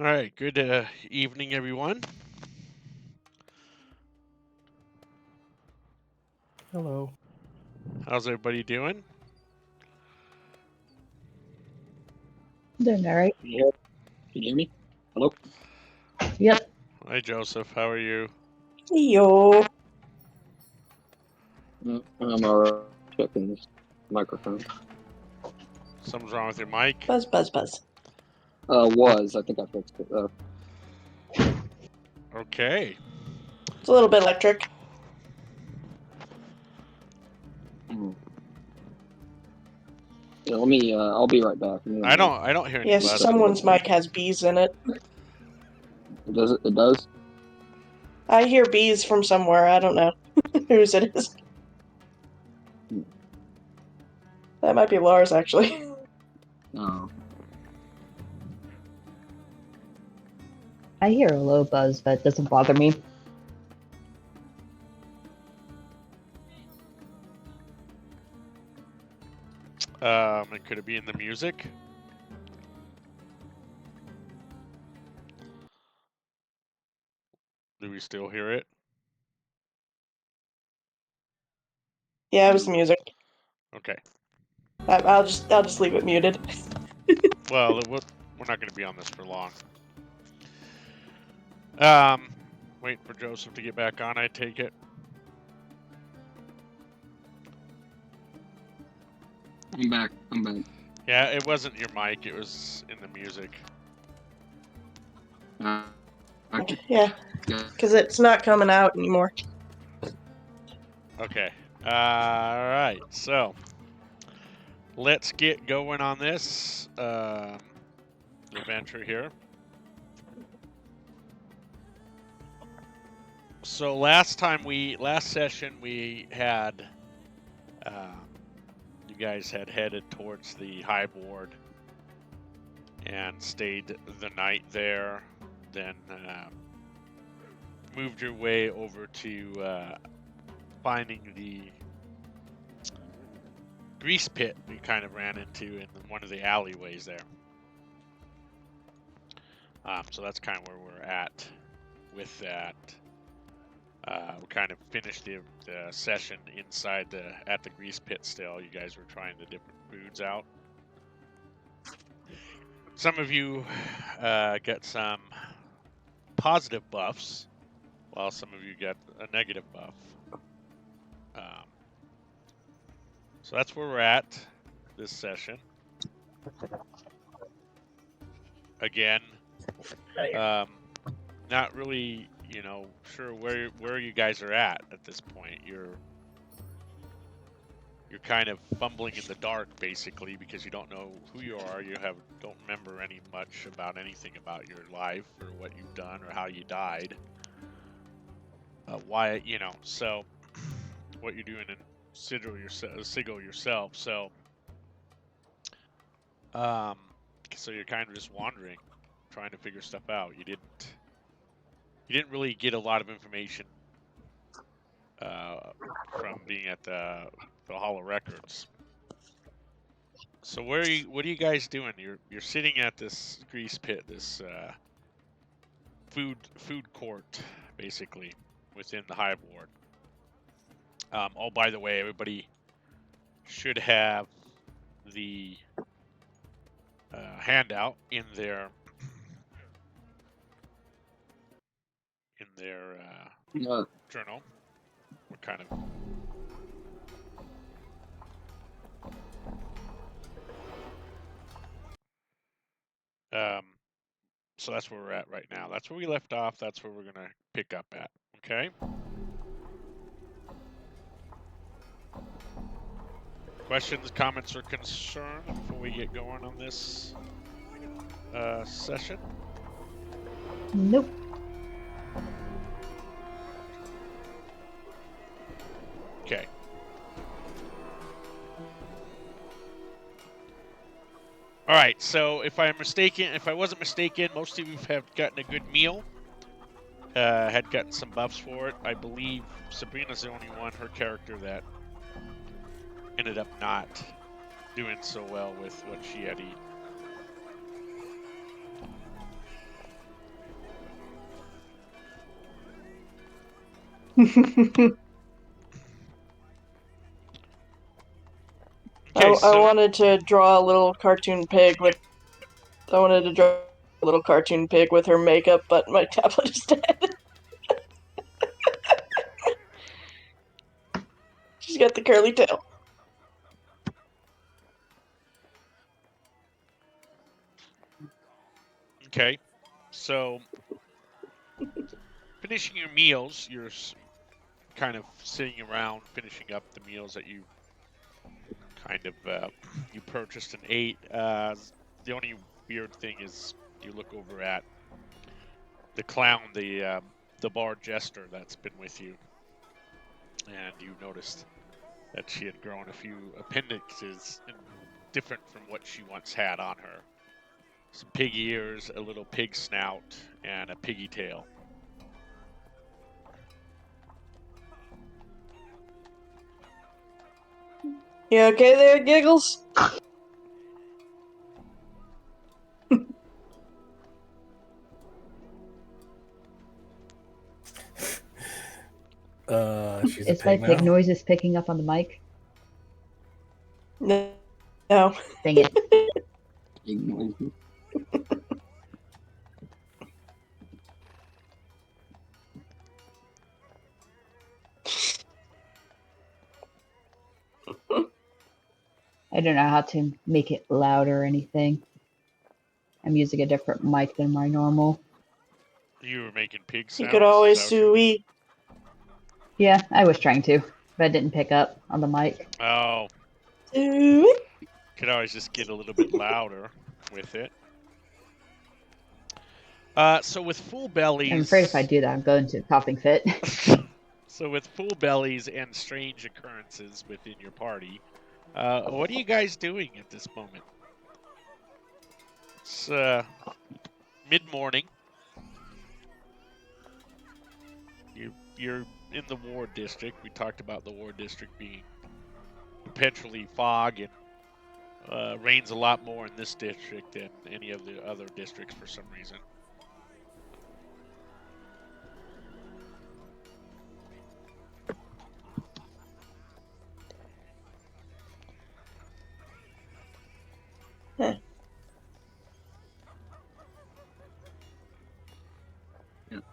All right, good evening, everyone. Hello. How's everybody doing? Doing all right. Can you hear me? Hello? Yep. Hi, Joseph. How are you? Yo. I'm alright. Checking this microphone. Something's wrong with your mic? Buzz, buzz, buzz. I think I fixed it though. Okay. It's a little bit electric. Yeah, let me. I'll be right back. I don't hear any Yes, buzz. someone's mic has bees in it. Does it? It does. I hear bees from somewhere. I don't know whose it is. That might be Lars, actually. Oh. I hear a low buzz, but it doesn't bother me. And could it be in the music? Do we still hear it? Yeah, it was the music. Okay. I'll just leave it muted. Well, we're not going to be on this for long. Wait for Joseph to get back on, I take it. I'm back. Yeah, it wasn't your mic, it was in the music. Okay. Yeah, because it's not coming out anymore. Okay. Alright, so let's get going on this adventure here. So last session we had, you guys had headed towards the high board and stayed the night there, then moved your way over to finding the grease pit we kind of ran into in one of the alleyways there. So that's kind of where we're at with that. We kind of finished the session inside at the grease pit still. You guys were trying the different foods out. Some of you got some positive buffs, while some of you got a negative buff. So that's where we're at this session. Again, not really, sure where you guys are at this point. You're kind of fumbling in the dark, basically, because you don't know who you are. You don't remember much about anything about your life or what you've done or how you died. Why, so what you're doing in Sigil yourself. So, so you're kind of just wandering, trying to figure stuff out. You didn't really get a lot of information from being at the Hall of Records. So what are you guys doing? You're sitting at this grease pit, this food court, basically, within the hive ward. Oh, by the way, everybody should have the handout in their journal. We're kind of so that's where we're at right now. That's where we left off. That's where we're gonna pick up at. Okay. Questions, comments, or concerns before we get going on this session? Nope. Okay. All right. So if I wasn't mistaken, most of you have gotten a good meal. Had gotten some buffs for it. I believe Sabrina's the only one, her character, that ended up not doing so well with what she had eaten. Okay, I wanted to draw a little cartoon pig with. I wanted to draw a little cartoon pig with her makeup, but my tablet is dead. She's got the curly tail. Okay, so finishing your meals, you're kind of sitting around finishing up the meals that you kind of you purchased and ate. The only weird thing is you look over at the clown, the bar jester that's been with you, and you noticed that she had grown a few appendixes different from what she once had on her. Some pig ears, a little pig snout, and a piggy tail. You okay there, Giggles? She's a Is my pig pig now. noises picking up on the mic? No. Dang it. Big noises. I don't know how to make it loud or anything. I'm using a different mic than my normal. You were making pig sounds. You could always Is that what you're doing? sous Yeah, I was trying to, but it didn't pick up on the mic. Oh, vide. could always just get a little bit louder with it. So with full bellies. I'm afraid if I do that, I'm going to a coughing fit. So with full bellies and strange occurrences within your party, what are you guys doing at this moment? It's mid-morning. You're in the ward district. We talked about the ward district being perpetually fog and rains a lot more in this district than any of the other districts for some reason. Yeah.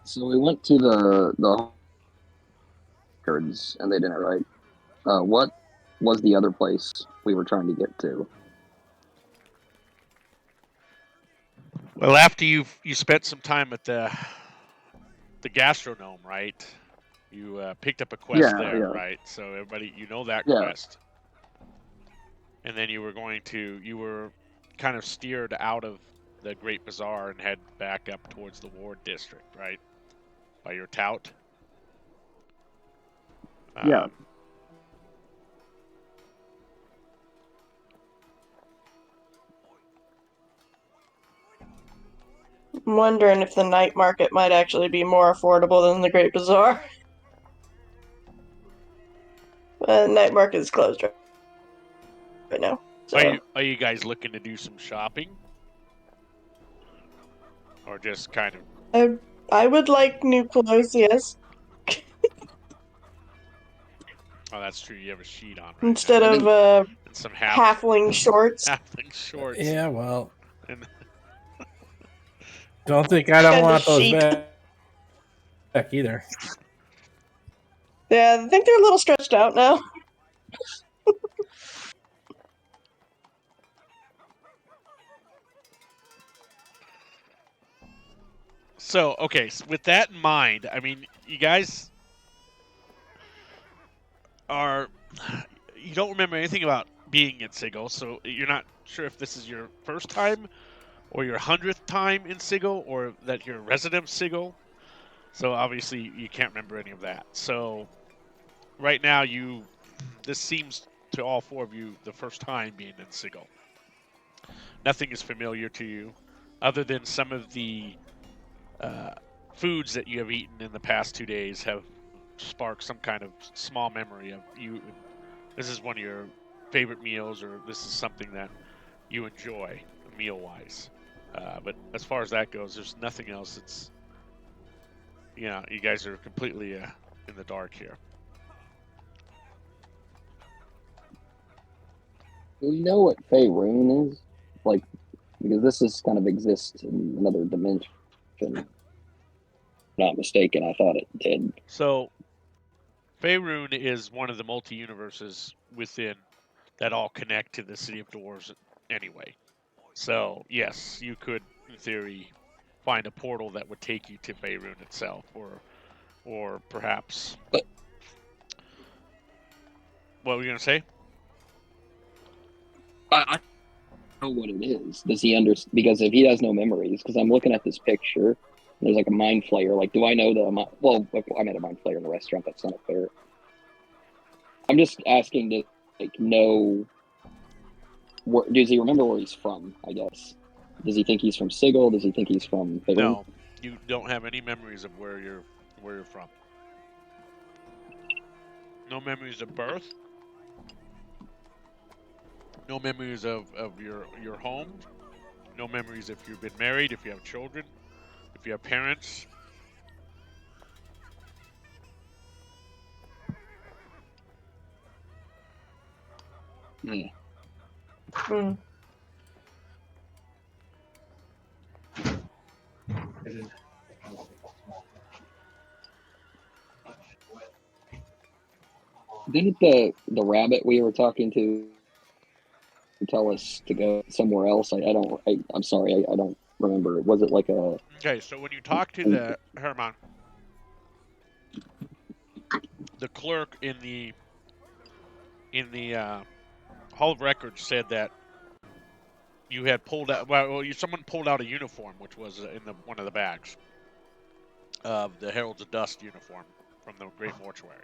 So we went to the records, and they didn't write. What was the other place we were trying to get to? Well, after you spent some time at the gastronome, right? You picked up a quest Yeah, there, yeah. right? So everybody, you know that Yeah. quest. And then you were kind of steered out of the Great Bazaar and head back up towards the Ward District, right? By your tout. Yeah. I'm wondering if the night market might actually be more affordable than the Great Bazaar. Night market is closed right now. So Are you guys looking to do some shopping? Or just kind of... I would like new clothes, yes. Oh, that's true. You have a sheet on right Instead now. of And some halfling shorts. halfling shorts. Yeah, well, And don't think I don't And a want those sheet. back either. Yeah, I think they're a little stretched out now. so, okay, so with that in mind, I mean, you guys you don't remember anything about being in Sigil, so you're not sure if this is your first time or your 100th time in Sigil or that you're a resident of Sigil. So obviously you can't remember any of that. So right now this seems to all four of you the first time being in Sigil. Nothing is familiar to you other than some of the foods that you have eaten in the past 2 days have sparked some kind of small memory of you. This is one of your favorite meals, or this is something that you enjoy meal-wise. But as far as that goes, there's nothing else. It's, you guys are completely in the dark here. Do we know what Faerun is? Like, because this kind of exists in another dimension. Not mistaken, I thought it did. So, Faerun is one of the multi-universes within that all connect to the City of Dwarves anyway. So, yes, you could, in theory, find a portal that would take you to Faerun itself, or perhaps... What were you going to say? I don't know what it is. Does he understand? Because if he has no memories, because I'm looking at this picture, and there's like a mind flayer. Like, do I know well, I met a mind flayer in the restaurant. That's not fair. I'm just asking to know. Does he remember where he's from? I guess. Does he think he's from Sigil? Does he think he's from Faerun? No, you don't have any memories of where you're from. No memories of birth. No memories of your home. No memories if you've been married, if you have children, if you have parents. Yeah. Hmm. Didn't the rabbit we were talking to tell us to go somewhere else? I'm sorry, I don't remember. Was it like a? Okay, so when you talk to the Herman, the clerk in the Hall of Records said that you had pulled out. Someone pulled out a uniform, which was in one of the bags of the Heralds of Dust uniform from the Great Mortuary.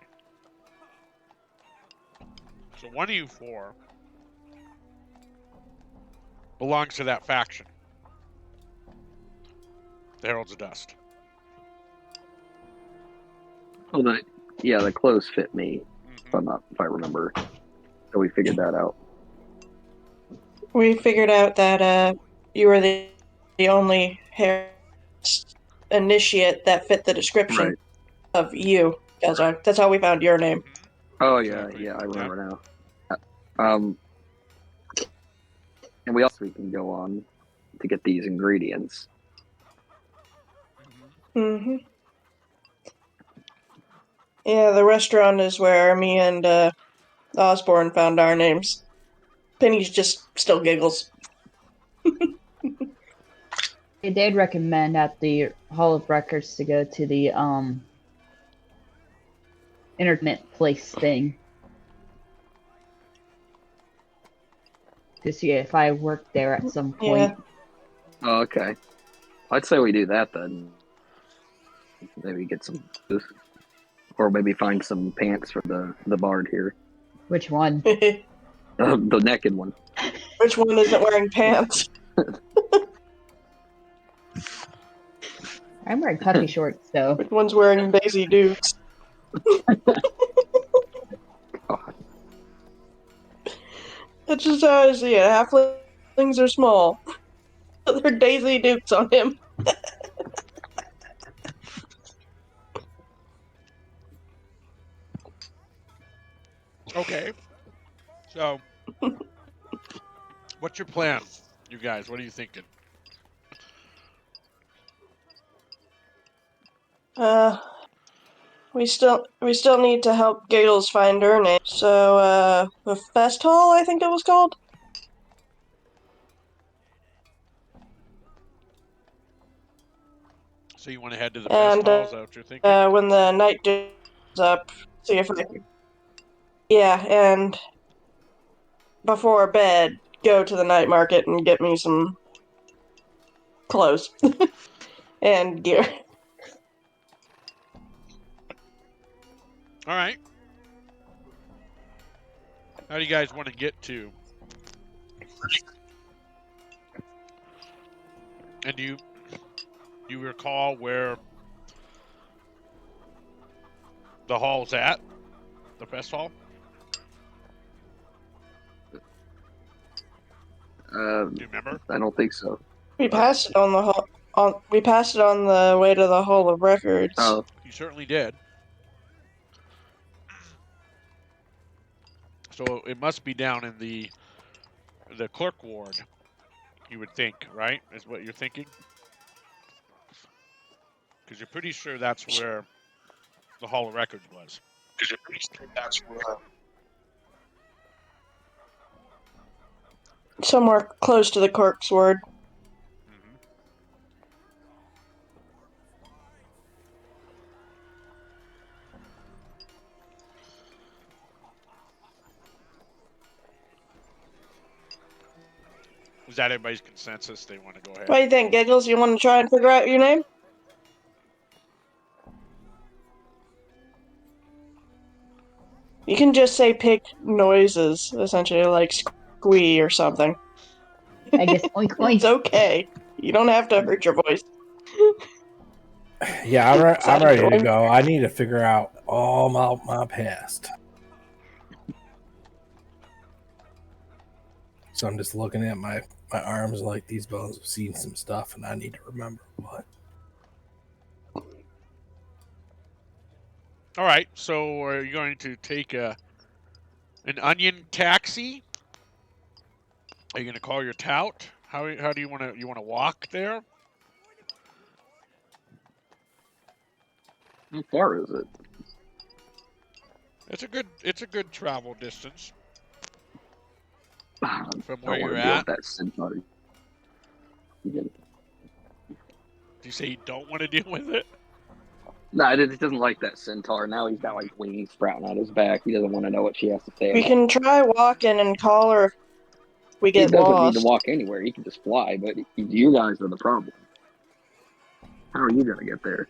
So one of you four belongs to that faction, the Heralds of Dust. Oh, the clothes fit me. Mm-hmm. If I remember. So we figured that out. We figured out that you were the only hair initiate that fit the description Right. of you, Gelzog. That's how we found your name. Mm-hmm. Oh Exactly. yeah, I Yep. remember now. And we also can go on to get these ingredients. Mm-hmm. Hmm. Yeah, the restaurant is where me and Osborne found our names. Penny's just still giggles. They did recommend at the Hall of Records to go to the internet place thing to see if I worked there at some point. Yeah. Oh, okay. I'd say we do that then. Maybe get some, or maybe find some pants for the bard here. Which one? The naked one. Which one isn't wearing pants? I'm wearing puffy shorts, though. Which one's wearing Daisy Dukes? God. That's just how I see it. Halflings are small. They're Daisy Dukes on him. Okay. So, what's your plan, you guys? What are you thinking? Uh, we still need to help Gales find her name. So, the Fest Hall, I think it was called. So you want to head to the And festival? Is that what you're thinking? when the night is up, see if I can. Yeah, and before bed, go to the night market and get me some clothes and gear. All right. How do you guys want to get to? And do you recall where the hall's at? The fest hall? Do you remember? I don't think so. We passed it on the we passed it on the way to the Hall of Records. Oh, You certainly did. So it must be down in the clerk ward, you would think, right? Is what you're thinking? Because you're pretty sure that's where the Hall of Records was. Somewhere close to the Cork's Ward. Mm-hmm. Is that everybody's consensus? They want to go ahead. What do you think, Giggles? You want to try and figure out your name? You can just say pick noises, essentially, like squee or something. I guess oink It's oink. okay. You don't have to hurt your voice. Yeah, I'm Sounded ready to oink. go. I need to figure out all my past. So I'm just looking at my arms like these bones have seen some stuff, and I need to remember what. All right. So are you going to take an onion taxi Are you gonna call your tout? How do you want to walk there? How far is it? It's a good travel distance I from where don't want you're to deal at. with that centaur. Do you say you don't want to deal with it? No, he doesn't like that centaur. Now he's got like wings sprouting out his back. He doesn't want to know what she has to say We about. can try walking and call her if we He get doesn't need to lost. walk anywhere. He can just fly. But you guys are the problem. How are you gonna get there?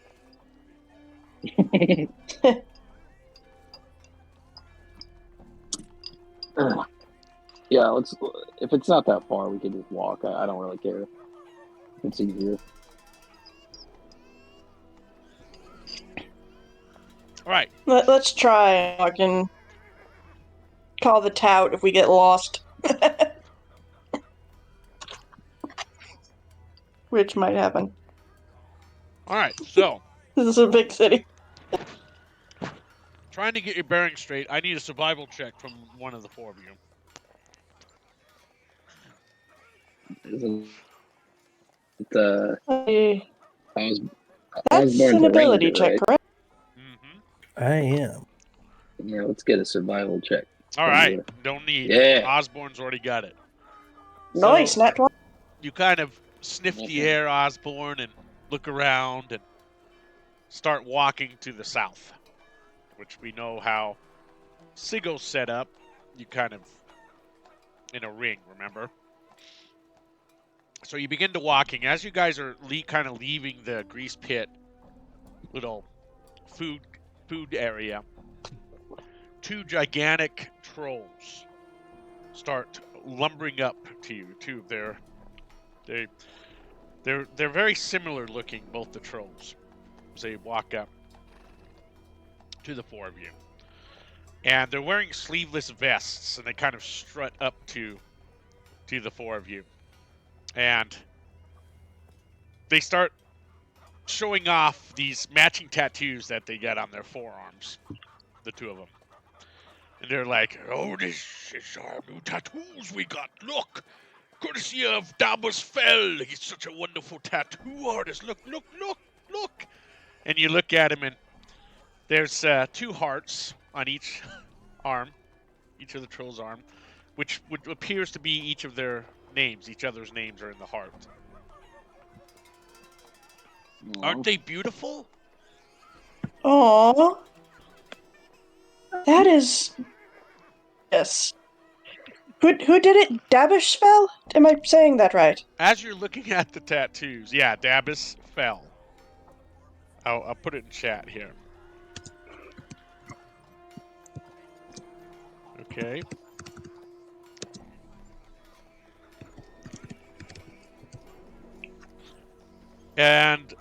Ugh. Yeah, let's. If it's not that far, we can just walk. I don't really care. It's easier. All right. Let's try walk and call the tout if we get lost. Which might happen. All right. So, This is a big city. trying to get your bearings straight, I need a survival check from one of the four of you. Isn't Hey, that's Osborne's an a ability ranger, check, right? correct? Mm-hmm. I am. Yeah, let's get a survival check. All right. Don't need. Yeah. Osborne's already got it. Nice, So nat 20. you kind of sniff the air, Osborne, and look around and start walking to the south, which we know how Sigil's set up. You kind of in a ring, remember? So you begin to walking. As you guys are kind of leaving the grease pit little food area, two gigantic trolls start lumbering up to you. They're very similar looking, both the trolls, as they walk up to the four of you. And they're wearing sleeveless vests, and they kind of strut up to the four of you. And they start showing off these matching tattoos that they get on their forearms, the two of them. And they're like, oh, this is our new tattoos we got. Look, courtesy of Dabus Fell. He's such a wonderful tattoo artist. Look, look, look, look. And you look at him, and there's two hearts on each arm, each of the troll's arm, which appears to be each of their names. Each other's names are in the heart. Aren't they beautiful? Aww. That is. Yes. Who did it? Dabish spell? Am I saying that right? As you're looking at the tattoos, yeah, Dabus Fell. I'll put it in chat here. Okay. And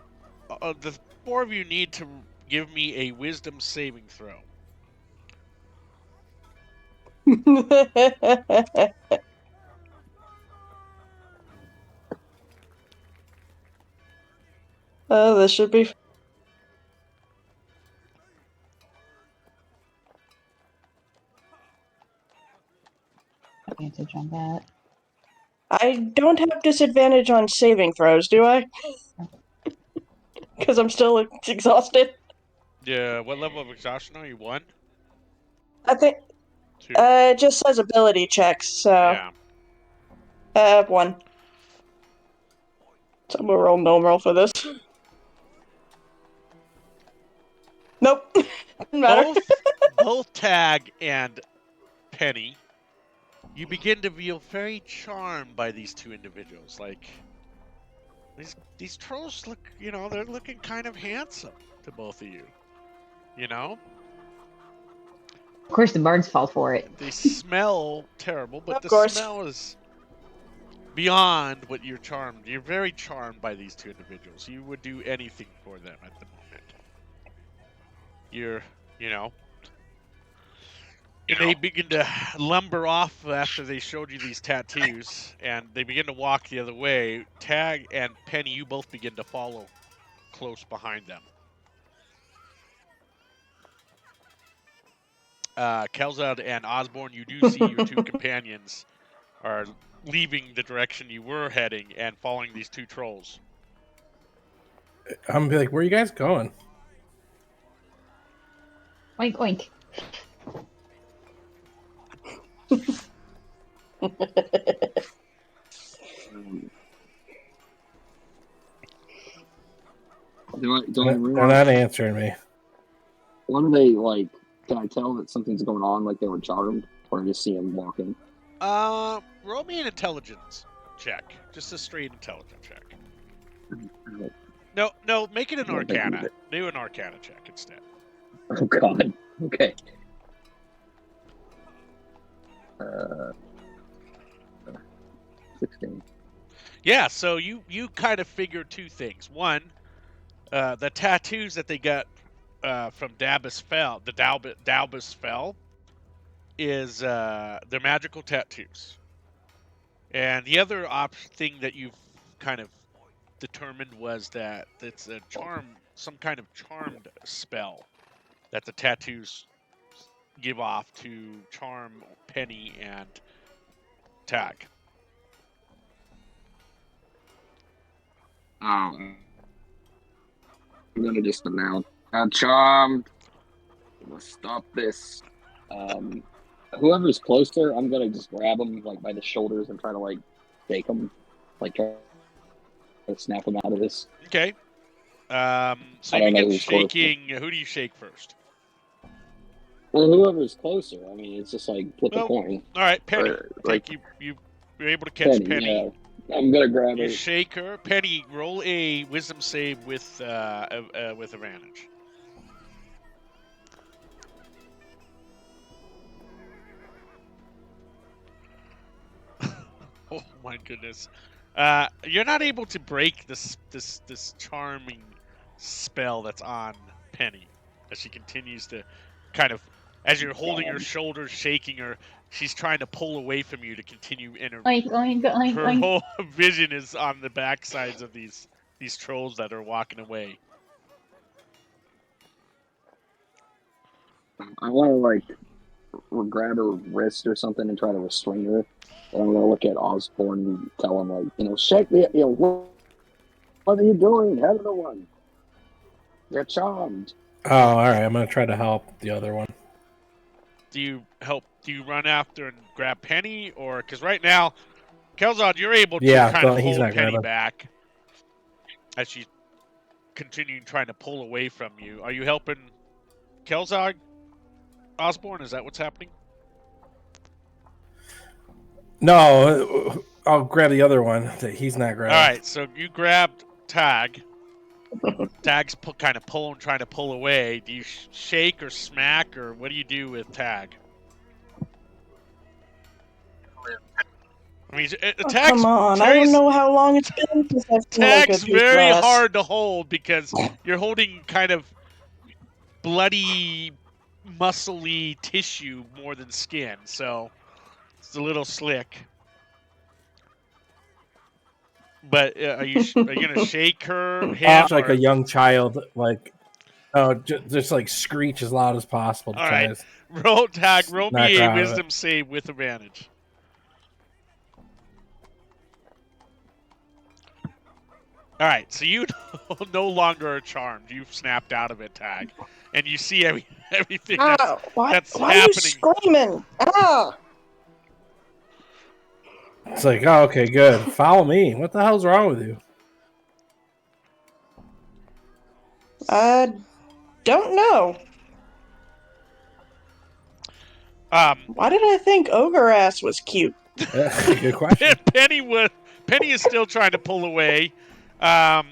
the four of you need to give me a wisdom saving throw. Oh, this should be. Advantage on that. I don't have disadvantage on saving throws, do I? Because I'm still exhausted. Yeah, what level of exhaustion are you? 1? I think 2? it just says ability checks, so Yeah. 1. So I'm gonna roll normal for this. Nope. Doesn't matter. Both Tag and Penny, you begin to feel very charmed by these two individuals. Like, these trolls look, they're looking kind of handsome to both of you. You know? Of course, the bards fall for it. They smell terrible, but Of the course. smell is beyond what you're charmed. You're very charmed by these two individuals. You would do anything for them at the moment. And they begin to lumber off after they showed you these tattoos, and they begin to walk the other way. Tag and Penny, you both begin to follow close behind them. Kelzad and Osborne, you do see your two companions are leaving the direction you were heading and following these two trolls. I'm gonna be like, where are you guys going? Oink oink. Do I They're realize? not answering me. What are they like? Can I tell that something's going on? Like they were charmed, or just see them walking? Roll me an intelligence check. Just a straight intelligence check. No, make it an I don't think arcana. either. Do an arcana check instead. Oh God. Okay. 16. Yeah, so you kind of figure two things. One, the tattoos that they got from Dabus Fell, the Dalbus Fell, is they're magical tattoos. And the other thing that you've kind of determined was that it's a charm, some kind of charmed spell that the tattoos give off to charm Penny and Tag. Oh, I'm gonna just announce. I'm charmed. Let's stop this. Whoever's closer, I'm gonna just grab them like by the shoulders and try to like shake them, like try to snap them out of this. Okay. So I you don't know begin who's closer. shaking. Who do you shake first? Well, whoever's closer. I mean, it's just like flip a coin. All right, Penny. Like You're able to catch Penny. Yeah. I'm gonna grab You her. shake her. Penny, roll a wisdom save with advantage. Oh my goodness. You're not able to break this charming spell that's on Penny, as she continues to kind of, as you're holding her shoulders, shaking her, she's trying to pull away from you to continue in her. Oink oink oink Her oink. whole vision is on the backsides of these trolls that are walking away. I want to like grab her wrist or something and try to restrain her. And I'm gonna look at Osborne and tell him like, shake me. What are you doing, everyone? You're charmed. Oh, all right. I'm gonna try to help the other one. Do you run after and grab Penny, or because right now, Kelzad, you're able to kind of he's hold not Penny grabbing. back as she's continuing trying to pull away from you. Are you helping Kelzad, Osborne? Is that what's happening? No, I'll grab the other one that he's not grabbing. All right, so you grabbed Tag. Tag's kind of trying to pull away. Do you shake or smack, or what do you do with Tag? I mean, Tag's, come on, I don't know how long it's been since I've seen a Tag's good piece very of us. hard to hold because you're holding kind of bloody, muscly tissue more than skin, so it's a little slick. But are you gonna shake him? Like a young child, like just like screech as loud as possible. All right, roll me a wisdom save with advantage. All right, so you no longer are charmed. You've snapped out of it, Tag, and you see everything that's why happening. are you screaming? Ah! It's like, oh, okay, good. Follow me. What the hell's wrong with you? I don't know. Why did I think Ogre Ass was cute? Good question. Penny is still trying to pull away, having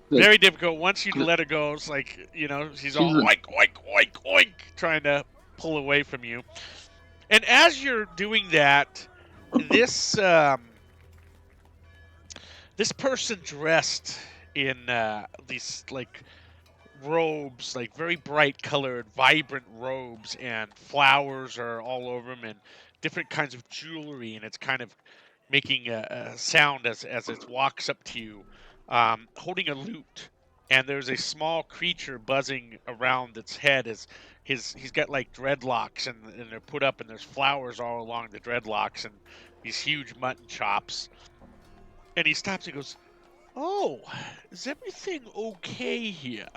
very difficult. Once you let her go, it's like she's all oink oink oink oink, trying to pull away from you. And as you're doing that, this person dressed in these like robes, like very bright colored, vibrant robes, and flowers are all over them, and different kinds of jewelry, and it's kind of making a sound as it walks up to you, holding a lute and there's a small creature buzzing around its head. He's got like dreadlocks, and they're put up, and there's flowers all along the dreadlocks, and these huge mutton chops. And he stops and goes, "Oh, is everything okay here?"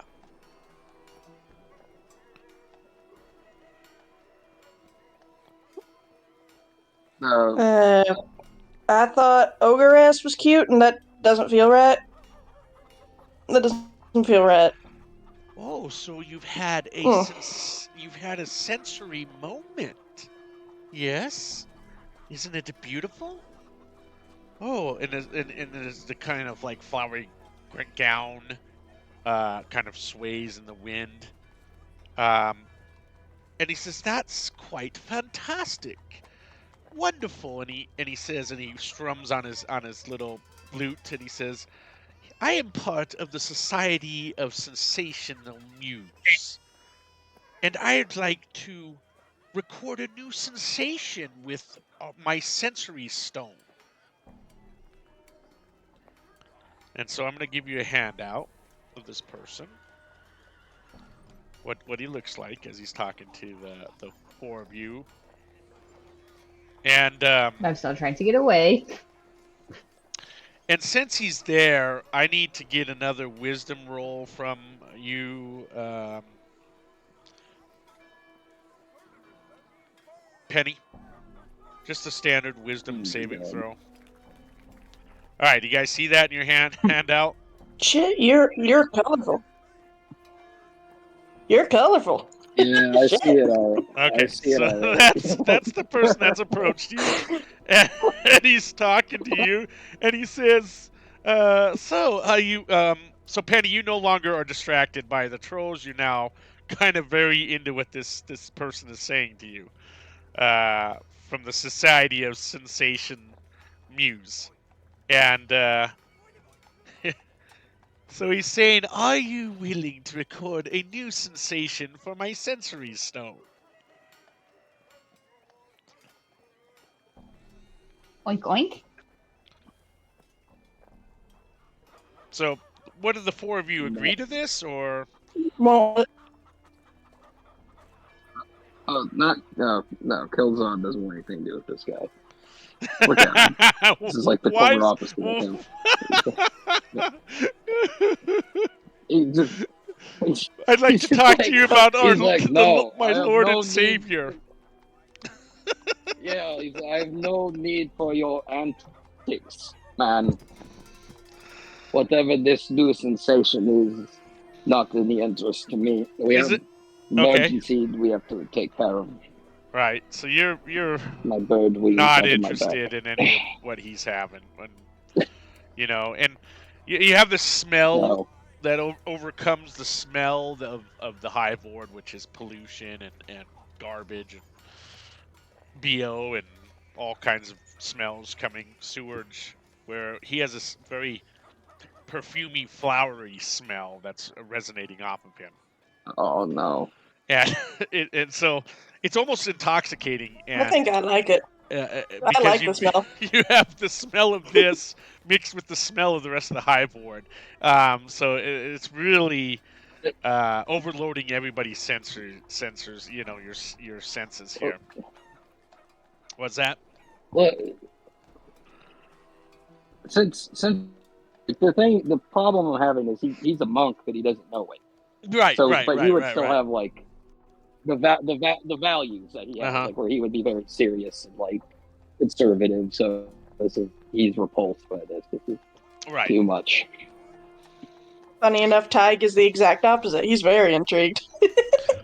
Uh, I thought ogre ass was cute, and that doesn't feel right. That doesn't feel right. Oh, so you've had a sensory moment. Yes? Isn't it beautiful? Oh, and there's the kind of like flowery gown kind of sways in the wind. And he says, "That's quite fantastic. Wonderful." And he says, and he strums on his little lute, and he says, "I am part of the Society of Sensational Muse, and I'd like to record a new sensation with my sensory stone." And so I'm going to give you a handout of this person, what he looks like as he's talking to the four of you. And I'm still trying to get away. and since he's there, I need to get another wisdom roll from you, Penny. Just a standard wisdom saving throw. All right, you guys see that in your handout? Shit, you're colorful. You're colorful. yeah, I see it all. Okay, I see it so already. that's the person that's approached you, and he's talking to you, and he says, "So so Penny, you no longer are distracted by the trolls. You're now kind of very into what this person is saying to you, from the Society of Sensation Muse, and so he's saying, 'Are you willing to record a new sensation for my sensory stone?'" Oink oink. So, what did the four of you agree to this, or? Well, Oh, no, Killzone doesn't want anything to do with this guy. Look at him. This is like the Why polar opposite of him. I'd like to talk to you about he's like, no, my I have Lord no and Savior. Yeah, I have no need for your antics, man. Whatever this new sensation is, not in the interest to me. We Is have it okay? emergency we have to take care of. Right. So you're My bird wings not under my back. interested in any of what he's having, and you have the smell No. that overcomes the smell of the high board, which is pollution and garbage and BO and all kinds of smells coming, sewage, where he has this very perfumey, flowery smell that's resonating off of him. Oh no. And and so it's almost intoxicating. And I think I like it. I like the smell. You have the smell of this mixed with the smell of the rest of the high board. So it's really overloading everybody's sensors. Your senses here. What's that? Well, since the problem I'm having is he's a monk, but he doesn't know it. Right. So, right. but right. he would right, still right. have like the values that he has, like where he would be very serious and like conservative. So he's repulsed by this. This is Right. too much. Funny enough, Tig is the exact opposite. He's very intrigued.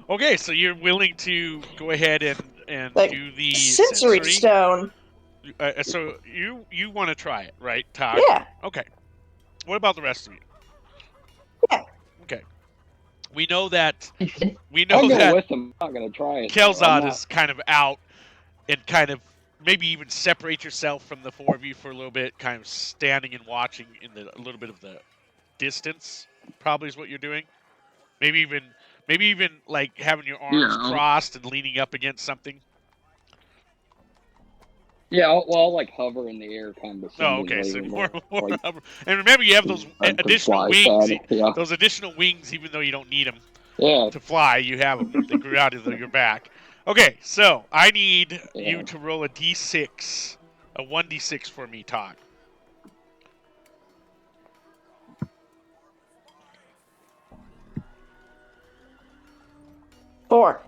Okay, so you're willing to go ahead and Like, do the sensory stone. So you want to try it, right, Todd? Yeah. Okay. What about the rest of you? Yeah. Okay. We know that I'll go with him. I'm not gonna try it. Kelzad is kind of out, and kind of maybe even separate yourself from the four of you for a little bit, kind of standing and watching in a little bit of the distance. Probably is what you're doing. Maybe even like having your arms crossed and leaning up against something. Yeah, I'll like hover in the air, condescendingly. Oh, okay. So and, more, more. like, And remember, you have those I'm additional fly wings. pad. Yeah, Those additional wings, even though you don't need them yeah, to fly, you have them. They grew out of your back. Okay, so I need you yeah. to roll a d6, a 1d6 for me, Todd. Four.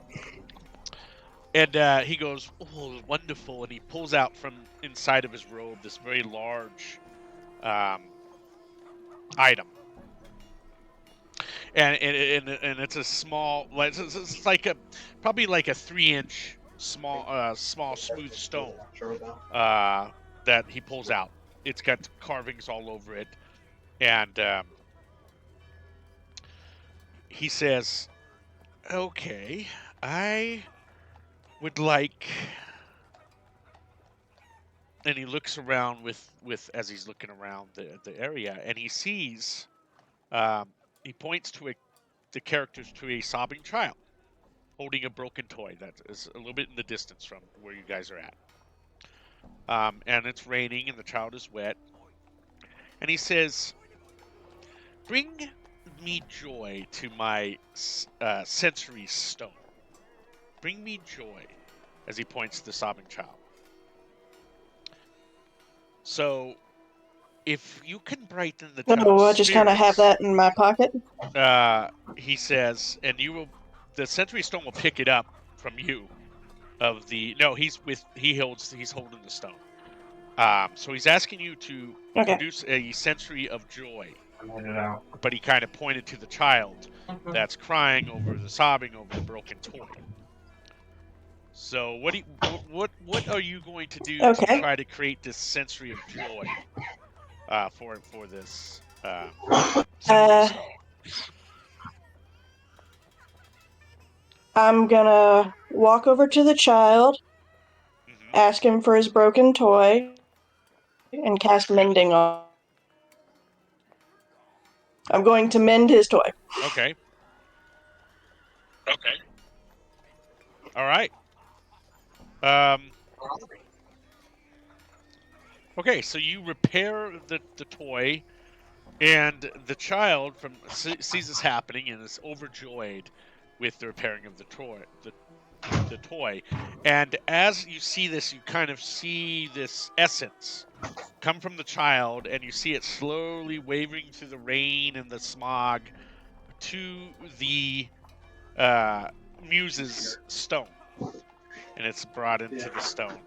And he goes, "Oh, wonderful!" And he pulls out from inside of his robe this very large item, and it's a small, like it's like a probably like a 3-inch small smooth stone that he pulls out. It's got carvings all over it, and he says, "Okay, I would like." And he looks around with as he's looking around the area, and he sees. He points to the characters to a sobbing child holding a broken toy that is a little bit in the distance from where you guys are at. And it's raining, and the child is wet. And he says, "Bring me joy to my sensory stone. Bring me joy," as he points to the sobbing child. So, if you can brighten the Oh, child's I just kind of have spirits, that in my pocket. he says, and the sensory stone will pick it up from you. Of the no, he's holding the stone. So he's asking you to Okay. produce a sensory of joy. But he kind of pointed to the child that's crying over the sobbing over the broken toy. So what are you going to do to Okay. try to create this sensory of joy for this sensory stone? I'm gonna walk over to the child, Mm-hmm. ask him for his broken toy, and cast mending on. I'm going to mend his toy. Okay. All right. Um. Okay, so you repair the toy. And the child sees this happening and is overjoyed with the repairing of the toy. And as you see this, you kind of see this essence come from the child, and you see it slowly wavering through the rain and the smog to the muse's stone, and it's brought into the stone.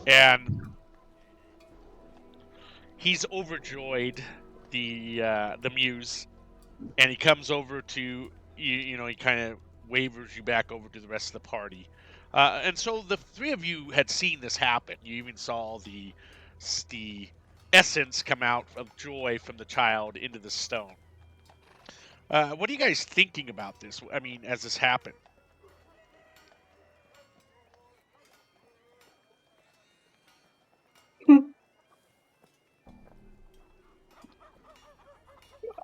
And he's overjoyed, the muse, and he comes over to you know, he kind of wavers you back over to the rest of the party. And so the three of you had seen this happen. You even saw the essence come out of joy from the child into the stone. What are you guys thinking about this? I mean, as this happened?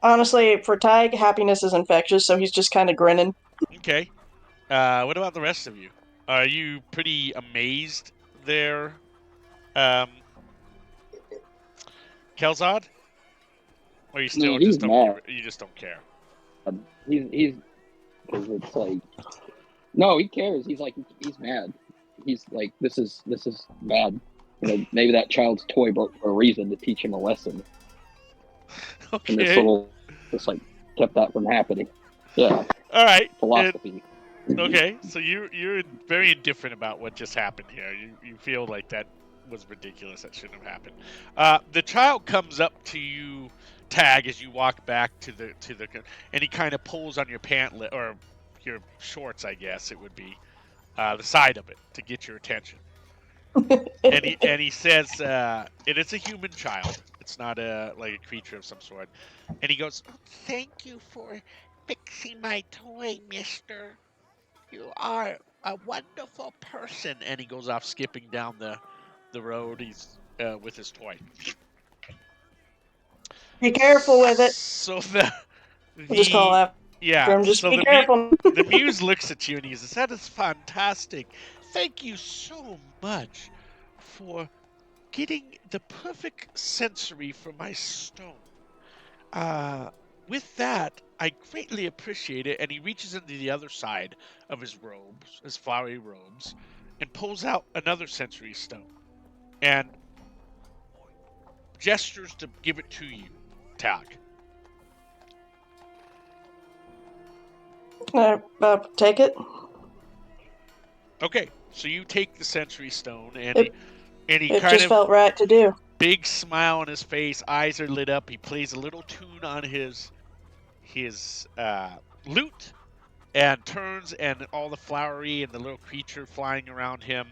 Honestly, for Tig, happiness is infectious, so he's just kind of grinning. Okay. What about the rest of you? Are you pretty amazed there, Kelzad? Or you still No, he's just don't mad. you just don't care? He's because it's like, no, he cares. He's like, he's mad. He's like, this is bad. You know, maybe that child's toy broke for a reason, to teach him a lesson. Okay. And this little just like kept that from happening. Yeah. All right. Philosophy. Okay, so you're very indifferent about what just happened here. You feel like that was ridiculous. That shouldn't have happened. The child comes up to you, Tag, as you walk back to the and he kind of pulls on your or your shorts, I guess it would be, the side of it to get your attention. And he says, "It is a human child. It's not like a creature of some sort." And he goes, "Oh, thank you for fixing my toy, Mister. You are a wonderful person." And he goes off skipping down the road. He's with his toy. Be careful with it. So We'll just call after him. Just so be careful. the muse looks at you and he says, "That is fantastic. thank you so much for getting the perfect sensory for my stone. With that, I greatly appreciate it. And he reaches into the other side of his robes, his flowery robes, and pulls out another sensory stone and gestures to give it to you, Tag. Take it. Okay, so you take the sensory stone, and It, he it kind just of, felt right to do. big smile on his face, eyes are lit up. He plays a little tune on his lute, and turns, and all the flowery and the little creature flying around him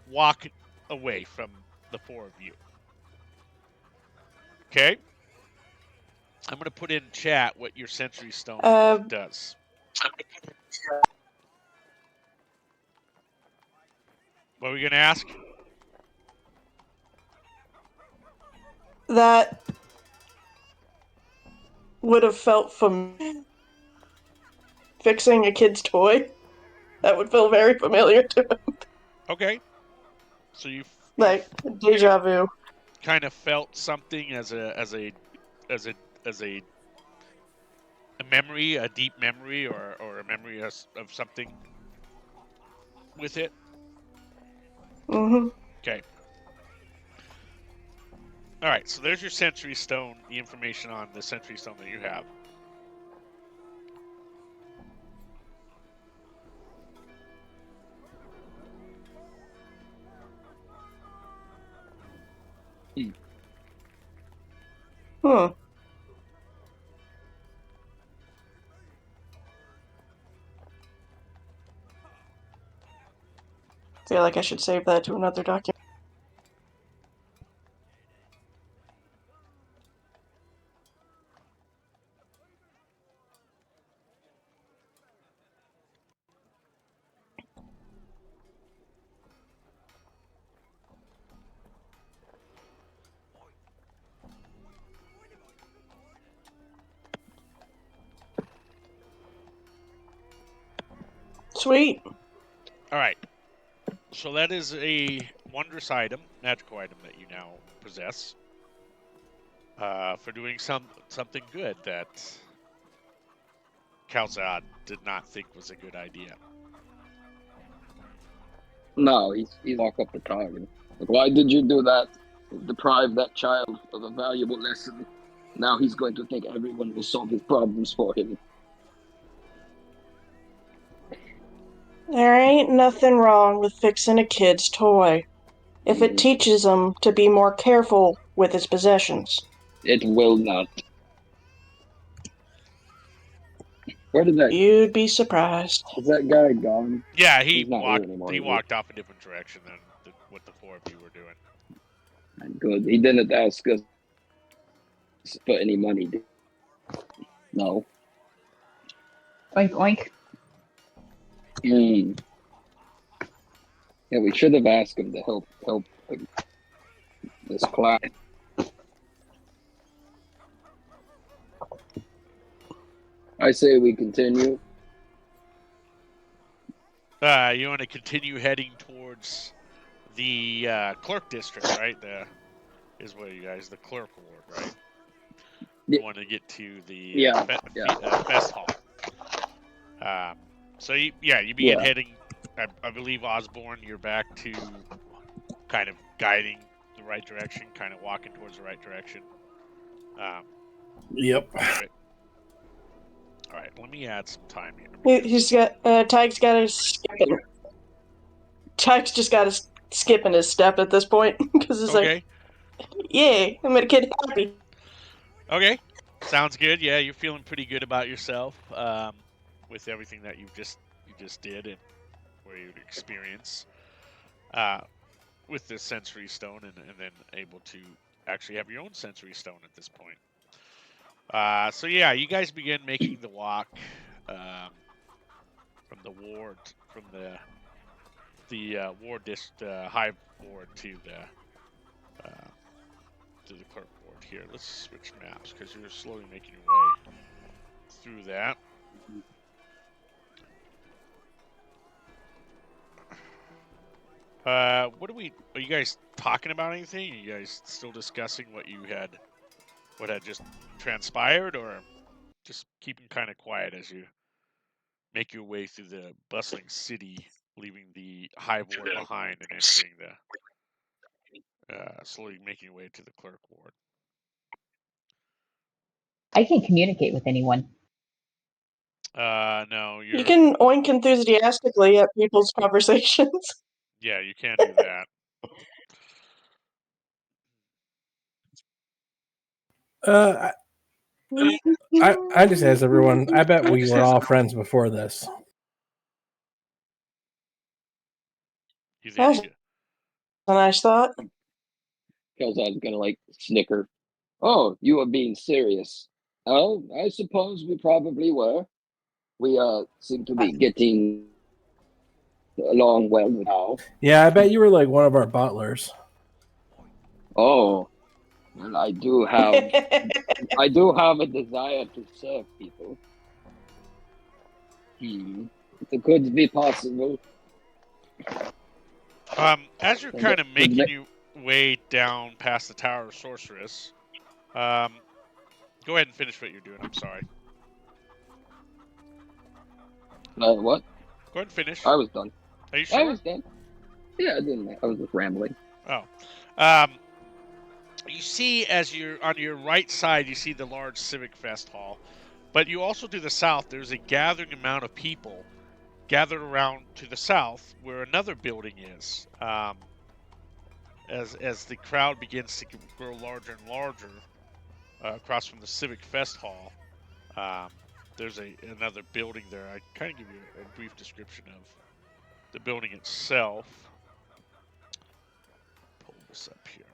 walk away from the four of you. Okay? I'm going to put in chat what your sensory stone does. What were we going to ask? That would have felt familiar. Fixing a kid's toy. That would feel very familiar to him. Okay. So you Like deja vu. kind of felt something as a memory, a deep memory, or a memory of something with it. Mm-hmm. Okay. All right. So there's your sensory stone. The information on the sensory stone that you have. Hmm. Feel like I should save that to another document. Sweet. All right. So that is a wondrous item, magical item that you now possess. For doing something good that Kalzad did not think was a good idea. No, he's lock up the target. Like, why did you do that? Deprive that child of a valuable lesson. Now he's going to think everyone will solve his problems for him. There ain't nothing wrong with fixing a kid's toy if it teaches him to be more careful with his possessions. It will not. Where did that? You'd be surprised. Is that guy gone? Yeah, He's not here anymore. He is he? walked off a different direction than what the four of you were doing. Good. He didn't ask us for any money. No. Oink oink. Yeah, we should have asked him to help this class. I say we continue. You want to continue heading towards the clerk district, right? Is where you guys, the clerk ward, right? You want to get to the fest hall. So you begin heading. I believe Osborne, you're back to kind of guiding the right direction, kind of walking towards the right direction. Yep. All right, let me add some time here. He's got Tyke's got his skip. Tyke's just got his skip in his step at this point because it's like, yeah, I made a kid happy. Okay, sounds good. Yeah, you're feeling pretty good about yourself with everything that you just did and where you experience with this sensory stone, and then able to actually have your own sensory stone at this point. So yeah, you guys begin making the walk from the ward, from the ward hive ward to the clerk ward here. Let's switch maps because you're slowly making your way through that. What are you guys talking about anything? Are you guys still discussing what had just transpired, or just keeping kind of quiet as you make your way through the bustling city, leaving the hive ward behind and entering slowly making your way to the clerk ward? I can communicate with anyone. No, You can oink enthusiastically at people's conversations. Yeah, you can't do that. I just asked everyone. I bet we were all friends before this. You That's think? a nice thought. Kel'Thuz's gonna like snicker. Oh, you are being serious. Oh, I suppose we probably were. We seem to be getting along well now. Yeah, I bet you were like one of our butlers. Oh, well, I do have a desire to serve people. It could be possible. As you're kind of making your way down past the Tower of Sorceress, go ahead and finish what you're doing. I'm sorry. What? Go ahead and finish. I was done. Are you sure? I was done. Yeah, I didn't. I was just rambling. Oh. You see, as you're on your right side, you see the large Civic Fest Hall. But you also to the south, there's a gathering amount of people gathered around to the south where another building is. As the crowd begins to grow larger and larger across from the Civic Fest Hall, there's another building there. I kind of give you a brief description of the building itself. Pull this up here.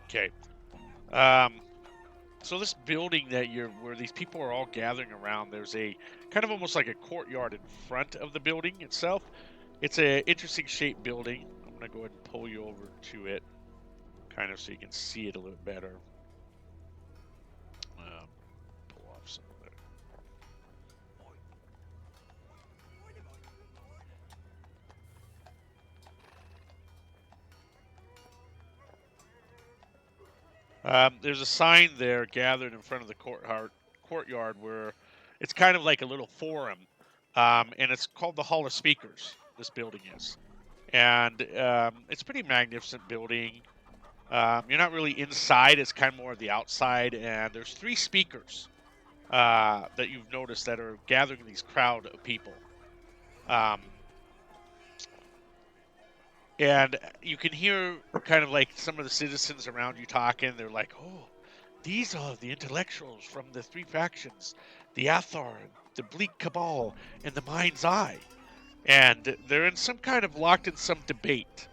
Okay. So this building where these people are all gathering around, there's a kind of almost like a courtyard in front of the building itself. It's an interesting shaped building. I'm gonna go ahead and pull you over to it, kind of so you can see it a little better. Pull off some of it. There's a sign there gathered in front of the courtyard where it's kind of like a little forum, and it's called the Hall of Speakers. This building is, and it's a pretty magnificent building. You're not really inside; it's kind of more of the outside. And there's 3 speakers that you've noticed that are gathering these crowd of people. And you can hear kind of like some of the citizens around you talking. They're like, "Oh, these are the intellectuals from the 3 factions, the Athar, the Bleak Cabal, and the Mind's Eye." And they're in some kind of locked in some debate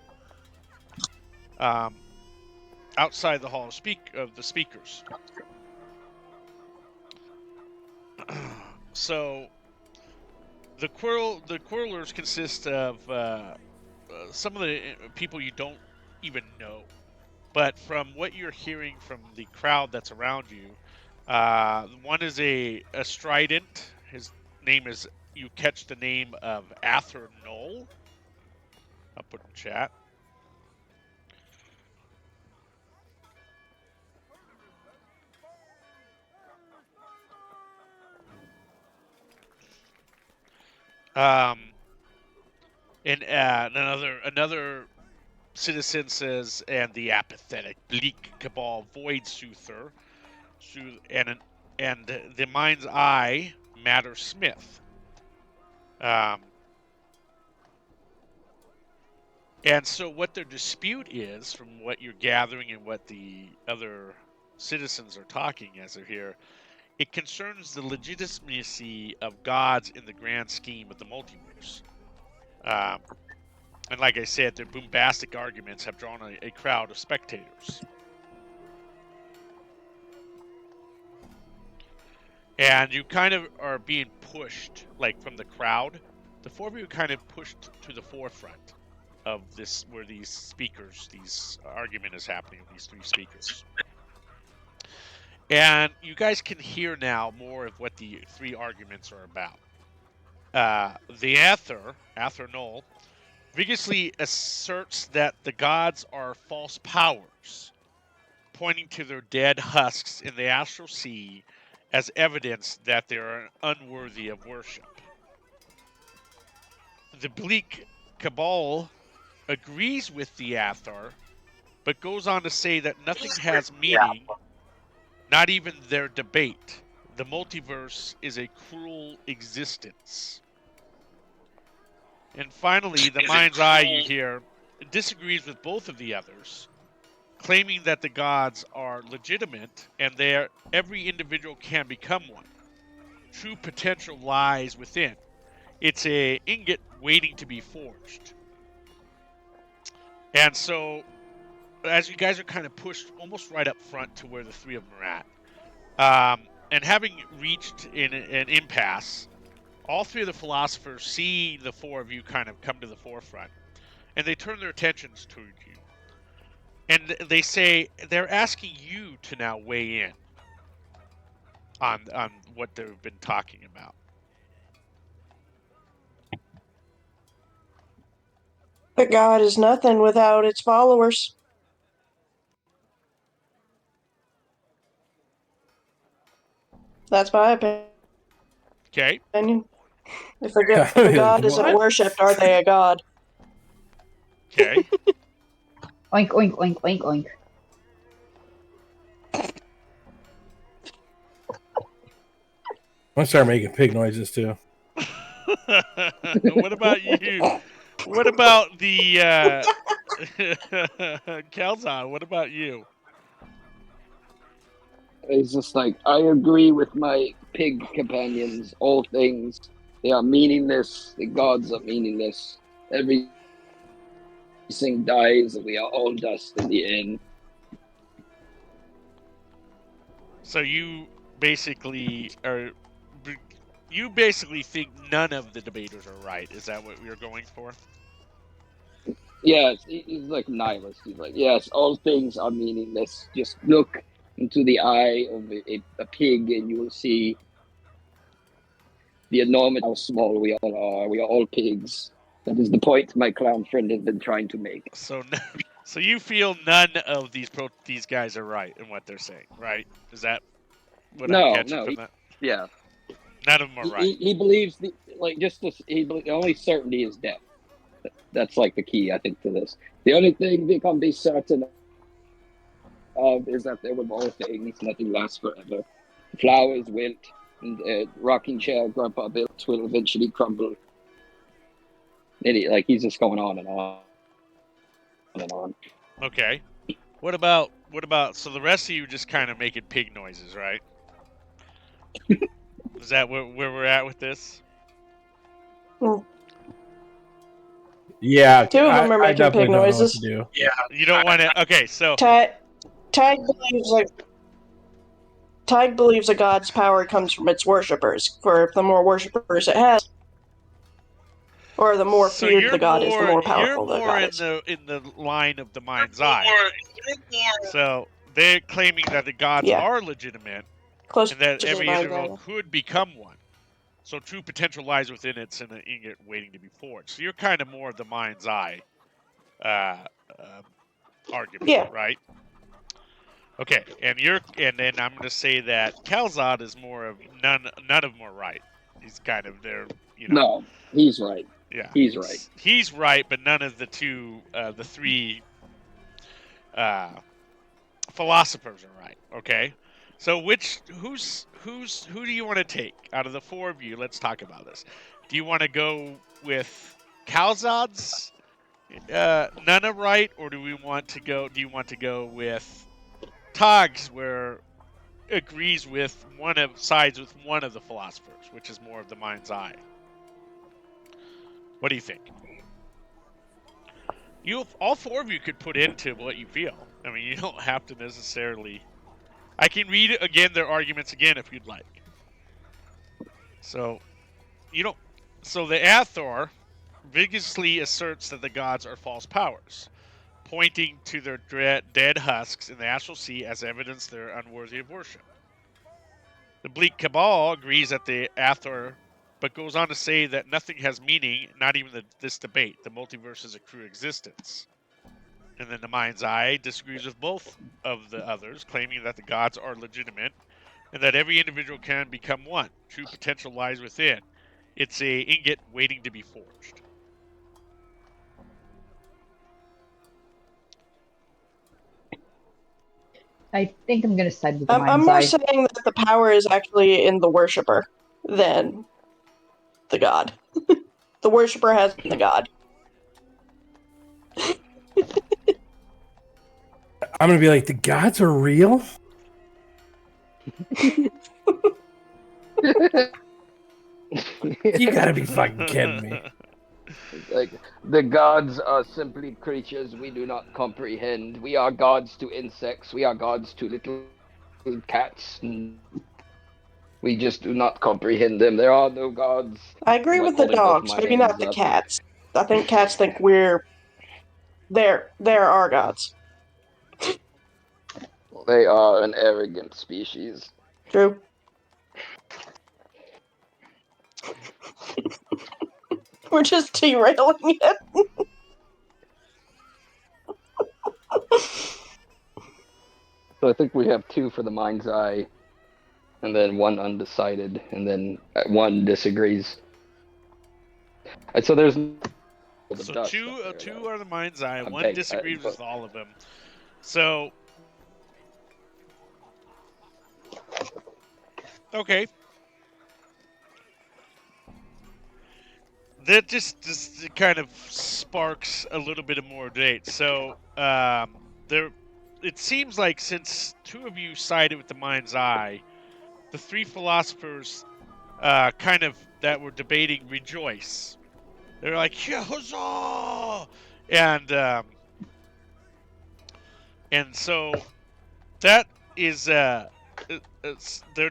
outside the hall of the speakers. So the quarrelers consist of some of the people you don't even know. But from what you're hearing from the crowd that's around you, one is a strident. His name is, you catch the name of Ather Knoll. I'll put in chat. And another citizen says, and the apathetic Bleak Cabal Void Soother, and the Mind's Eye Matter Smith. And so what their dispute is, from what you're gathering and what the other citizens are talking as they're here, it concerns the legitimacy of gods in the grand scheme of the multiverse. And like I said, their bombastic arguments have drawn a crowd of spectators. And you kind of are being pushed, like from the crowd. The four of you are kind of pushed to the forefront of this, where these argument is happening with these three speakers. And you guys can hear now more of what the three arguments are about. The Aether Null, vigorously asserts that the gods are false powers, pointing to their dead husks in the astral sea as evidence that they are unworthy of worship. The Bleak Cabal agrees with the Athar, but goes on to say that nothing has meaning, not even their debate. The multiverse is a cruel existence. And finally, the Mind's Eye, you hear, disagrees with both of the others, claiming that the gods are legitimate and every individual can become one. True potential lies within. It's an ingot waiting to be forged. And so, as you guys are kind of pushed almost right up front to where the three of them are at, and having reached an impasse, all three of the philosophers see the four of you kind of come to the forefront, and they turn their attentions toward you. And they say they're asking you to now weigh in on what they've been talking about. But God is nothing without its followers. That's my opinion. Okay. If the God isn't What? worshipped, are they a god? Okay. Oink, oink, oink, oink, oink. I'm gonna start making pig noises too. What about you? What about the Calzon? What about you? It's just like, I agree with my pig companions. All things, they are meaningless. The gods are meaningless. Everything dies, and we are all dust in the end. So you basically think none of the debaters are right. Is that what you're going for? Yes, he's like nihilist. He's like, yes, all things are meaningless. Just look into the eye of a pig, and you will see the enormous how small we all are. We are all pigs. That is the point my clown friend has been trying to make. So you feel none of these guys are right in what they're saying, right? Is that what I'm catching from that? Yeah. None of them are right. He believes the only certainty is death. That's like the key, I think, to this. The only thing we can be certain of is that there will be all things, nothing lasts forever. Flowers wilt, and the rocking chair Grandpa built will eventually crumble. He's just going on and on and on. Okay. What about so the rest of you just kind of making pig noises, right? Is that where we're at with this? Yeah, Two of them are I making definitely pig don't know what noises. to do. Yeah. You don't want to. Okay, so Tag believes a god's power comes from its worshippers. For the more worshippers it has, or the more so feared the god is, the more powerful the god is. You're more in the line of the Mind's Eye. So they're claiming that the gods are legitimate, Close and that to the every Mind's individual Eye. could become one. So true potential lies within it, and an ingot waiting to be forged. So you're kind of more of the Mind's Eye argument, right? Okay, and then I'm going to say that Calzad is more of none of them are right. He's kind of there, No, he's right. Yeah, he's right. He's right, but none of the three philosophers are right. Okay, so who do you want to take out of the four of you? Let's talk about this. Do you want to go with Calzad's none are right, or do you want to go with Tog's, where agrees with sides with one of the philosophers, which is more of the mind's eye. What do you think? All four of you could put into what you feel. I mean, you don't have to necessarily. I can read again their arguments again if you'd like. So, you don't. So the Athor vigorously asserts that the gods are false powers, pointing to their dead husks in the astral sea as evidence they're unworthy of worship. The Bleak Cabal agrees that the Athor, but goes on to say that nothing has meaning, not even this debate. The multiverse is a true existence. And then the Mind's Eye disagrees with both of the others, claiming that the gods are legitimate and that every individual can become one. True potential lies within. It's a ingot waiting to be forged. I think I'm going to side with the I'm mind's more eye. saying that the power is actually in the worshipper than the god. The worshipper has the god. I'm gonna be like, the gods are real? You gotta be fucking kidding me. Like, the gods are simply creatures we do not comprehend. We are gods to insects. We are gods to little cats. We just do not comprehend them. There are no gods. I agree I'm, like, with the holding both dogs, my maybe not hands the up. cats. I think cats think they're our gods. They are an arrogant species. True. We're just derailing it. So I think we have 2 for the mind's eye, and then 1 undecided, and then 1 disagrees. And so there's the So dust two up there, though. are the Mind's Eye. I'm One beg- disagrees but- with all of them. So, okay. That just kind of sparks a little bit of more debate. So, there, it seems like since 2 of you sided with the Mind's Eye, the 3 philosophers, kind of that were debating rejoice. They're like, yeah, huzzah! And so that is their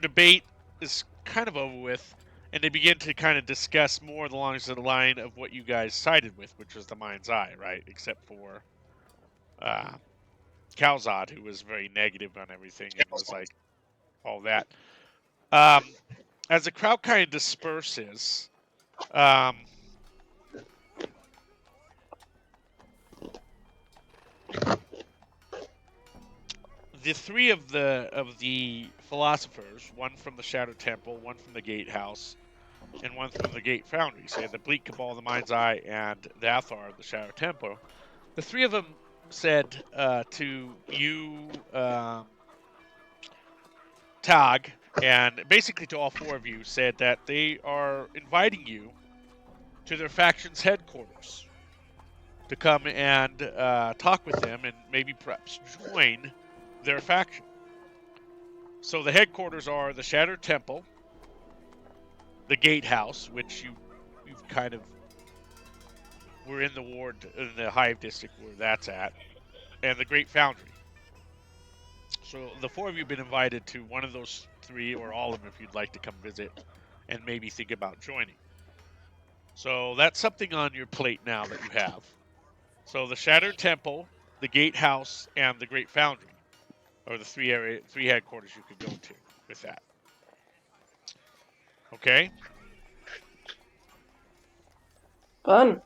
debate is kind of over with, and they begin to kind of discuss more along the line of what you guys sided with, which was the Mind's Eye, right? Except for Calzad, who was very negative on everything and was like all that. As the crowd kind of disperses, the 3 of the philosophers, one from the Shadow Temple, one from the Gatehouse, and one from the Gate Foundry. So you had the Bleak Cabal, the Mind's Eye, and the Athar, the Shadow Temple. The 3 of them said to you, Tag, and basically to all 4 of you, said that they are inviting you to their faction's headquarters to come and talk with them and maybe perhaps join their faction. So the headquarters are the Shattered Temple, the Gatehouse, which you've kind of were in the ward in the Hive District where that's at, and the Great Foundry. So the 4 of you have been invited to one of those 3 or all of them if you'd like to come visit and maybe think about joining. So that's something on your plate now that you have. So the Shattered Temple, the Gatehouse, and the Great Foundry are the 3 headquarters you could go to with that. Okay? Fun.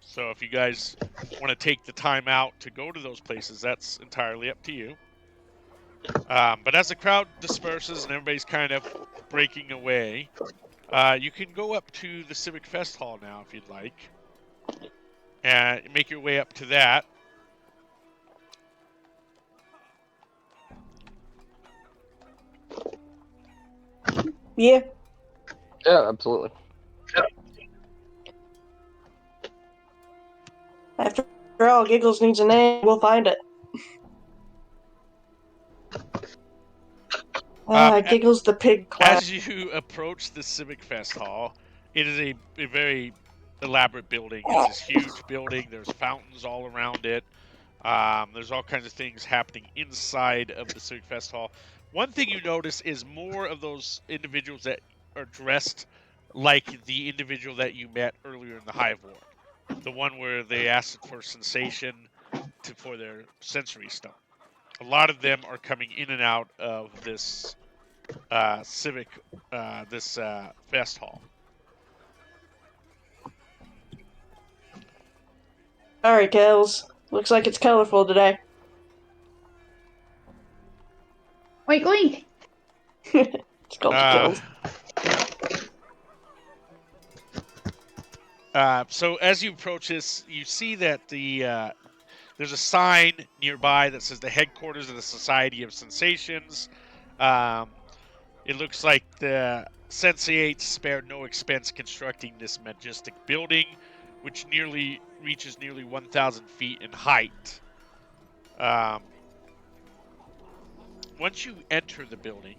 So if you guys want to take the time out to go to those places, that's entirely up to you. But as the crowd disperses and everybody's kind of breaking away, you can go up to the Civic Fest Hall now if you'd like, and make your way up to that. Yeah. Yeah, absolutely. After all, Giggles needs a name. We'll find it. Giggles the pig class. As you approach the Civic Fest Hall, it is a very elaborate building. It's this huge building. There's fountains all around it. There's all kinds of things happening inside of the Civic Fest Hall. One thing you notice is more of those individuals that are dressed like the individual that you met earlier in the Hive Ward. The one where they asked for sensation for their sensory stone. A lot of them are coming in and out of this civic, fest hall. Sorry, Kells. Looks like it's colorful today. Oink oink. It's called Kells. So as you approach this, you see that there's a sign nearby that says the headquarters of the Society of Sensations. It looks like the Sensates spared no expense constructing this majestic building, which reaches nearly 1,000 feet in height. Once you enter the building,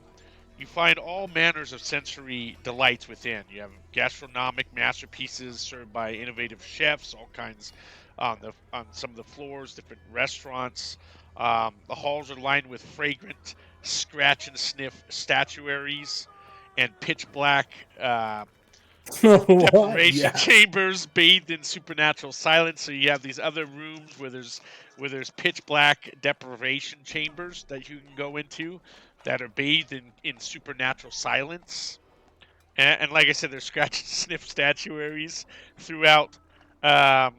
you find all manners of sensory delights within. You have gastronomic masterpieces served by innovative chefs, all kinds on some of the floors, different restaurants. The halls are lined with fragrant scratch and sniff statuaries and pitch black What? deprivation Yeah. chambers bathed in supernatural silence. So you have these other rooms where there's pitch black deprivation chambers that you can go into that are bathed in supernatural silence. And like I said, there's scratch and sniff statuaries throughout the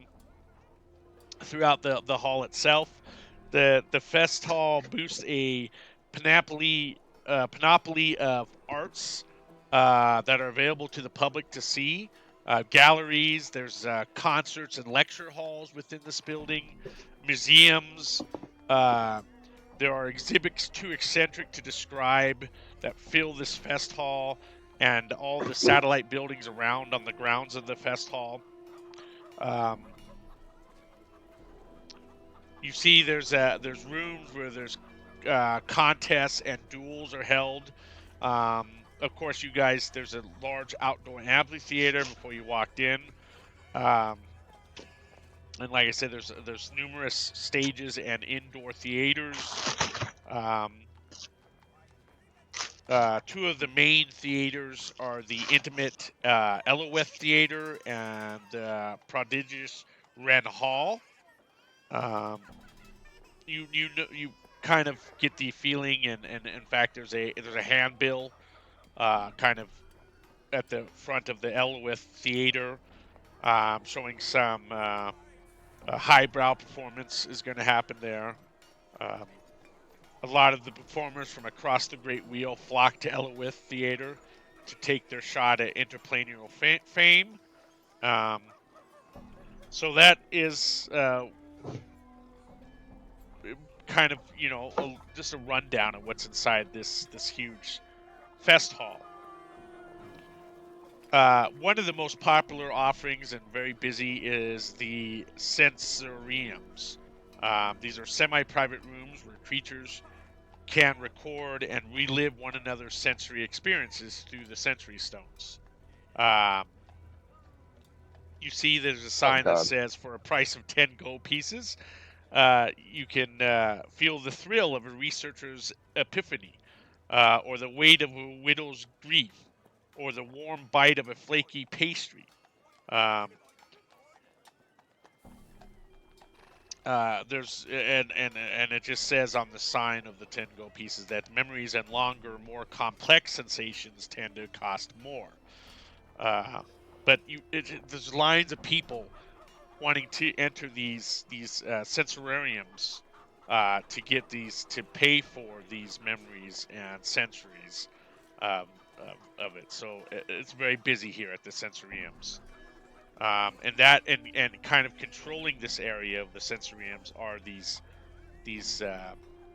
hall itself. The fest hall boasts a panoply of arts that are available to the public to see. Galleries, there's concerts and lecture halls within this building, museums. There are exhibits too eccentric to describe that fill this fest hall and all the satellite buildings around on the grounds of the fest hall. You see, there's rooms where there's contests and duels are held. Of course, you guys, there's a large outdoor amphitheater before you walked in, and like I said, there's numerous stages and indoor theaters. Two of the main theaters are the intimate Eloweth Theater and prodigious Wren Hall. You kind of get the feeling, and in fact, there's a handbill kind of at the front of the Eloweth Theater showing some highbrow performance is going to happen there. A lot of the performers from across the Great Wheel flock to Eloweth Theater to take their shot at interplanar fame. So that is kind of, just a rundown of what's inside this huge fest hall. One of the most popular offerings and very busy is the sensoriums. These are semi-private rooms where creatures can record and relive one another's sensory experiences through the sensory stones. You see there's a sign that says, for a price of 10 gold pieces, you can feel the thrill of a researcher's epiphany, or the weight of a widow's grief, or the warm bite of a flaky pastry. There's and it just says on the sign of the 10 gold pieces that memories and longer, more complex sensations tend to cost more. But there's lines of people wanting to enter these sensoriums to get to pay for these memories and sensories of it. So it's very busy here at the sensoriums. And kind of controlling this area of the sensoriums are these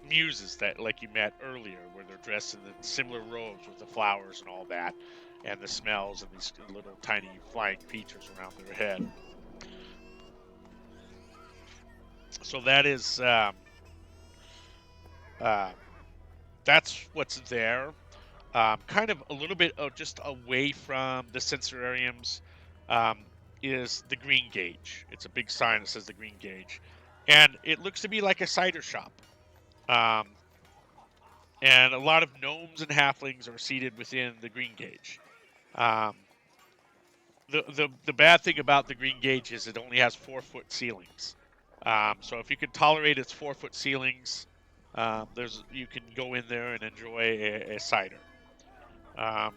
muses that, like you met earlier, where they're dressed in the similar robes with the flowers and all that, and the smells and these little tiny flying creatures around their head. So that is that's what's there. kind of a little bit of just away from the sensoriums, um, is the green gauge. It's a big sign that says the green gauge, and it looks to be like a cider shop. Um, and a lot of gnomes and halflings are seated within the green gauge. Um, the bad thing about the green gauge is it only has 4-foot ceilings. So if you can tolerate its 4-foot ceilings, you can go in there and enjoy a cider. Um,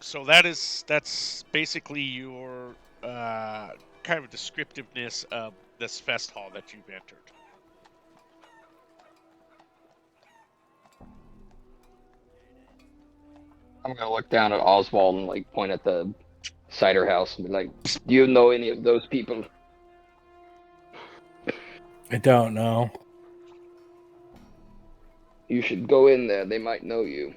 so that's basically your kind of descriptiveness of this fest hall that you've entered. I'm gonna look down at Oswald and like point at the cider house and be like, "Do you know any of those people?" I don't know. You should go in there. They might know you.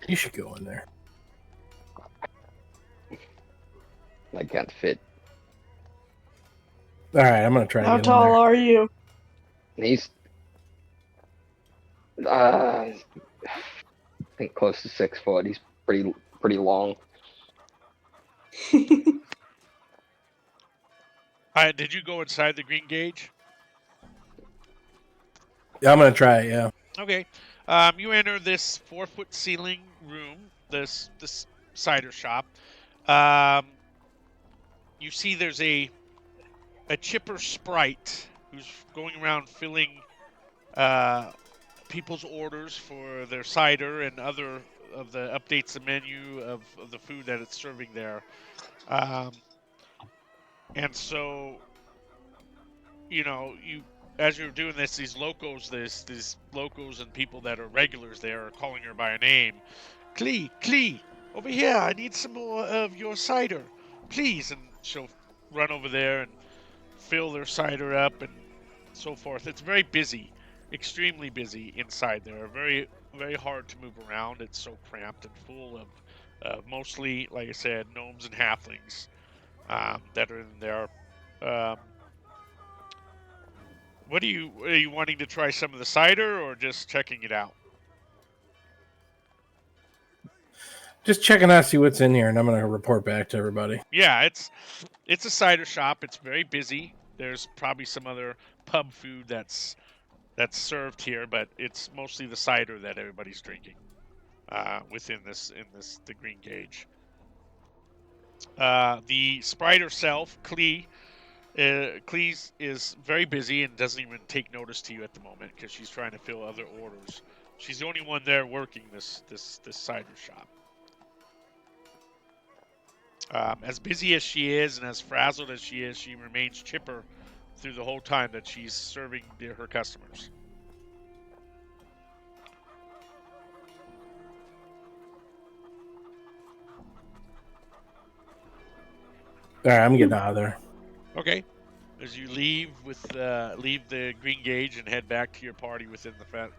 You should go in there. I can't fit. All right, I'm gonna try to How get in tall there. are you? He's, I think close to 6 foot. He's pretty long. Did you go inside the green gauge? Yeah, I'm gonna try it. Yeah. Okay. You enter this 4-foot ceiling room, this cider shop. You see there's a chipper sprite who's going around filling people's orders for their cider and other of the updates the menu of the food that it's serving there. And so, as you're doing this, these locals and people that are regulars there are calling her by a name. Clee, over here. I need some more of your cider, please. And she'll run over there and fill their cider up and so forth. It's very busy, extremely busy inside there. Very, very hard to move around. It's so cramped and full of mostly, like I said, gnomes and halflings that are in there. Are you wanting to try some of the cider or just checking it out? Just checking out, see what's in here, and I'm gonna report back to everybody. Yeah, it's a cider shop. It's very busy. There's probably some other pub food that's served here, but it's mostly the cider that everybody's drinking within the green gauge. The sprite herself, Clee is very busy and doesn't even take notice to you at the moment because she's trying to fill other orders. She's the only one there working this cider shop. As busy as she is and as frazzled as she is, she remains chipper through the whole time that she's serving her customers. All right, I'm getting out of there. Okay. As you leave leave the green gauge and head back to your party within the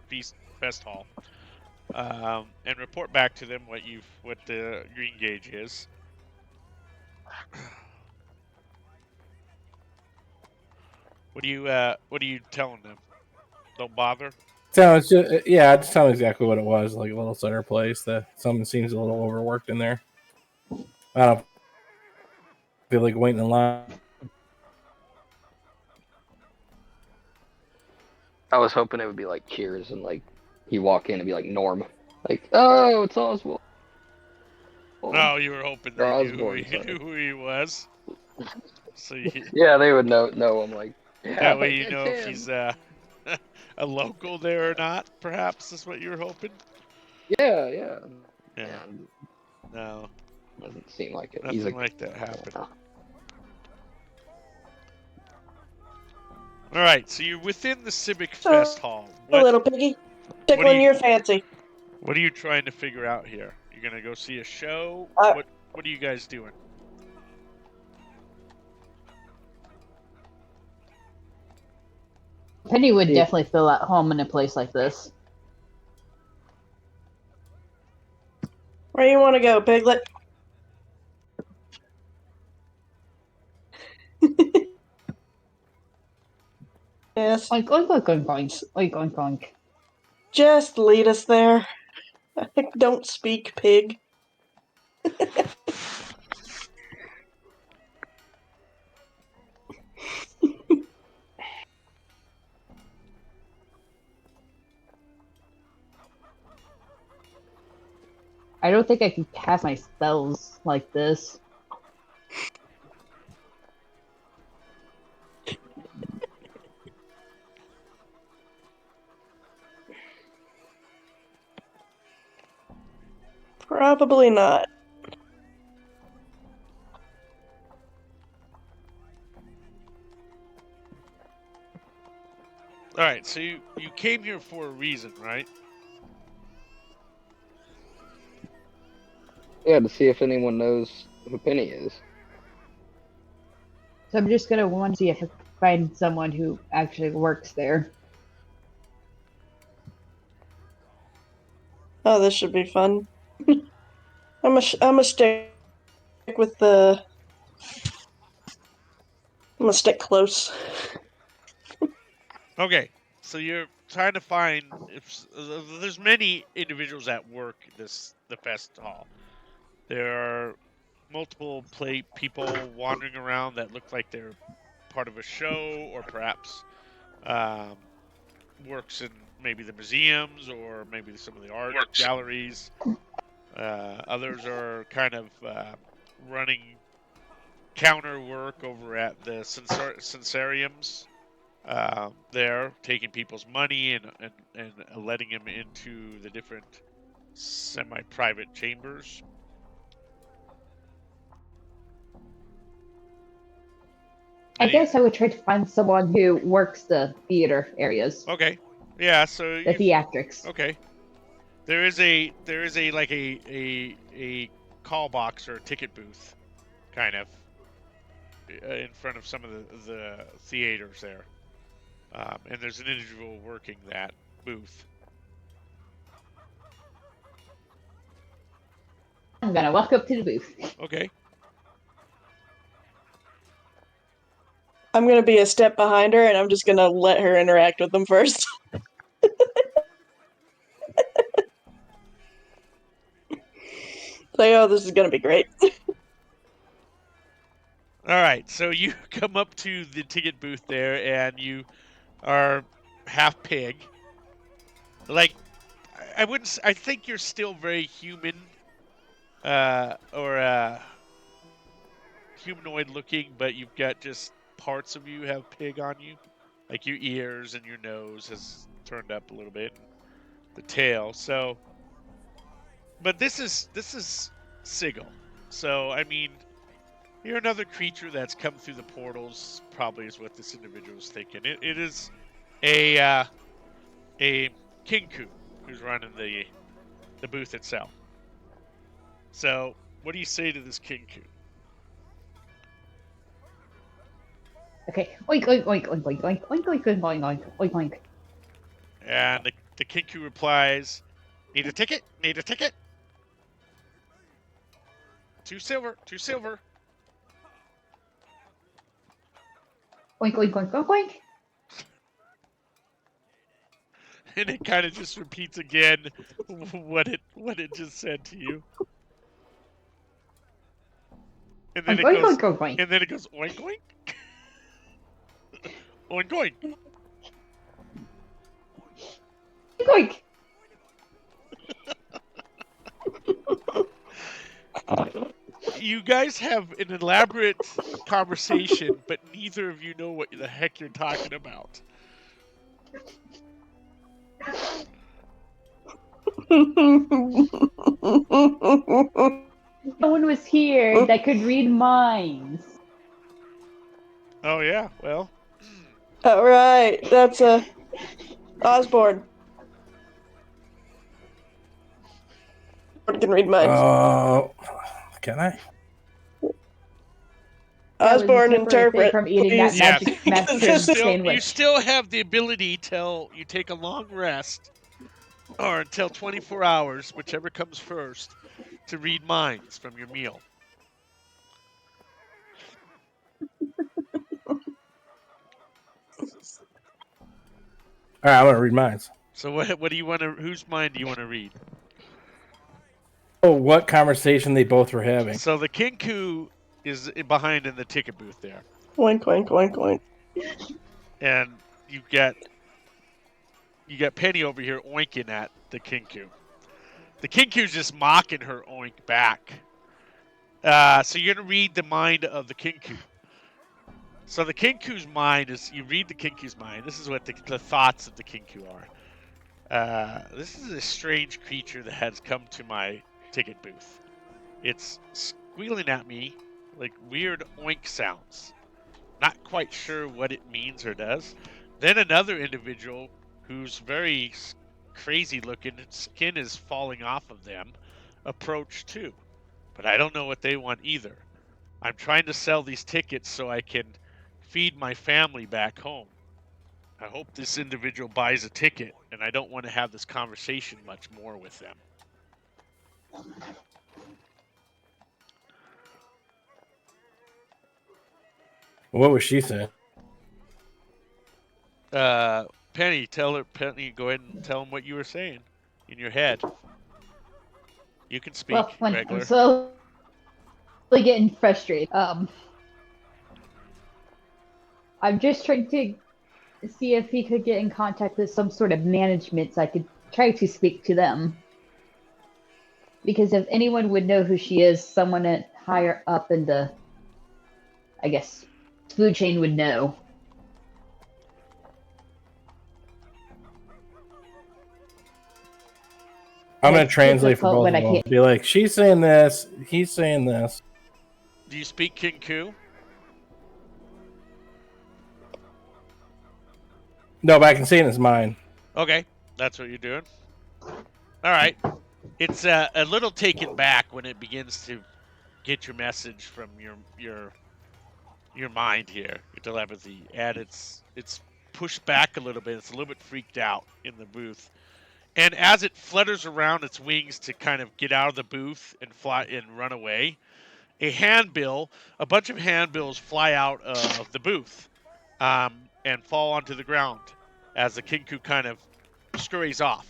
fest hall, and report back to them what the green gauge is. What are you telling them? Don't bother. So it's just, yeah, just tell me exactly what it was. Like a little center place. That something seems a little overworked in there. I don't feel like waiting in line. I was hoping it would be like Cheers and like he walk in and be like Norm, like, "Oh, it's Oswald." No, you were hoping Or they Osborne, knew who he was. So Yeah, they would know him. Like, yeah, that way you it's know if him. he's a local there or not. Perhaps is what you were hoping. Yeah. Yeah. Yeah, No, doesn't seem like it. nothing He's like, like that happened. "Oh." All right, so you're within the Civic So, Fest Hall. A little piggy. Tickling your fancy. What are you trying to figure out here? You're gonna go see a show? Uh, What are you guys doing? Penny would Yeah. definitely feel at home in a place like this. Where you want to go, Piglet? Yes. Oink, oink, oink, oink, oink. Oink, oink, oink. Just lead us there. Don't speak, pig. I don't think I can cast my spells like this. Probably not. All right, so you came here for a reason, right? Yeah, to see if anyone knows who Penny is. So I'm just gonna want to see if I can find someone who actually works there. Oh, this should be fun. I'm a stick with the. I'm gonna stick close. Okay, so you're trying to find if there's many individuals at work the fest hall. There are multiple people wandering around that look like they're part of a show, or perhaps um, works in maybe the museums or maybe some of the art galleries. Others are kind of running counter work over at the sensariums. There, taking people's money and letting them into the different semi-private chambers. I guess I would try to find someone who works the theater areas, Okay, yeah. So the you theatrics. okay? There is a like a call box or a ticket booth, kind of, in front of some of the theaters there, and there's an individual working that booth. I'm gonna walk up to the booth. Okay. I'm gonna be a step behind her, and I'm just gonna let her interact with them first. Like, oh, this is gonna be great. All right. So you come up to the ticket booth there, and you are half pig. Like, I wouldn't. I think you're still very human, or humanoid looking, but you've got just parts of you have pig on you, like your ears and your nose has turned up a little bit, and the tail. So, but this is Sigil. So I mean, you're another creature that's come through the portals. Probably is what this individual is thinking. It is a kinku who's running the booth itself. So, what do you say to this kinku? Okay, oink, oink, oink, oink, oink, oink, oink, oink, oink, oink, oink, oink, oink. And the kinku replies, "Need a ticket? Need a ticket? 2 silver, 2 silver." Oink, oink, oink, oink, oink. And it kind of just repeats again what it just said to you. And then Oink, it oink, goes, oink, oink, oink. and then it goes oink oink, oink oink. Oink, oink. You guys have an elaborate conversation, but neither of you know what the heck you're talking about. No one was here that could read minds. Oh yeah, well, All right, that's Osborne. Osborne can read minds. Can I? That was a Osborne, temporary thing interpret, from eating that please. yes. magic You mushroom still sandwich. have the ability till you take a long rest, or until 24 hours, whichever comes first, to read minds from your meal. All right, I'm gonna read mine. So what do you want to? Whose mind do you want to read? Oh, what conversation they both were having? So the Kinku is behind in the ticket booth there, Wink, wink, wink, wink. and you got Penny over here oinking at the Kinku. The Kinku's just mocking her oink back. So you're gonna read the mind of the Kinku. So the Kinku's mind is, you read the Kinku's mind. This is what the thoughts of the Kinku are. This is a strange creature that has come to my ticket booth. It's squealing at me like weird oink sounds. Not quite sure what it means or does. Then another individual who's very crazy looking and skin is falling off of them approach too. But I don't know what they want either. I'm trying to sell these tickets so I can feed my family back home. I hope this individual buys a ticket, and I don't want to have this conversation much more with them. What was she saying? Penny, go ahead and tell him what you were saying in your head. You can speak, Well, when regular. I'm slowly getting frustrated. I'm just trying to see if he could get in contact with some sort of management so I could try to speak to them. Because if anyone would know who she is, someone higher up in the, I guess, food chain would know. I'm And gonna it's translate for difficult both when of I them. can't- Be like, she's saying this, he's saying this. Do you speak Kinku? No, but I can say it in his mind. Okay, that's what you're doing. All right. It's a little taken back when it begins to get your message from your mind here, your telepathy, and it's pushed back a little bit. It's a little bit freaked out in the booth, and as it flutters around its wings to kind of get out of the booth and fly and run away, a bunch of handbills fly out of the booth, and fall onto the ground as the Kinku kind of scurries off.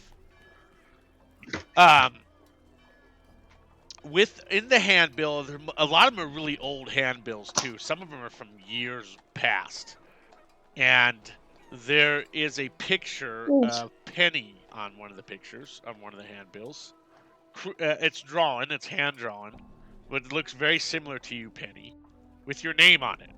Within the handbill, a lot of them are really old handbills too. Some of them are from years past, and there is a picture of Penny on one of the pictures on one of the handbills. It's drawn, it's hand drawn, but it looks very similar to you, Penny, with your name on it.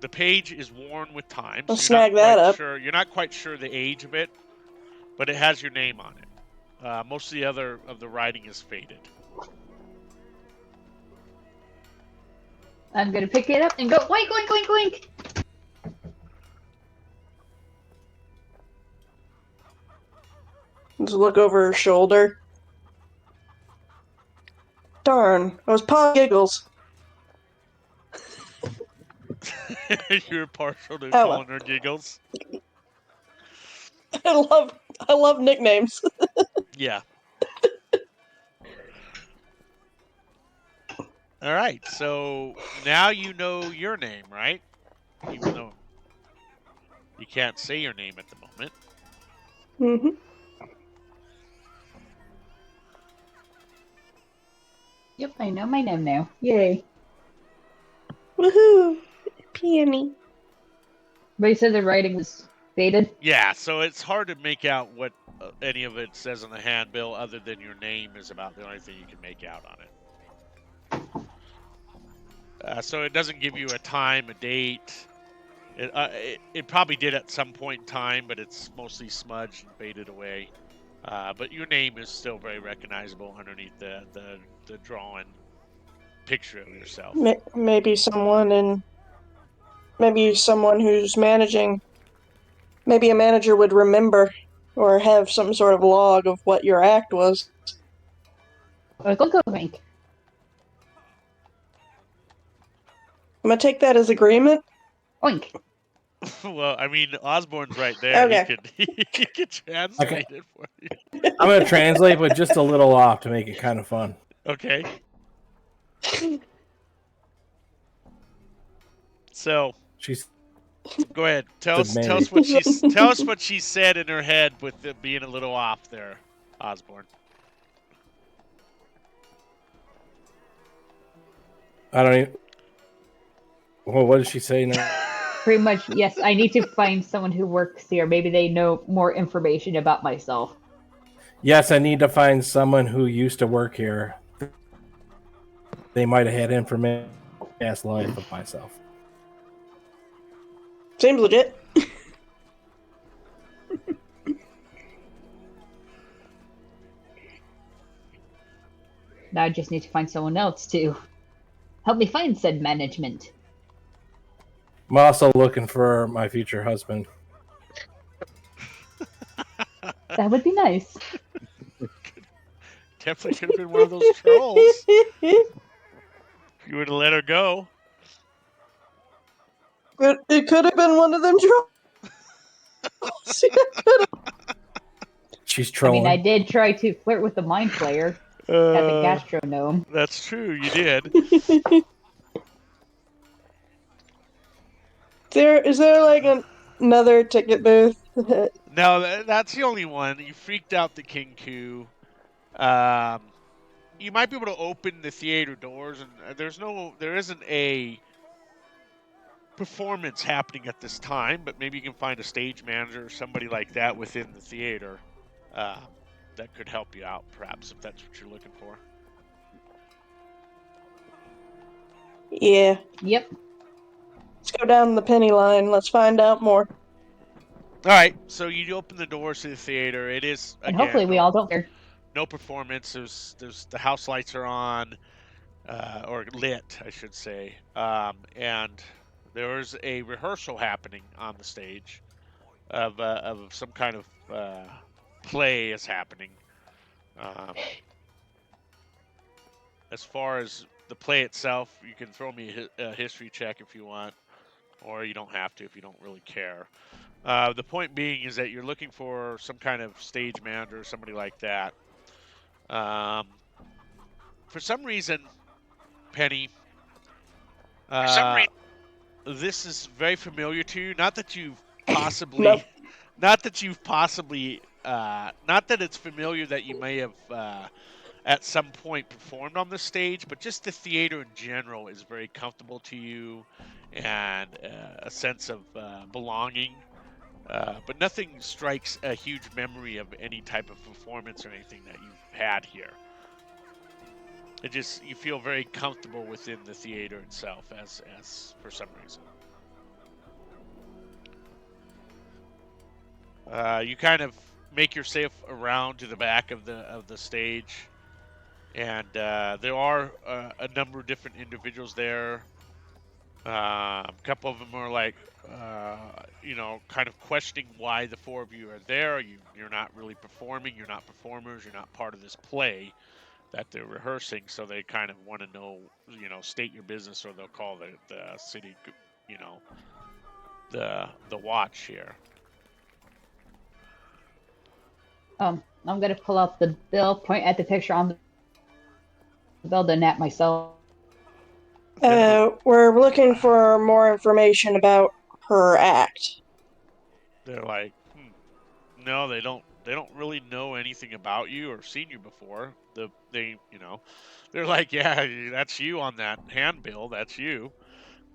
The page is worn with time, I'll so snag that up. you're not quite sure the age of it, but it has your name on it. Most of the other of the writing is faded. I'm gonna pick it up and go oink, oink, oink, oink. Just look over her shoulder. Darn, I was paw giggles. You're partial to Oh, calling her Giggles. I love nicknames. Yeah. All right, so now you know your name, right? Even though you can't say your name at the moment. Mm-hmm. Yep, I know my name now. Yay. Woohoo! Peony. But you said the writing was faded? Yeah, so it's hard to make out what any of it says on the handbill other than your name is about the only thing you can make out on it. So it doesn't give you a time, a date. It probably did at some point in time, but it's mostly smudged and faded away. But your name is still very recognizable underneath the drawn picture of yourself. Maybe someone who's managing. Maybe a manager would remember or have some sort of log of what your act was. Oink, oink, oink. I'm gonna take that as agreement. Oink. Well, I mean, Osborne's right there. Okay. He could translate it for you. I'm gonna translate, but just a little off to make it kind of fun. Okay. So She's Go ahead. Tell us maybe. what she said in her head with it being a little off there, Osborne. I don't even. Well, what did she say now? Pretty much, yes, I need to find someone who works here. Maybe they know more information about myself. Yes, I need to find someone who used to work here. They might have had information past life of myself. Seems legit. Now I just need to find someone else to help me find said management. I'm also looking for my future husband. That would be nice. Definitely could have been one of those trolls. You would have let her go. It could have been one of them trolls. She's I mean, I trolling. did try to flirt with the mind flayer at the gastronome. That's true. You did. Is there like another ticket booth? No, that's the only one. You freaked out the Kinku. You might be able to open the theater doors, and there isn't a performance happening at this time, but maybe you can find a stage manager or somebody like that within the theater that could help you out, perhaps, if that's what you're looking for. Yeah. Yep. Let's go down the penny line. Let's find out more. All right, so you open the doors to the theater. It is, And again, hopefully we all don't care. no performance. There's the house lights are on, or lit, I should say, and there's a rehearsal happening on the stage of some kind of play is happening. As far as the play itself, you can throw me a history check if you want, or you don't have to if you don't really care. The point being is that you're looking for some kind of stage manager or somebody like that. For some reason, Penny, this is very familiar to you. Not that you've possibly, Nope. not that you've possibly, not that it's familiar that you may have at some point performed on the stage, but just the theater in general is very comfortable to you, and a sense of belonging. But nothing strikes a huge memory of any type of performance or anything that you've had here. It just, you feel very comfortable within the theater itself, as for some reason. You kind of make yourself around to the back of the stage, and there are a number of different individuals there. A couple of them are like, kind of questioning why the four of you are there. You're not really performing. You're not performers. You're not part of this play that they're rehearsing. So they kind of want to know, state your business, or they'll call the city, the watch here. I'm gonna pull out the bill, point at the picture on the bill, then at myself. We're looking for more information about her act. They're like, no, they don't really know anything about you or seen you before. They're like, yeah, that's you on that handbill, that's you,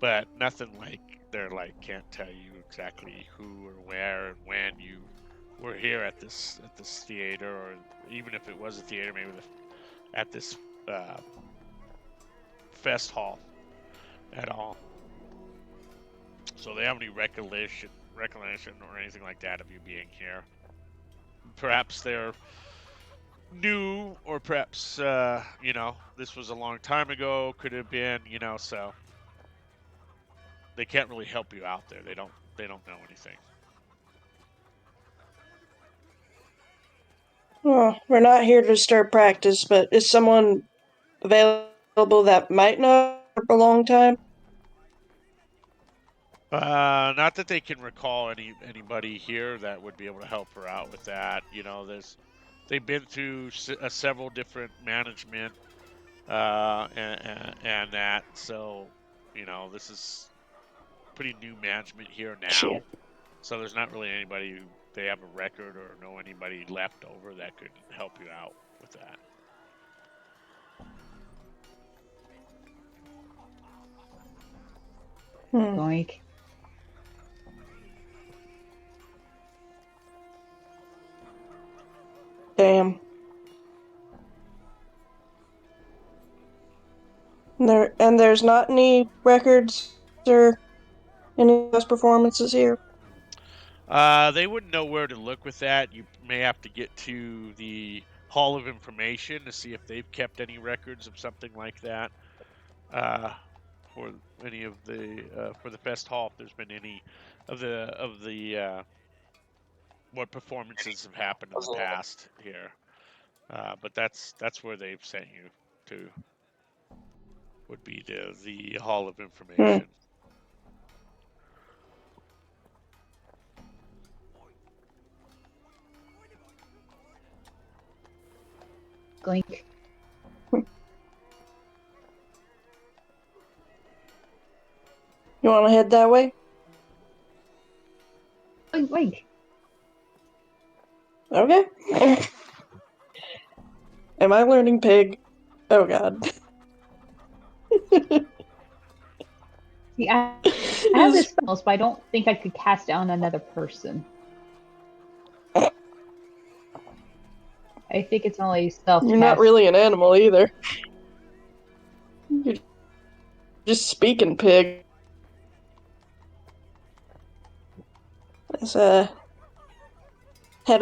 but nothing like, they're like, can't tell you exactly who or where and when you were here at this theater, or even if it was a theater, maybe at this fest hall at all. So they have any recollection or anything like that of you being here. Perhaps they're new, or perhaps this was a long time ago. Could have been, so they can't really help you out there. They don't know anything. Well, we're not here to disturb practice, but is someone available that might know her for a long time? Not that they can recall anybody here that would be able to help her out with that. They've been through several different management and that, so this is pretty new management here now. Shit. So there's not really anybody who they have a record or know anybody left over that could help you out with that. Boink. Damn. There's not any records or any of those performances here. They wouldn't know where to look with that. You may have to get to the Hall of Information to see if they've kept any records of something like that. For any of the for the Fest Hall, if there's been any of the what performances have happened in the past here. But that's where they've sent you to. Would be the Hall of Information. Goink. You want to head that way? Boink, boink. Okay. Am I learning pig? Oh god. See, I have the spells, but I don't think I could cast down another person. I think it's only self. You're not really an animal either. You're just speaking pig. Let's head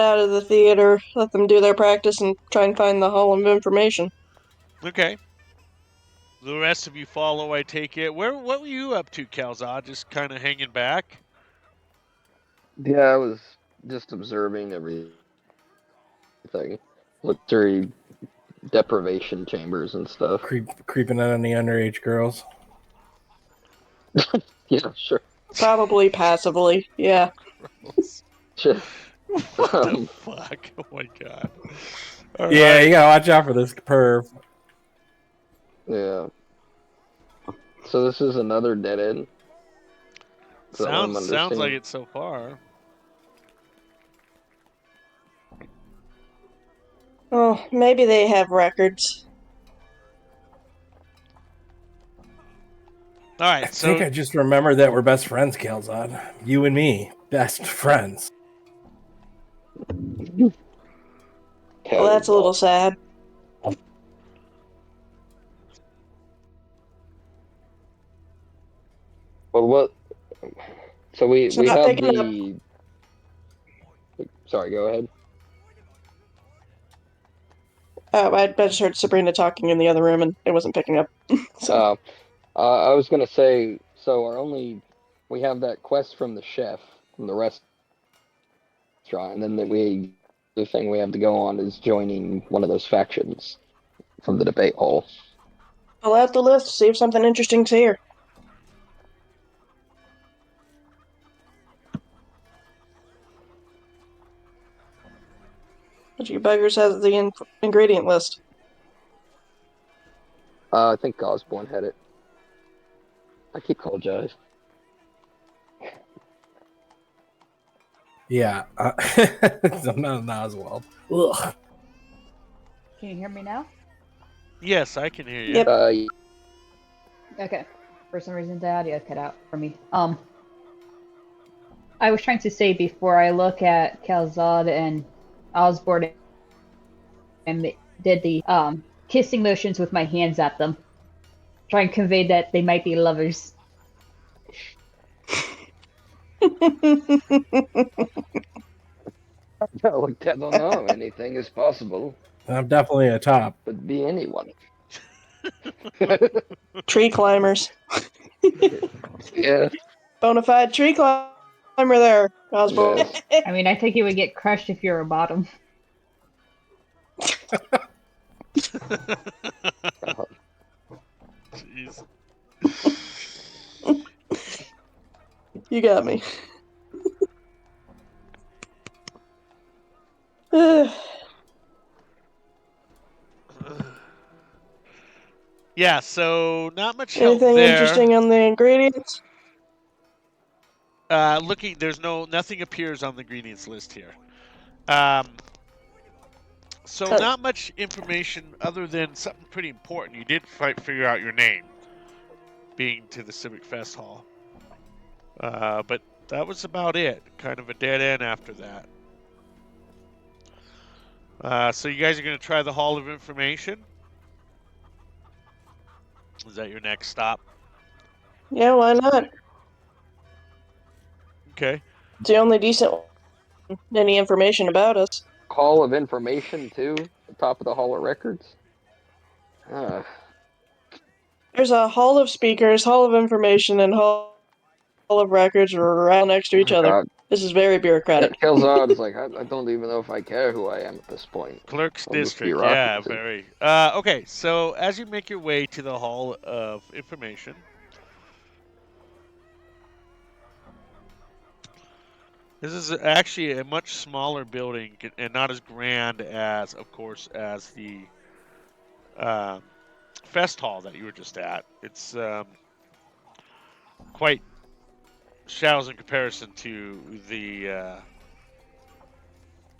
out of the theater, let them do their practice, and try and find the Hall of Information. Okay. The rest of you follow, I take it. What were you up to, Calzad? Just kind of hanging back? Yeah, I was just observing everything. Looked through deprivation chambers and stuff. Creeping out on the underage girls. Yeah, sure. Probably passively, yeah. Sure. What the fuck? Oh my god. All Yeah, right. you gotta watch out for this perv. Yeah. So this is another dead end. Is that what I'm Sounds like understanding? it so far. Oh, maybe they have records. All right, I think I just remembered that we're best friends, Calzad. You and me, best friends. Well, that's a little sad. Well, what? So we So not have picking up. the. Sorry, go ahead. Oh, I just heard Sabrina talking in the other room, and it wasn't picking up. So I was gonna say, so we have that quest from the chef from the restaurant, and then the thing we have to go on is joining one of those factions from the debate hall. pull out the list, see if something interesting's here. But you buggers have the ingredient list. I think Osborne had it. I apologize. Yeah, I'm not as well. Ugh. Can you hear me now? yes, I can hear you. Yep. Okay. For some reason, the audio cut out for me. I was trying to say before I look at Calzad and Osborne and did the kissing motions with my hands at them, try and convey that they might be lovers. No, I don't know. Anything is possible. I'm definitely a top. Could be anyone. Tree climbers. Yeah. Bonafide tree climber there, Osborne. Yes. I mean, I think you would get crushed if you're a bottom. Jeez. You got me. Yeah, so not much help Anything there. interesting on the ingredients? Looking, there's nothing appears on the greetings list here. So not much information other than something pretty important. You did figure out your name, being to the Civic Fest Hall. But that was about it. Kind of a dead end after that. So you guys are going to try the Hall of Information? Is that your next stop? Yeah, why not? Okay. It's the only decent one. Any information about us. Hall of Information too, the top of the Hall of Records. There's a Hall of Speakers, Hall of Information, and Hall of Records right next to each other. God. This is very bureaucratic. Killzad's like, I don't even know if I care who I am at this point. Clerk's I'll just District, yeah, very. Okay, so as you make your way to the Hall of Information, this is actually a much smaller building and not as grand as, of course, as the Fest Hall that you were just at. It's quite shallow in comparison to the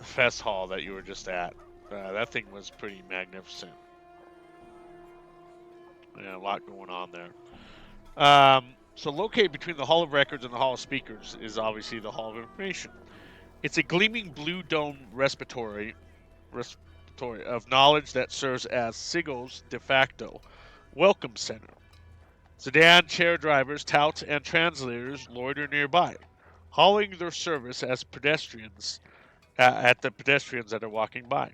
Fest Hall that you were just at. That thing was pretty magnificent. Yeah, a lot going on there. So located between the Hall of Records and the Hall of Speakers is obviously the Hall of Information. It's a gleaming blue dome repository of knowledge that serves as Sigil's de facto welcome center. Sedan chair drivers, touts, and translators loiter nearby, hauling their service as pedestrians at the pedestrians that are walking by.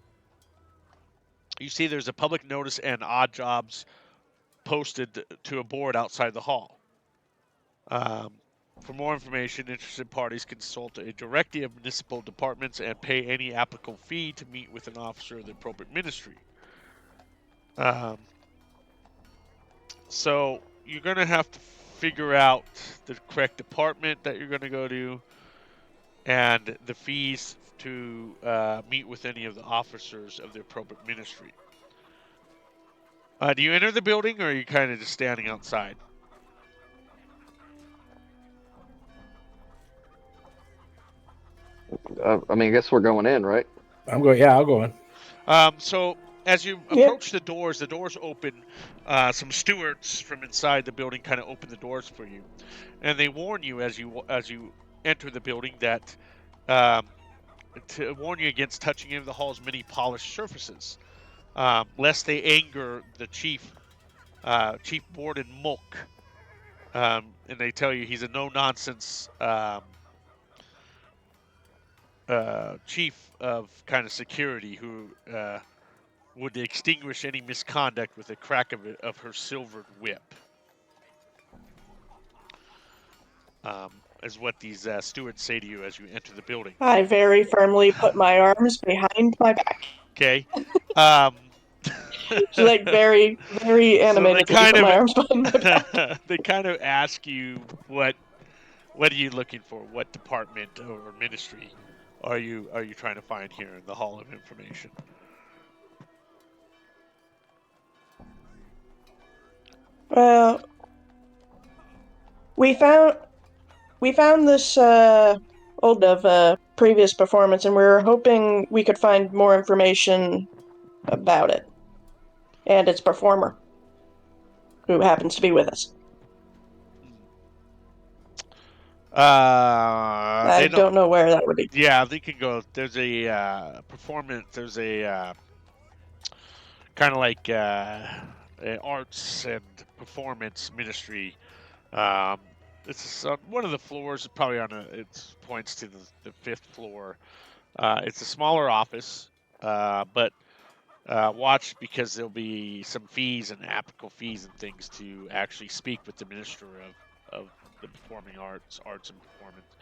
You see there's a public notice and odd jobs posted to a board outside the hall. For more information, interested parties consult a directory of municipal departments and pay any applicable fee to meet with an officer of the appropriate ministry. So you're going to have to figure out the correct department that you're going to go to and the fees to meet with any of the officers of the appropriate ministry. Do you enter the building, or are you kind of just standing outside? I mean, I guess we're going in, right? I'm going. Yeah, I'll go in. So as you approach the doors open. Some stewards from inside the building kind of open the doors for you, and they warn you as you enter the building that to warn you against touching any of the hall's many polished surfaces, lest they anger the chief, Chief Borden Mulk. And they tell you he's a no-nonsense chief of kind of security who would extinguish any misconduct with a crack of her silvered whip. Is what these stewards say to you as you enter the building. I very firmly put my arms behind my back. Okay. She's like very, very animated. So they my arms behind my back. they kind of ask you what are you looking for? What department or ministry are you trying to find here in the Hall of Information? Well, we found this old of previous performance, and we were hoping we could find more information about it and its performer, who happens to be with us. I don't know where that would be. Yeah, they can go. There's a performance. There's a kind of like arts and performance ministry. It's on one of the floors, probably it points to the fifth floor. It's a smaller office, but watch because there'll be some fees and applicable fees and things to actually speak with the minister of the performing arts and performance.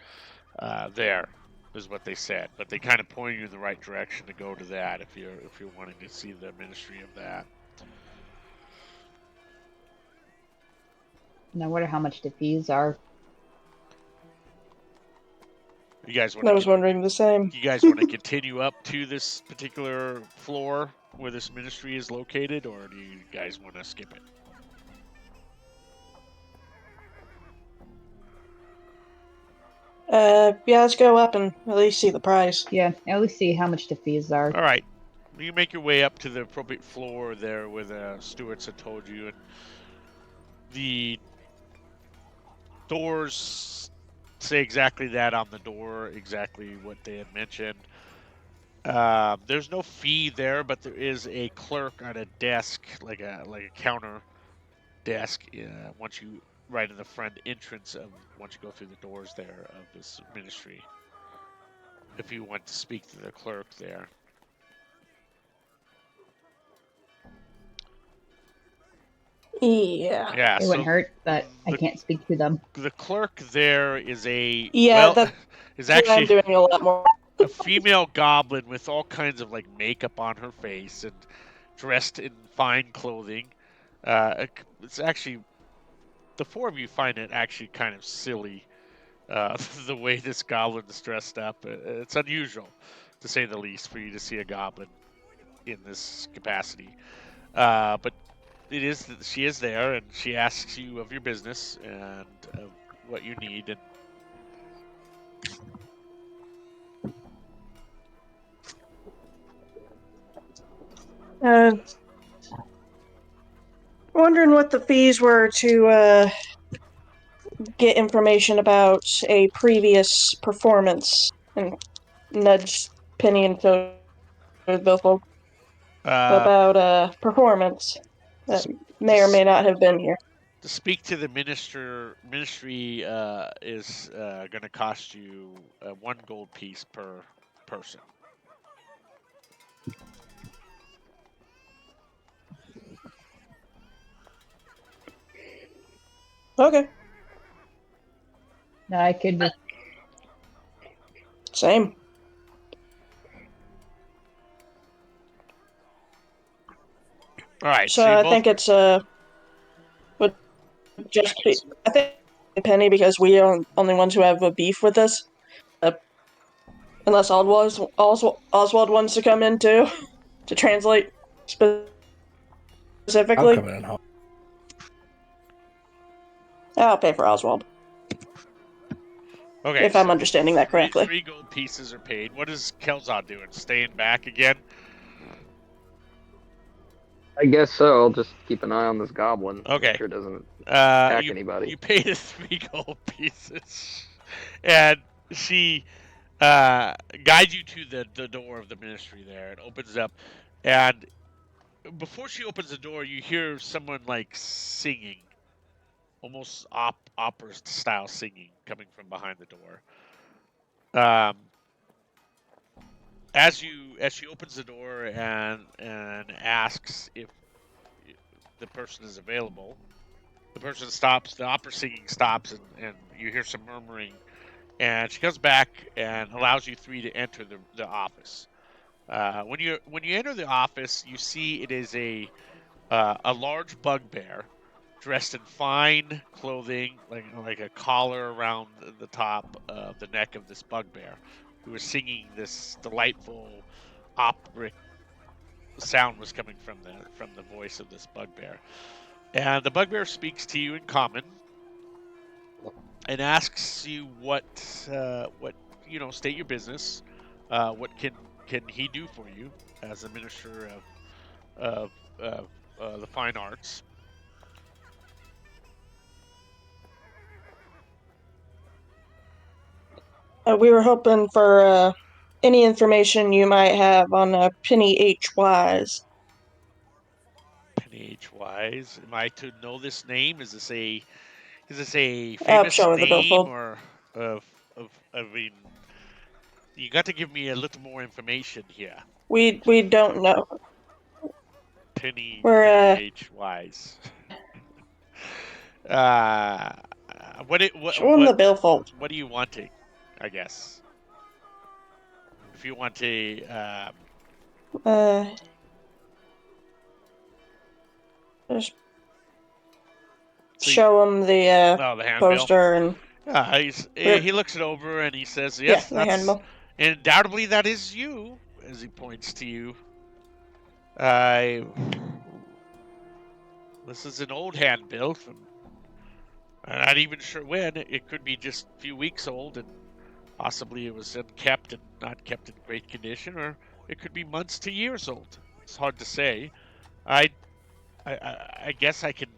There is what they said, but they kind of point you in the right direction to go to that if you're wanting to see the ministry of that. And I wonder how much the fees are. You guys I was wondering the same. You guys want to continue up to this particular floor where this ministry is located, or do you guys want to skip it? Yeah, let's go up and at least see the price. Yeah, at least see how much the fees are. All right. You make your way up to the appropriate floor there where the stewards had told you, and the doors say exactly that on the door, exactly what they had mentioned. There's no fee there, but there is a clerk on a desk, like a counter desk. Once you right in the front entrance of once you go through the doors there of this ministry. If you want to speak to the clerk there. Yeah. Yeah, It wouldn't so hurt, but I the can't speak to them. the clerk there is a Yeah, that's is what I'm actually doing a lot more. a female goblin with all kinds of like makeup on her face and dressed in fine clothing. It's actually the four of you find it actually kind of silly the way this goblin's dressed up. It's unusual, to say the least, for you to see a goblin in this capacity. But she is there, and she asks you of your business and of what you need, and Uh, wondering what the fees were to get information about a previous performance and nudge Penny into both uh, about a performance that may or to, may not have been here. to speak to the ministry is going to cost you 1 gold piece per person. Okay, No, I could just. same. All right, So so you I both think it's would just be, I think Penny because we are only ones who have a beef with this. Unless Oswald wants to come in too to translate I'm specifically. coming in home. I'll pay for Oswald okay. if I'm So understanding that correctly. 3 gold pieces are paid. What is Kelzad doing? Staying back again? I guess so. I'll just keep an eye on this goblin. Okay. Make sure it doesn't attack anybody. You pay the 3 gold pieces, and she guides you to the door of the ministry there. It opens up, and before she opens the door, you hear someone like singing, almost opera style singing, coming from behind the door. As she opens the door and asks if the person is available, the person stops. The opera singing stops, and you hear some murmuring. And she comes back and allows you three to enter the office. When you enter the office, you see it is a large bugbear dressed in fine clothing, like a collar around the top of the neck of this bugbear, who is singing this delightful operic sound was coming from the voice of this bugbear. And the bugbear speaks to you in common and asks you what state your business. What can he do for you as a minister of the fine arts? We were hoping for any information you might have on Penny H. Wise. Penny H. Wise. Am I to know this name? Is this a famous Show her the name, billfold. or I mean, you got to give me a little more information here. We don't know. Penny We're H. Wise. Uh, show him the billfold. what are you wanting? I guess if you want to, Just so show him the the handbill. poster and He looks it over and he says, yeah, "Yes, the that's handbill. undoubtedly that is you." As he points to you, I. This is an old handbill from. I'm not even sure when. It could be just a few weeks old, and Possibly it was unkept and not kept in great condition, or it could be months to years old. It's hard to say. I guess I can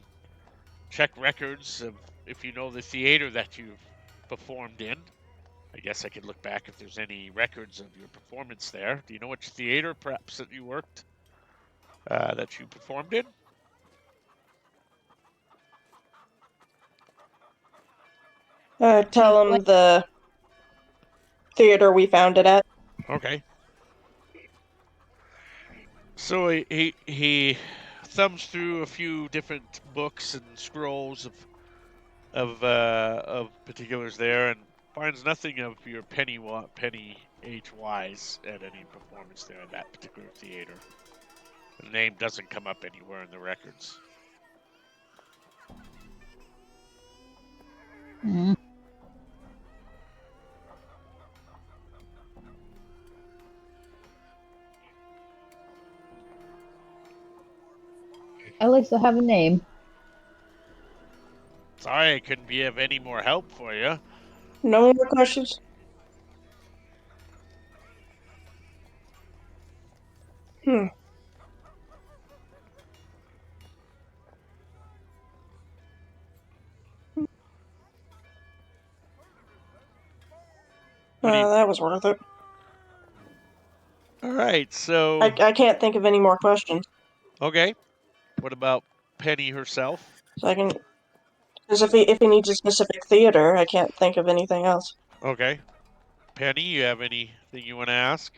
check records of if you know the theater that you've performed in. I guess I could look back if there's any records of your performance there. Do you know which theater, perhaps, that you worked, that you performed in? Tell him the theater we found it at. Okay. So he thumbs through a few different books and scrolls of particulars there, and finds nothing of your Penny H. Wise at any performance there at that particular theater. The name doesn't come up anywhere in the records. Mm. At least I have a name. Sorry I couldn't be of any more help for you. No more questions? That was worth it. All right, so I can't think of any more questions. okay. What about Penny herself? So I can, because if he needs a specific theater, I can't think of anything else. Okay. Penny, you have anything you want to ask?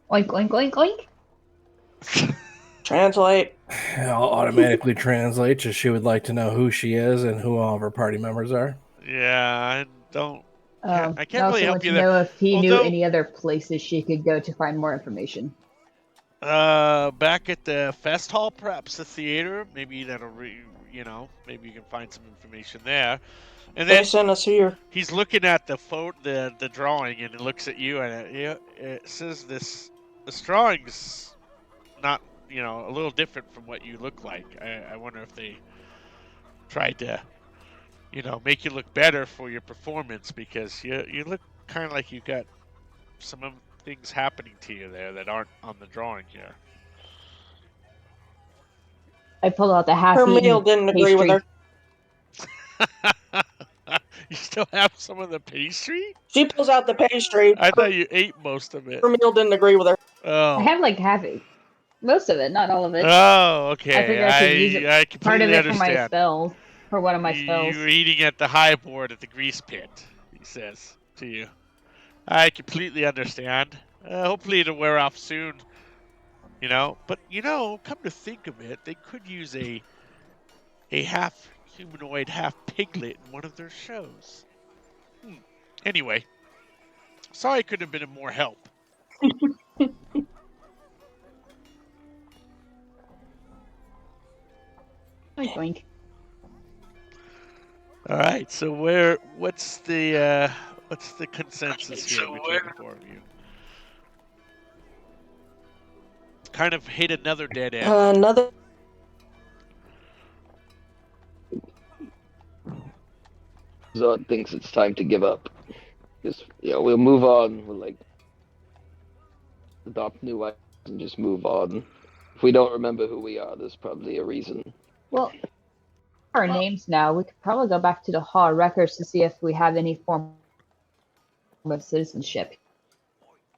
Oink, oink, oink, oink. Translate. I'll automatically translate. Just she would like to know who she is and who all of her party members are. Yeah, I don't. I can't I also really help want you to there. know if he knew Although- any other places she could go to find more information. Back at the fest hall, perhaps the theater. Maybe that'll, maybe you can find some information there. And They then sent us here. he's looking at the drawing, and he looks at you, and it says this drawing's not, a little different from what you look like. I wonder if they tried to, make you look better for your performance, because you look kind of like you got some things happening to you there that aren't on the drawing here. I pulled out the Her half-eaten meal didn't agree with her. You still have some of the pastry? She pulls out the pastry. I thought you ate most of it. Her meal didn't agree with her. Oh. I have like most of it, not all of it. Oh, okay. I figured I could use it. I Part completely of it for my understand. spells, for one of my spells. You were eating at the high board at the grease pit, he says to you. I completely understand. Hopefully it'll wear off soon. But come to think of it, they could use a half humanoid, half piglet in one of their shows. Anyway, sorry I couldn't have been of more help. Oink, oink. All right, so what's the consensus here between the four of you? Kind of hit another dead end. Another. Zod thinks it's time to give up. Just we'll move on. We'll adopt new ideas and just move on. If we don't remember who we are, there's probably a reason. Well, our names now. We could probably go back to the Hall records to see if we have any form of citizenship.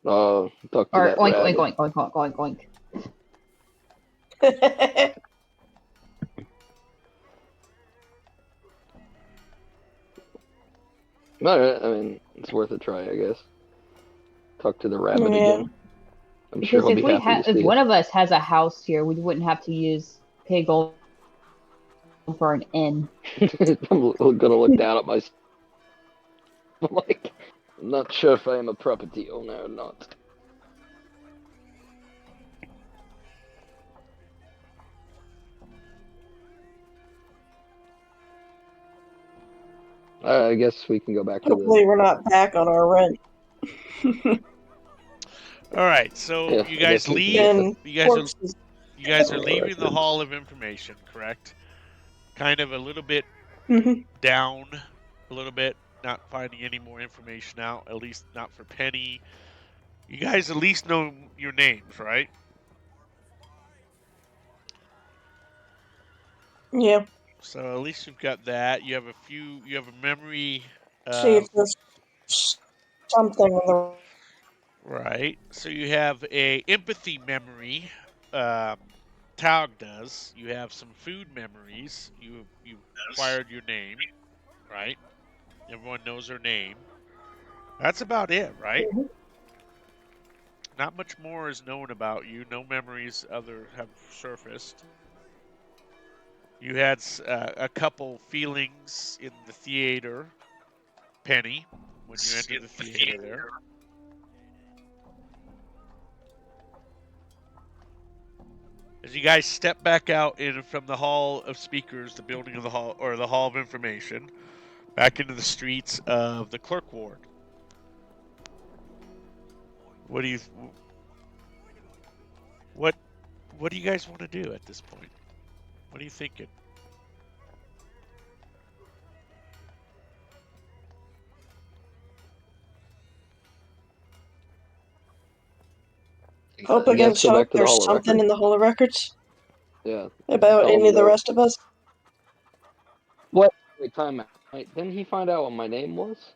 Talk to Or that oink, rabbit. oink, oink, oink, oink, oink. Alright, I mean, it's worth a try, I guess. Talk to the rabbit Yeah. again. I'm sure Because he'll be happy to if see one us. of us has a house here, we wouldn't have to pay gold for an inn. I'm gonna look down at my. I'm like, I'm not sure if I am a property owner or not. I guess we can go back to Hopefully, the. we're not back on our rent. All right, so Yeah, you I guys guess we leave. can You Corpses. guys are leaving the Hall of Information, correct? Kind of a little bit Mhm. down, a little bit not finding any more information out, at least not for Penny. You guys at least know your names, right? Yeah. So at least you've got that. You have a memory. See if there's something in the. Right. So you have a empathy memory. Um, Taug does. You have some food memories. You acquired your name, right? Everyone knows their name. That's about it, right? Mhm. Not much more is known about you. No memories other have surfaced. You had a couple feelings in the theater, Penny, when you entered the theater there. As you guys step back out in from the hall of speakers, the building of the hall or the hall of information, back into the streets of the clerk ward. What do you what what do you guys want to do at this point? What are you thinking? Hope You guys against go hope back to the there's Hall of something Records. in the Hall of Records Yeah. about Tell him any of the that. rest of us. What? Wait, time out. Wait, didn't he find out what my name was?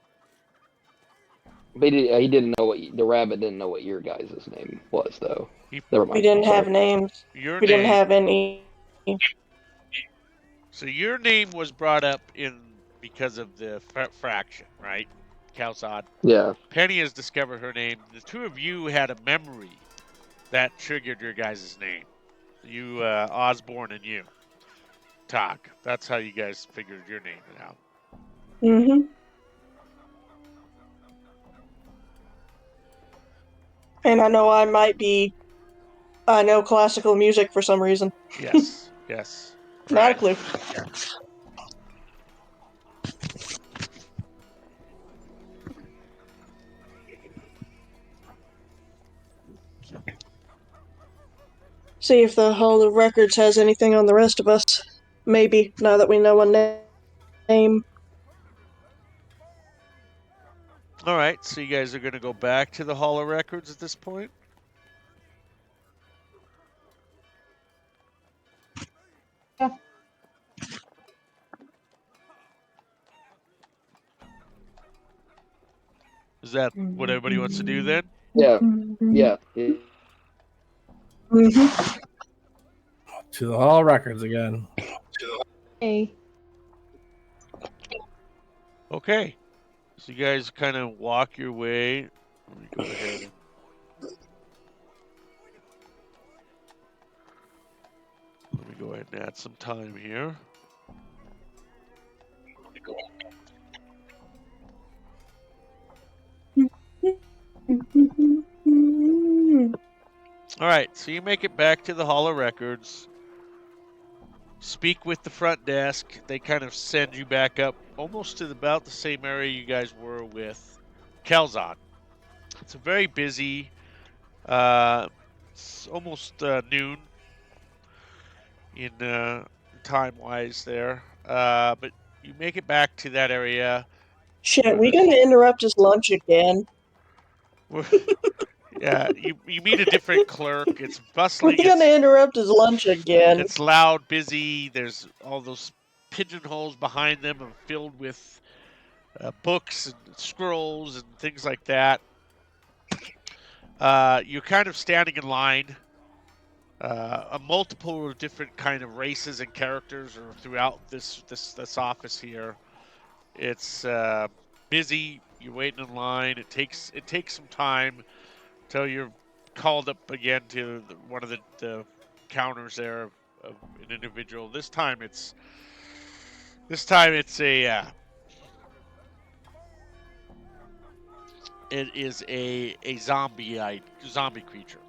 But he didn't know the rabbit didn't know what your guys' name was, though. Never We mind. didn't Sorry. have names. Your We didn't name. have any. So your name was brought up in because of the fraction, right? Calzad. Yeah. Penny has discovered her name. The two of you had a memory that triggered your guys' name. You, Osborne, and you, Talk. That's how you guys figured your name out. Mm-hmm. And I know I might be. I know classical music for some reason. Yes, yes. Not a Right. clue. See if the Hall of Records has anything on the rest of us. Maybe, now that we know a name. All right, so you guys are going to go back to the Hall of Records at this point? Yeah. Is that what everybody wants to do then? Yeah. Yeah. Mm-hmm. To the Hall of Records again. Hey. Okay. So you guys kind of walk your way. Let me go ahead and add some time here. All right, so you make it back to the Hall of Records. Speak with the front desk. They kind of send you back up almost to about the same area you guys were with Kelzon. It's a very busy. It's almost noon in time-wise there, but you make it back to that area. Shit, Where we gonna interrupt his lunch again? Yeah, you meet a different clerk. It's We're bustling. gonna interrupt his lunch again. It's loud, busy. There's all those pigeonholes behind them are filled with books and scrolls and things like that. You're kind of standing in line. A multiple of different kind of races and characters are throughout this office here. It's busy. You're waiting in line. It takes some time till you're called up again to one of the counters there of an individual. This time it's a it is a zombie creature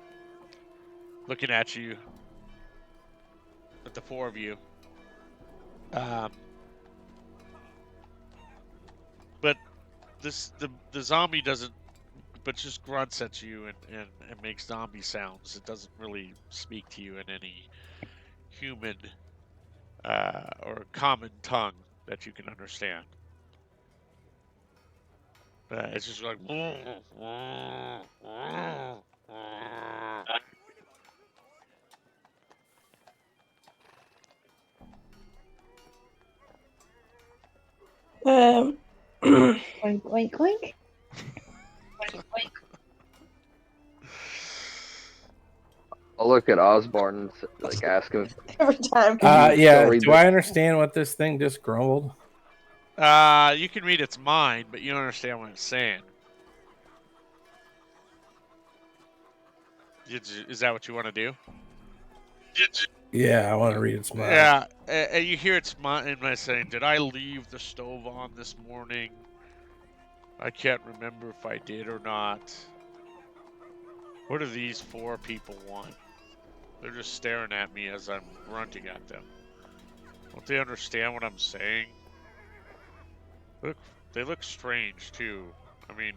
looking at you, at the four of you. Um, but the zombie doesn't, but just grunts at you and makes zombie sounds. It doesn't really speak to you in any human or common tongue that you can understand. It's just like. Um, Oink, oink, oink. I'll look at Osborne and like ask him. every time. Yeah. read Do I understand what this thing just grumbled? You can read its mind, but you don't understand what it's saying. Is that what you want to do? Yeah, I want to read its mind. Yeah, and you hear its mind saying, "Did I leave the stove on this morning? I can't remember if I did or not. What do these 4 people want? They're just staring at me as I'm grunting at them. Don't they understand what I'm saying? They look strange too. I mean,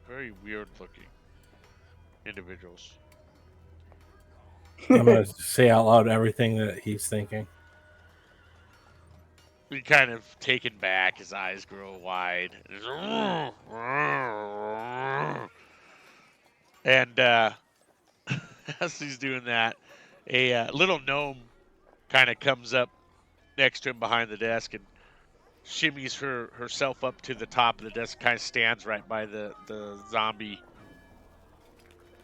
very weird looking individuals." I'm gonna say out loud everything that he's thinking. He kind of taken back, his eyes grow wide. And as he's doing that, a little gnome kind of comes up next to him behind the desk and shimmies herself up to the top of the desk, kind of stands right by the zombie.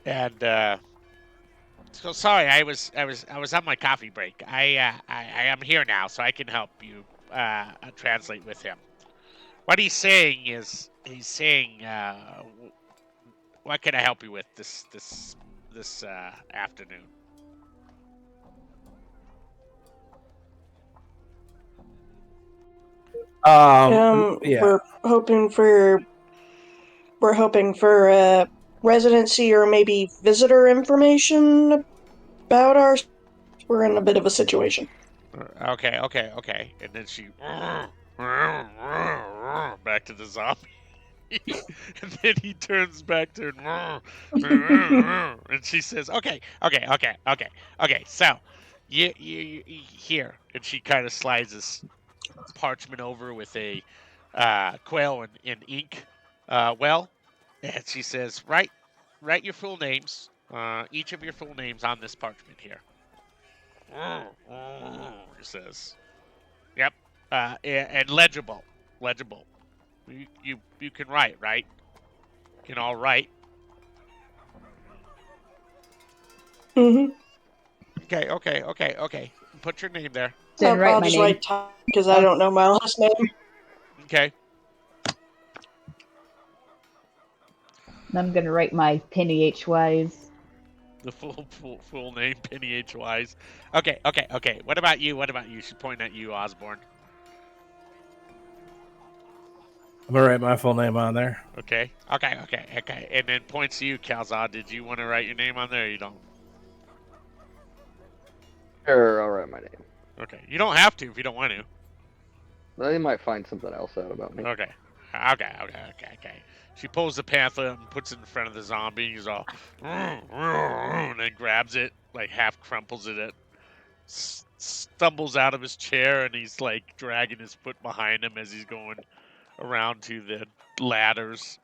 And so sorry, I was on my coffee break. I am here now, so I can help you translate with him. What he's saying is, what can I help you with this afternoon? Yeah. We're hoping for residency or maybe visitor information about our. We're in a bit of a situation. Okay. And then she back to the zombie. And then he turns back to her, and she says, "Okay. So, you here." And she kind of slides this parchment over with a quail and ink. And she says, write your full names, each of your full names on this parchment here. He says, "Yep, and legible. You can write, right? You can all write." Mm-hmm. Okay. Put your name there. Then write I'll my just name. write Tom because I don't know my last name. Okay. I'm gonna write my Penny H Wise. The full name, Penny H. Wise. Okay. What about you? She's pointing at you, Osborne. I'm gonna write my full name on there. Okay. And then points to you, Calzad. Did you want to write your name on there or you don't? Sure, I'll write my name. Okay. You don't have to if you don't want to. They might find something else out about me. Okay. She pulls the pamphlet and puts it in front of the zombie. He's all, and then grabs it, like half crumples it, stumbles out of his chair, and he's like dragging his foot behind him as he's going around to the ladders.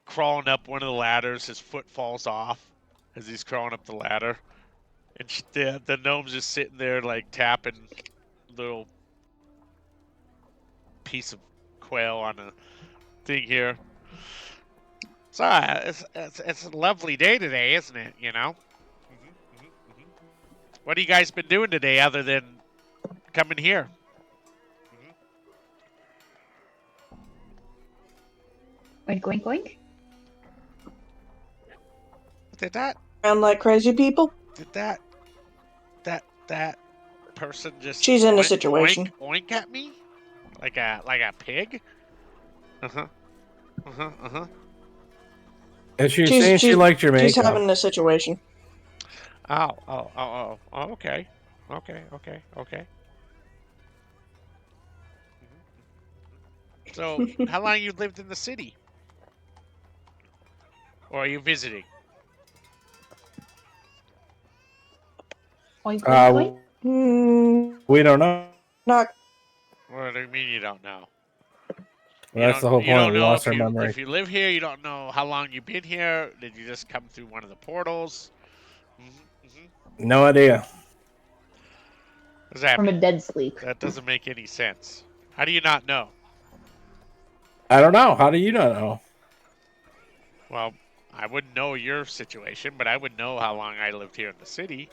Crawling up one of the ladders, his foot falls off as he's crawling up the ladder. And the gnome's just sitting there, like tapping little piece of quail on a thing here. So it's a lovely day today, isn't it? You know. What have you guys been doing today other than coming here? Oink, oink, oink. Did that Around like crazy people. that person just She's in a situation. oink at me like a pig? And she's saying she liked your makeup. She's having a situation. Oh, okay. So, how long you lived in the city? Or are you visiting? Oink, oink, oink. We don't know. Not. What do you mean you don't know? Well, that's the whole You point. don't We know lost our memory. if you live here. You don't know how long you've been here. Did you just come through one of the portals? No idea. What does that From a mean? dead sleep. That doesn't make any sense. How do you not know? I don't know. How do you not know? Well, I wouldn't know your situation, but I would know how long I lived here in the city,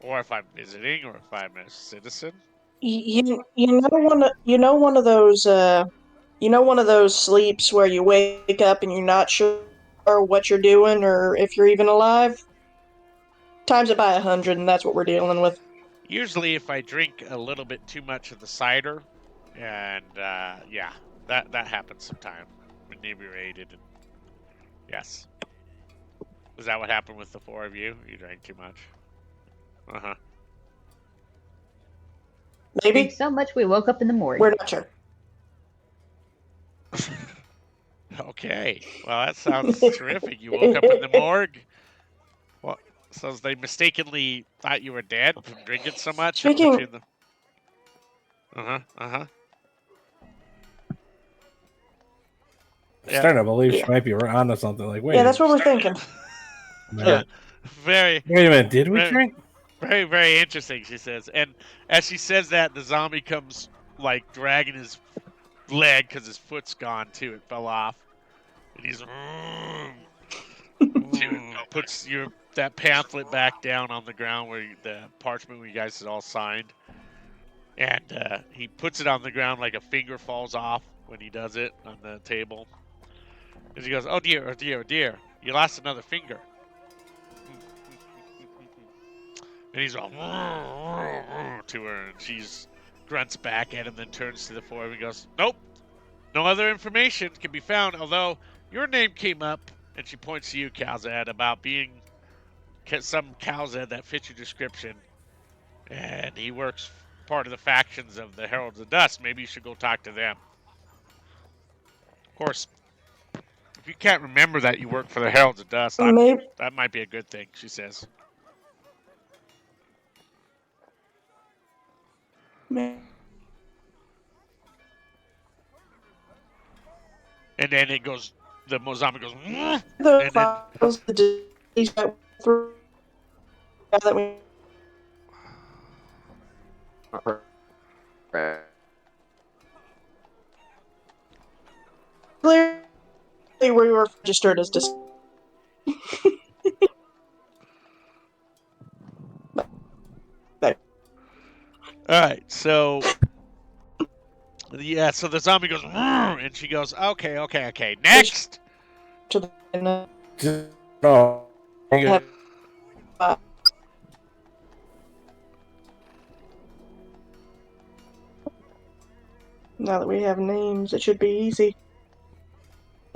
or if I'm visiting, or if I'm a citizen. One of those one of those sleeps where you wake up and you're not sure what you're doing or if you're even alive. Times it by 100, and that's what we're dealing with. Usually, if I drink a little bit too much of the cider, and yeah, that happens sometime. I'm inebriated, and yes, is that what happened with the four of you? You drank too much. Uh huh. Drink Maybe so much we woke up in the morgue. we're not sure. Okay. Well, that sounds terrific. You woke up in the morgue. Well, so they mistakenly thought you were dead from drinking so much and put you Speaking, in the. Uh huh. Uh huh. I'm Yeah. starting to believe yeah, she might be onto something. Like, wait, yeah, that's what we're thinking. Very, wait a minute. Did we very, drink? very, very interesting. She says, and as she says that, the zombie comes like dragging his leg because his foot's gone too. It fell off, and he's puts your that pamphlet back down on the ground where the parchment where you guys had all signed, and he puts it on the ground like a finger falls off when he does it on the table. And he goes, "Oh dear, oh dear, oh dear! You lost another finger." And he's all to her, and she's grunts back at him, then turns to the four and goes, "Nope, no other information can be found. Although your name came up," and she points to you, Calzad, about being some Calzad that fits your description, and he works part of the factions of the Heralds of Dust. Maybe you should go talk to them. Of course, if you can't remember that you work for the Heralds of Dust, Maybe, that might be a good thing, she says. maybe And then it goes, the zombie goes, the and then files, the disease that through that we clearly we were registered as dis. all right, so yeah, so the zombie goes, and she goes, okay, next. To the No. have, now that we have names, it should be easy.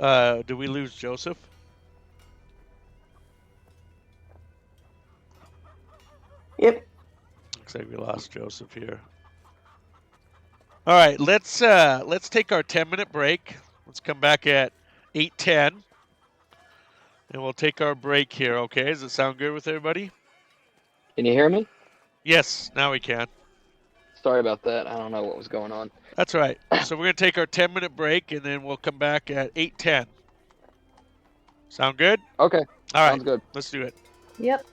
Do we lose Joseph? Yep. Looks like we lost Joseph here. All right, let's take our 10-minute break. Let's come back at 8:10, and we'll take our break here. Okay, does it sound good with everybody? Can you hear me? Yes, now we can. Sorry about that. I don't know what was going on. That's right. So we're gonna take our 10-minute break, and then we'll come back at 8:10. Sound good? Okay, All right, sounds good. let's do it. Yep.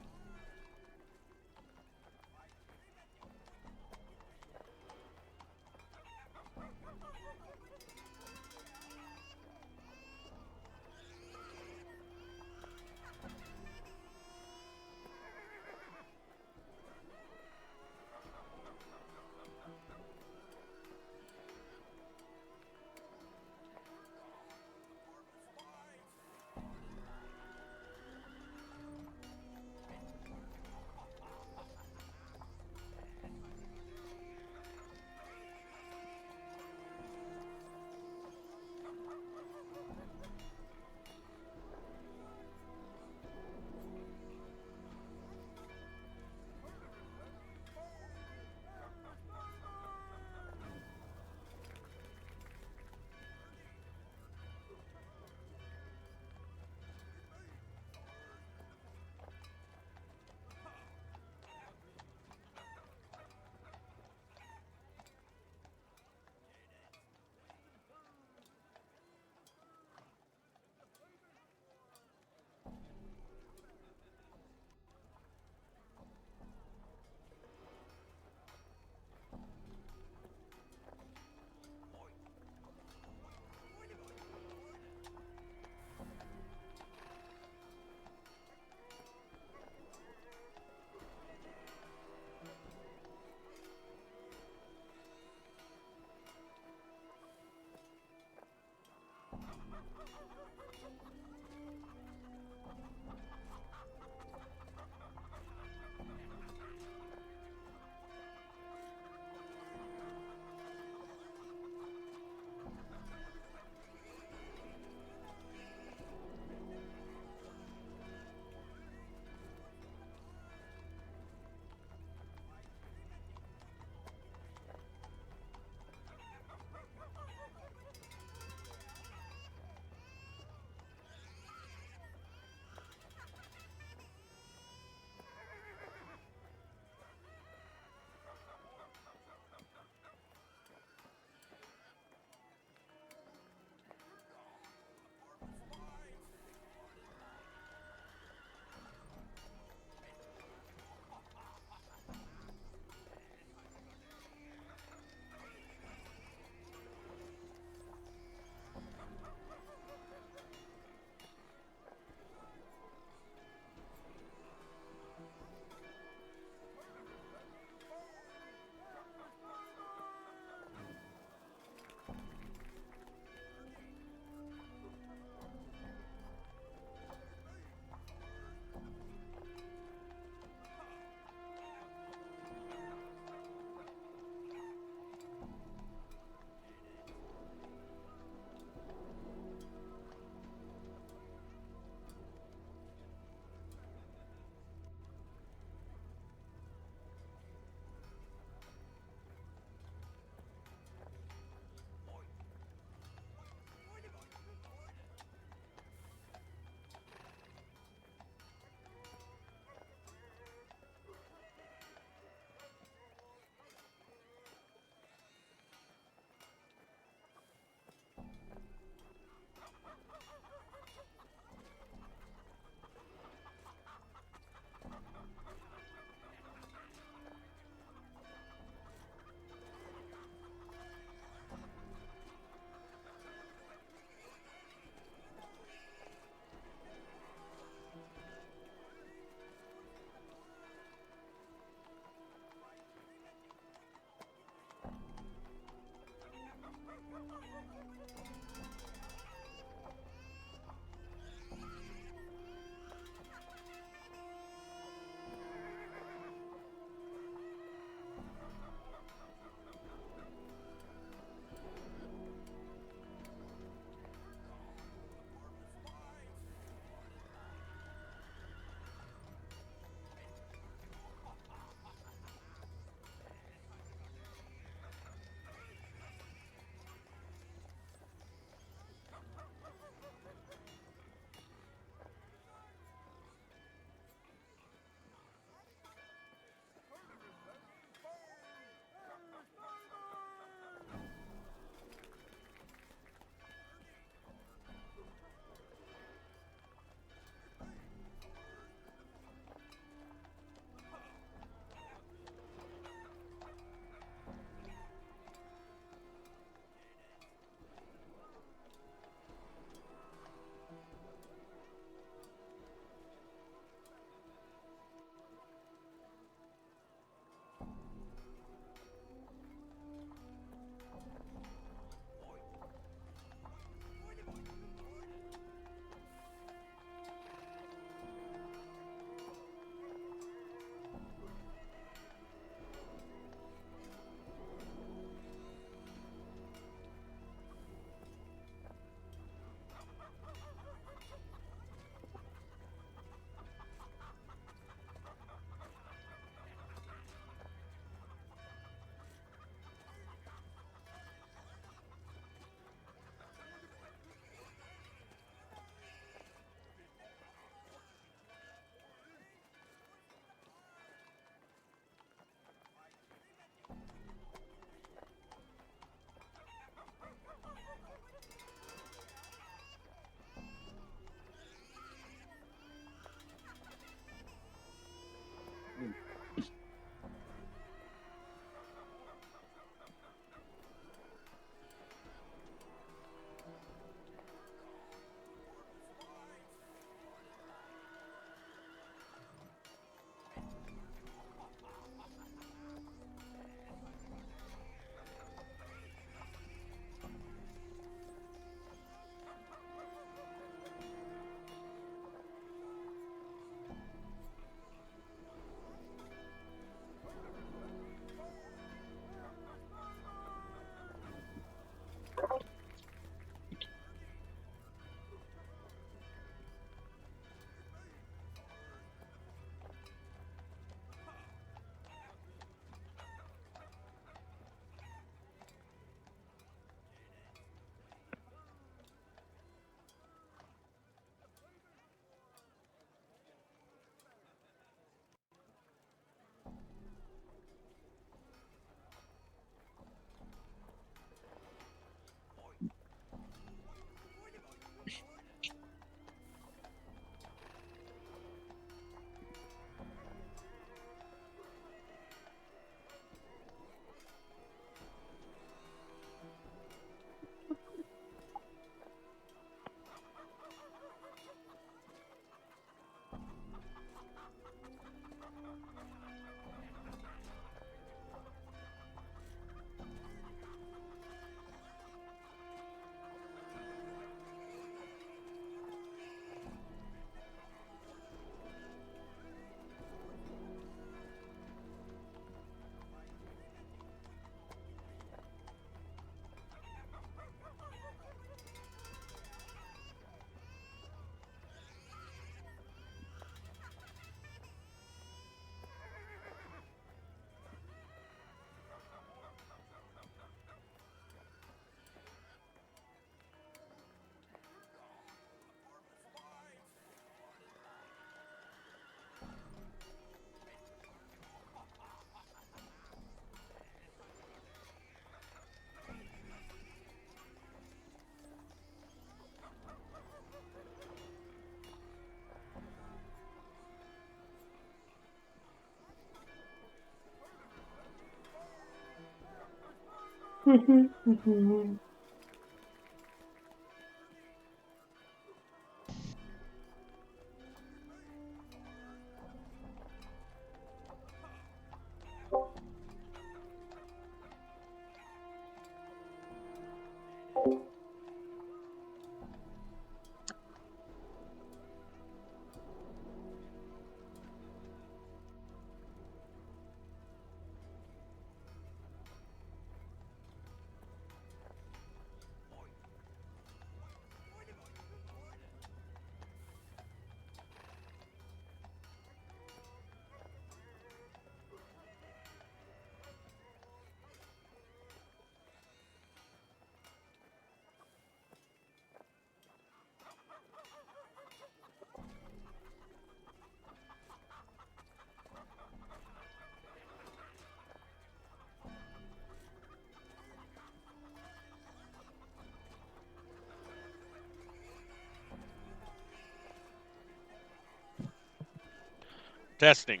Testing.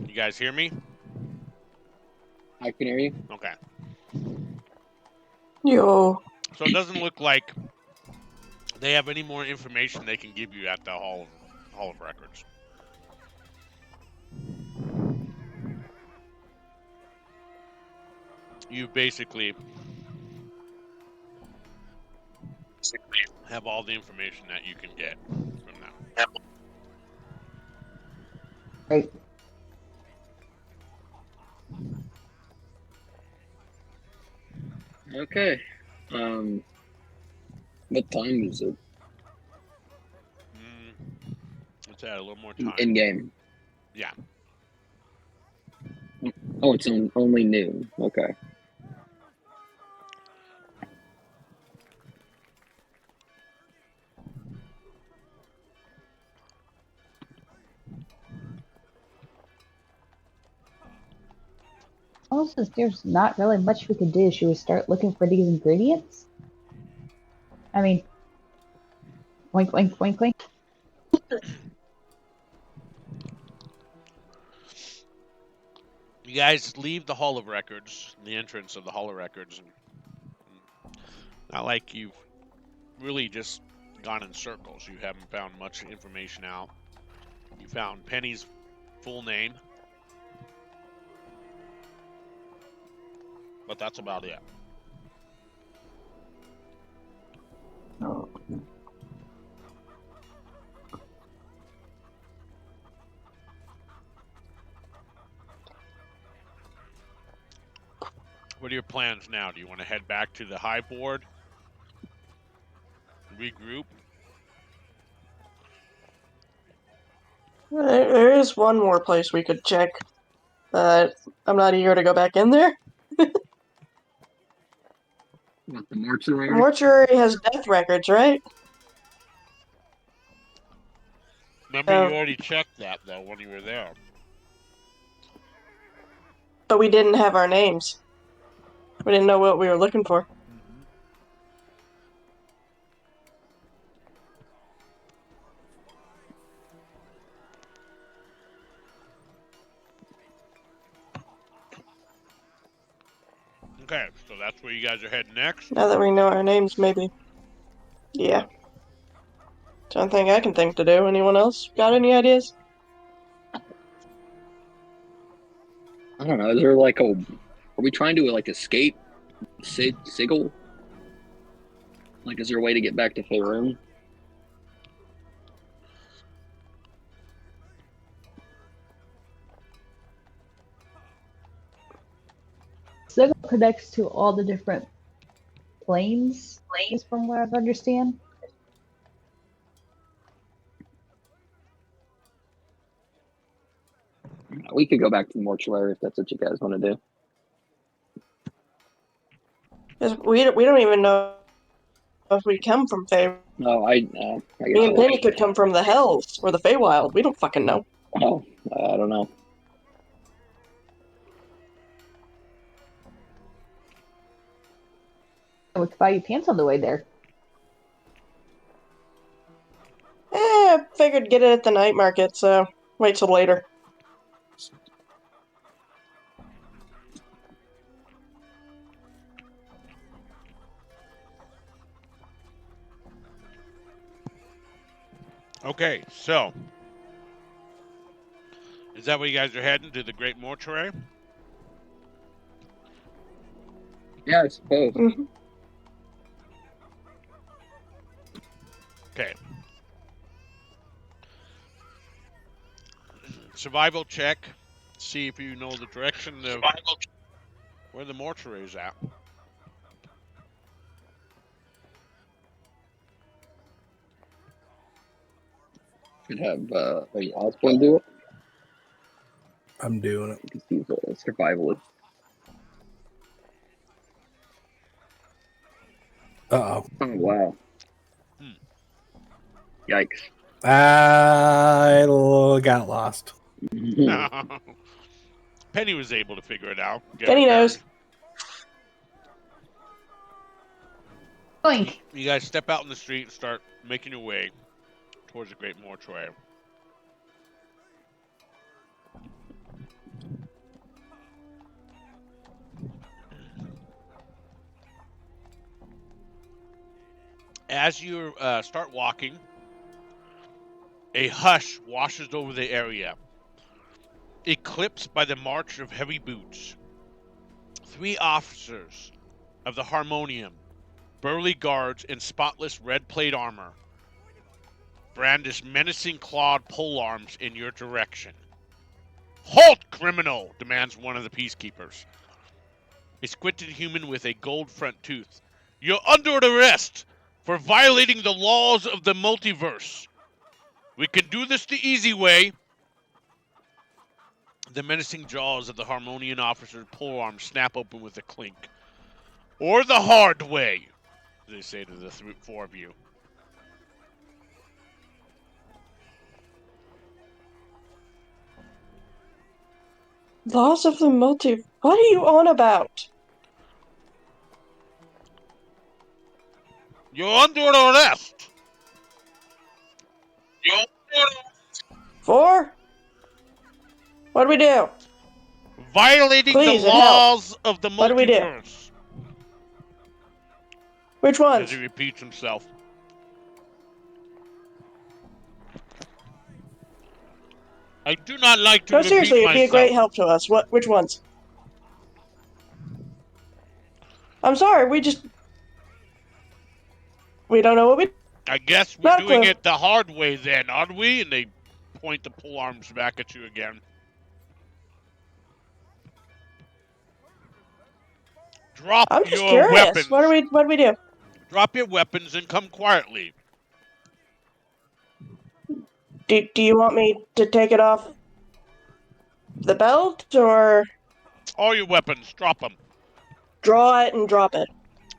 You guys hear me? I can hear you. Okay. Yo. So it doesn't look like they have any more information they can give you at the Hall of Records. You basically have all the information that you can get from them. Right. Okay. What time is it? Let's add a little more time. In game. Yeah. Oh, it's only noon. Okay. Well, since there's not really much we could do, should we start looking for these ingredients? I mean, wink, wink, wink, wink. You guys leave the Hall of Records, the entrance of the Hall of Records, and not like you've really just gone in circles. You haven't found much information out. You found Penny's full name, but that's about it. Oh. What are your plans now? Do you want to head back to the high board? Regroup? There is one more place we could check. I'm not eager to go back in there. What, the mortuary? The mortuary has death records, right? Remember, you already checked that, though, when you were there. But we didn't have our names. We didn't know what we were looking for. Okay, so that's where you guys are heading next? Now that we know our names, maybe. Yeah. Something I can think to do. Anyone else got any ideas? I don't know. Is there like a? Are we trying to like escape Sigil? Like, is there a way to get back to Faerun? Sigil connects to all the different planes, from what I understand. We could go back to the mortuary if that's what you guys want to do. 'Cause we don't even know if we come from Fae. No, I Me and Penny could come from the Hells or the Feywild. We don't fucking know. Oh, I don't know. We could buy you pants on the way there. I figured get it at the night market, so wait till later. Okay, so is that where you guys are heading, to the Great Mortuary? Yeah, I suppose. Mhm. Okay. Survival check. See if you know the direction of where the mortuary is at. Should have maybe Osborne do it I'm doing it. because he's a survivalist. Uh Oh wow! Hmm. Yikes! I got lost. Penny was able to figure it out. Get Penny her knows. turned. Boink. You guys step out in the street and start making your way towards the Great Mortuary. As you start walking, a hush washes over the area, eclipsed by the march of heavy boots. 3 officers of the Harmonium, burly guards in spotless red plate armor, brandish menacing clawed polearms in your direction. "Halt, criminal!" demands one of the peacekeepers, a squinted human with a gold front tooth. "You're under arrest for violating the laws of the multiverse. We can do this the easy way." The menacing jaws of the Harmonian officer's polearm snap open with a clink. "Or the hard way," they say to the 4 of you. Laws of the multi. What are you on about? "You're under arrest." For? What do we do? "Violating Please, the it helps. laws of the What do we do? multiverse," Which as ones? he repeats himself. "I do not like to No, repeat seriously, it'd be a great myself." help to us. Which ones? I'm sorry, we don't know what we. "I guess we're Not a doing clue. it the hard way then, aren't we?" And they point the polearms back at you again. "Drop I'm just your curious. What weapons. do we do? Drop your weapons and come quietly." Do you want me to take it off the belt or "All your weapons, drop them. draw it and drop it?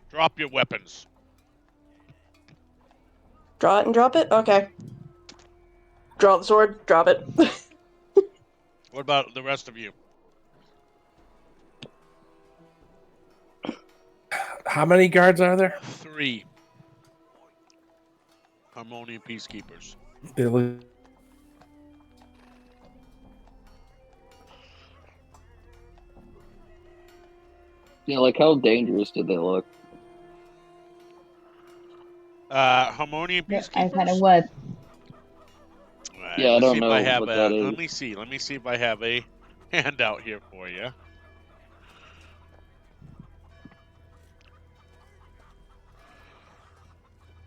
Drop your weapons." Draw it and drop it? Okay. Draw the sword, drop it. What about the rest of you? How many guards are there? 3 Harmonian peacekeepers. They look- Yeah, like how dangerous did they look? Harmonian I peacekeepers. kind of was. All right, Yeah, I let's don't see if know I have what that is. Let me see. Let me see if I have a handout here for you.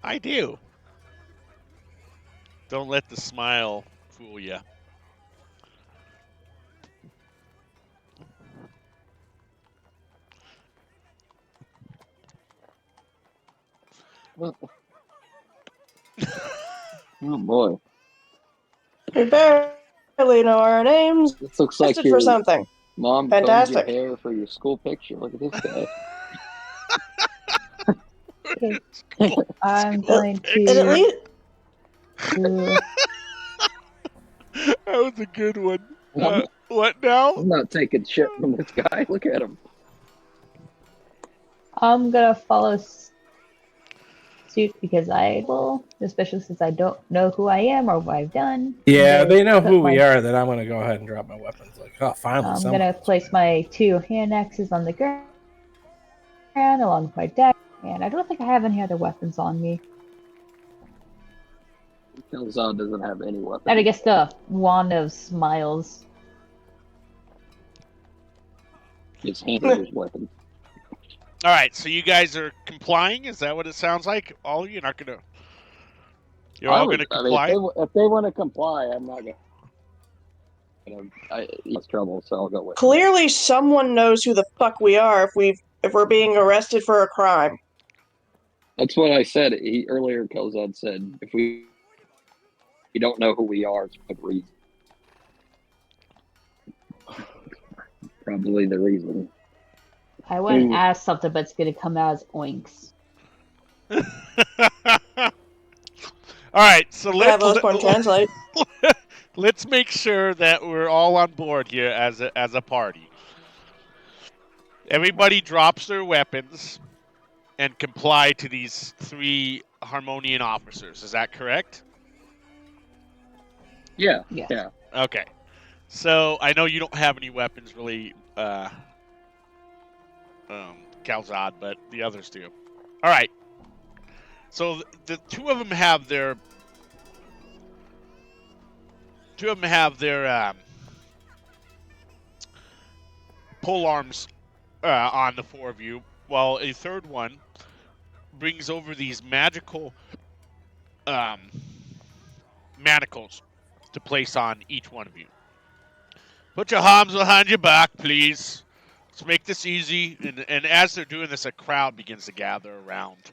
I do. Don't let the smile fool you. Oh boy, We barely know our names. this looks like Tested your for something. mom combed your Fantastic. hair for your school picture. Look at this guy. Okay, I'm going And at to. least That was a good one. I'm What now? not taking shit from this guy. Look at him. I'm gonna follow suit because I will, especially since I don't know who I am or what I've done. yeah, I'm they know gonna who put we my- are. Then I'm gonna go ahead and drop my weapons. Like, oh, finally, I'm someone. gonna place my 2 hand axes on the ground along with my deck, and I don't think I have any other weapons on me. Kel'Thuzad doesn't have any And I weapons. guess the Wand of Smiles. His hand is weapons. All right, so you guys are complying. Is that what it sounds like? All of you not gonna. You're all gonna I mean, comply. if they want to comply, I'm not gonna. It's trouble, so I'll go with. Clearly, someone knows who the fuck we are if we're being arrested for a crime. That's what I said. Earlier, Kel'Thuzad said, if we don't know who we are, it's for the reason. Probably the reason. I want to ask something, but it's going to come out as oinks. All right, so Have Osborne translate. let's make sure that we're all on board here as a party. Everybody drops their weapons and comply to these 3 Harmonian officers. Is that correct? Yeah. Yes. Yeah. Okay. So I know you don't have any weapons really, Calzad, but the others do. All right. So the 2 of them have their pole arms on the 4 of you, while a 3rd one brings over these magical manacles to place on each one of you. Put your arms behind your back, please. Let's make this easy. And as they're doing this, a crowd begins to gather around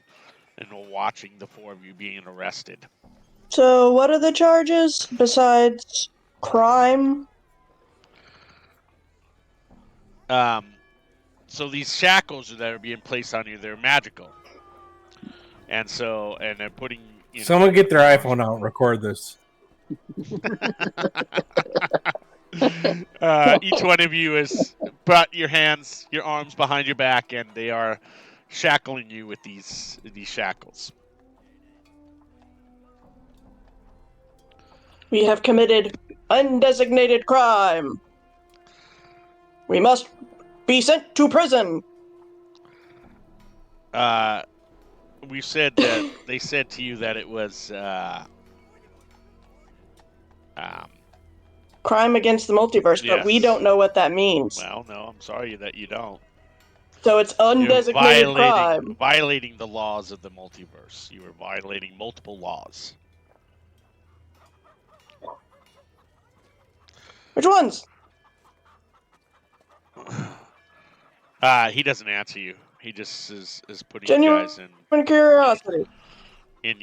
and watching the 4 of you being arrested. So, what are the charges besides crime? So these shackles that are being placed on you, they're magical. And they're putting... Someone get their iPhone out and record this. Each one of you has brought your arms behind your back, and they are shackling you with these shackles. We have committed undesignated crime. We must be sent to prison. We said that they said to you that it was crime against the multiverse, yes. but we don't know what that means. Well, no, I'm sorry that you don't. So it's undesignated crime. Violating the laws of the multiverse. You are violating multiple laws. Which ones? He doesn't answer you. He just is putting Genuine you guys curiosity. in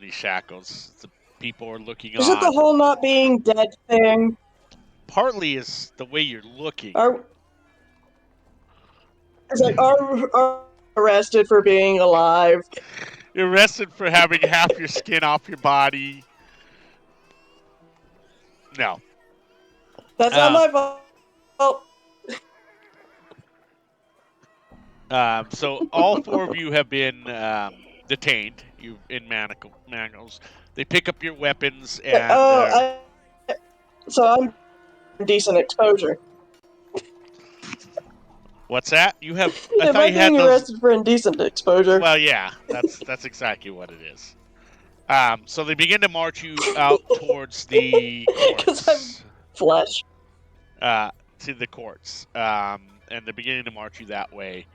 these shackles. The people are looking Is on. it the whole not being dead thing? Partly is the way you're looking. It's like, are arrested for being alive. You're arrested for having half your skin off your body. No. That's not my fault. So all 4 of you have been detained. You in manacles. They pick up your weapons and. So I'm decent exposure. What's that? You have? Am I being arrested for indecent exposure? Well, yeah, that's exactly what it is. So they begin to march you out towards the courts. Because I'm flesh. To the courts, and they're beginning to march you that way.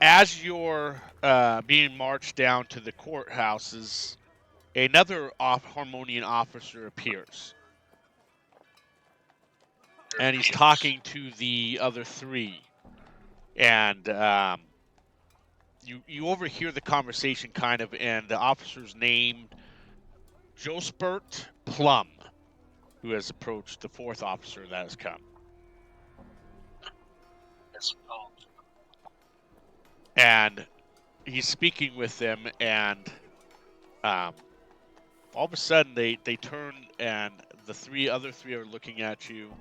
As you're being marched down to the courthouses, another Harmonian officer appears. And he's talking to the other 3. And you overhear the conversation kind of, and the officer's named Jospert Plum, who has approached the 4th officer that has come. And he's speaking with them, and all of a sudden they turn, and the other three are looking at you,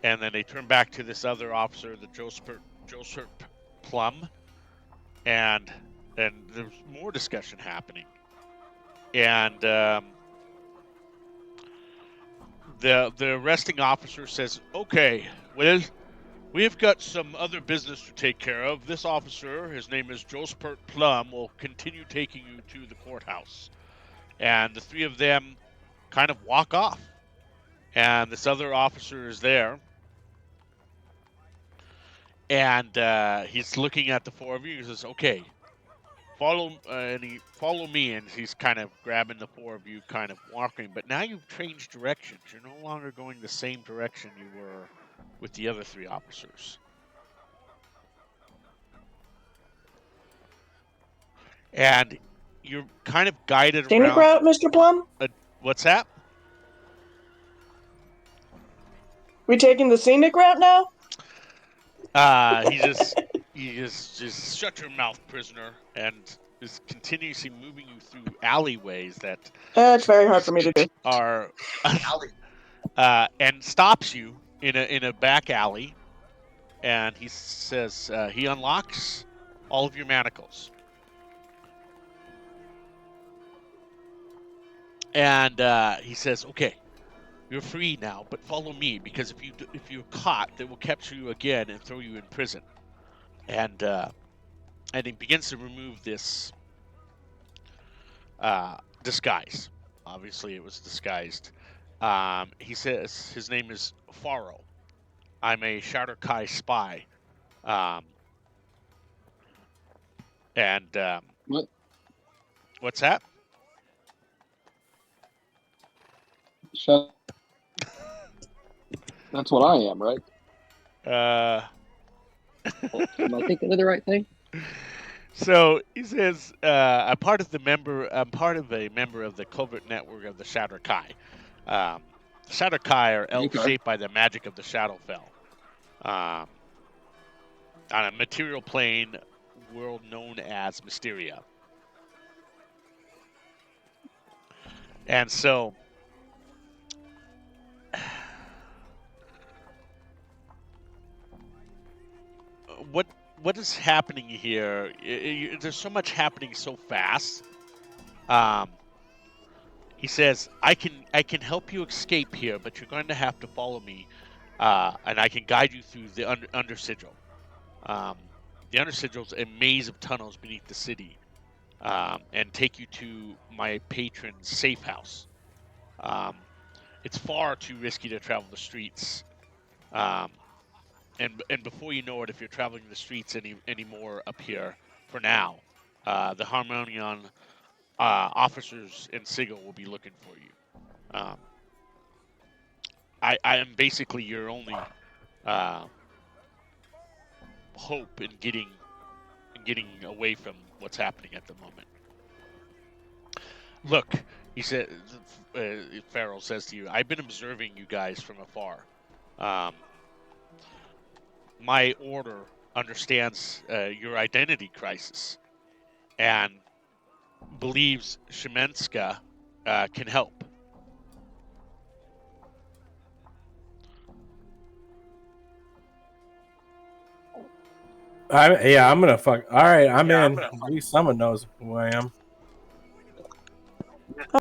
and then they turn back to this other officer, the Joseph Plum, and there's more discussion happening. And the arresting officer says, "Okay, well, We've got some other business to take care of. This officer, his name is Jospert Plum, will continue taking you to the courthouse. And the three of them kind of walk off. And this other officer is there. And he's looking at the four of you. He says, okay, follow me. And he's kind of grabbing the four of you, kind of walking. But now you've changed directions. You're no longer going the same direction you were with the other three officers. And you're kind of guided Scenic around. route, Mr. Plum? What's that? We taking the scenic route now? He just shut your mouth, prisoner, and is continuously moving you through alleyways that It's very hard for me to do. are and stops you in a back alley, and he says he unlocks all of your manacles. And he says, "Okay, you're free now, but follow me, because if you're caught, they will capture you again and throw you in prison." And he begins to remove this disguise. Obviously, it was disguised. He says his name is Faro. I'm a Shadow Kai spy. And What? What's that? Shut. That's what I am, right? Am I thinking of the right thing? So he says, I'm part of a member of the covert network of the Shadow Kai. Shadow Kai are elves Okay. shaped by the magic of the Shadowfell. On a material plane world known as Mysteria. And so what is happening here? There's so much happening so fast. He says, I can help you escape here, but you're going to have to follow me, and I can guide you through the Undersigil. The Undersigil is a maze of tunnels beneath the city, and take you to my patron's safe house. It's far too risky to travel the streets. And before you know it, if you're traveling the streets anymore up here, for now, the Harmonion officers in Sigil will be looking for you. I am basically your only hope in getting away from what's happening at the moment. Look, he said. Farrell says to you, "I've been observing you guys from afar. My order understands your identity crisis and believes Shemenska can help." I'm gonna fuck. All right, I'm in. At least someone knows who I am.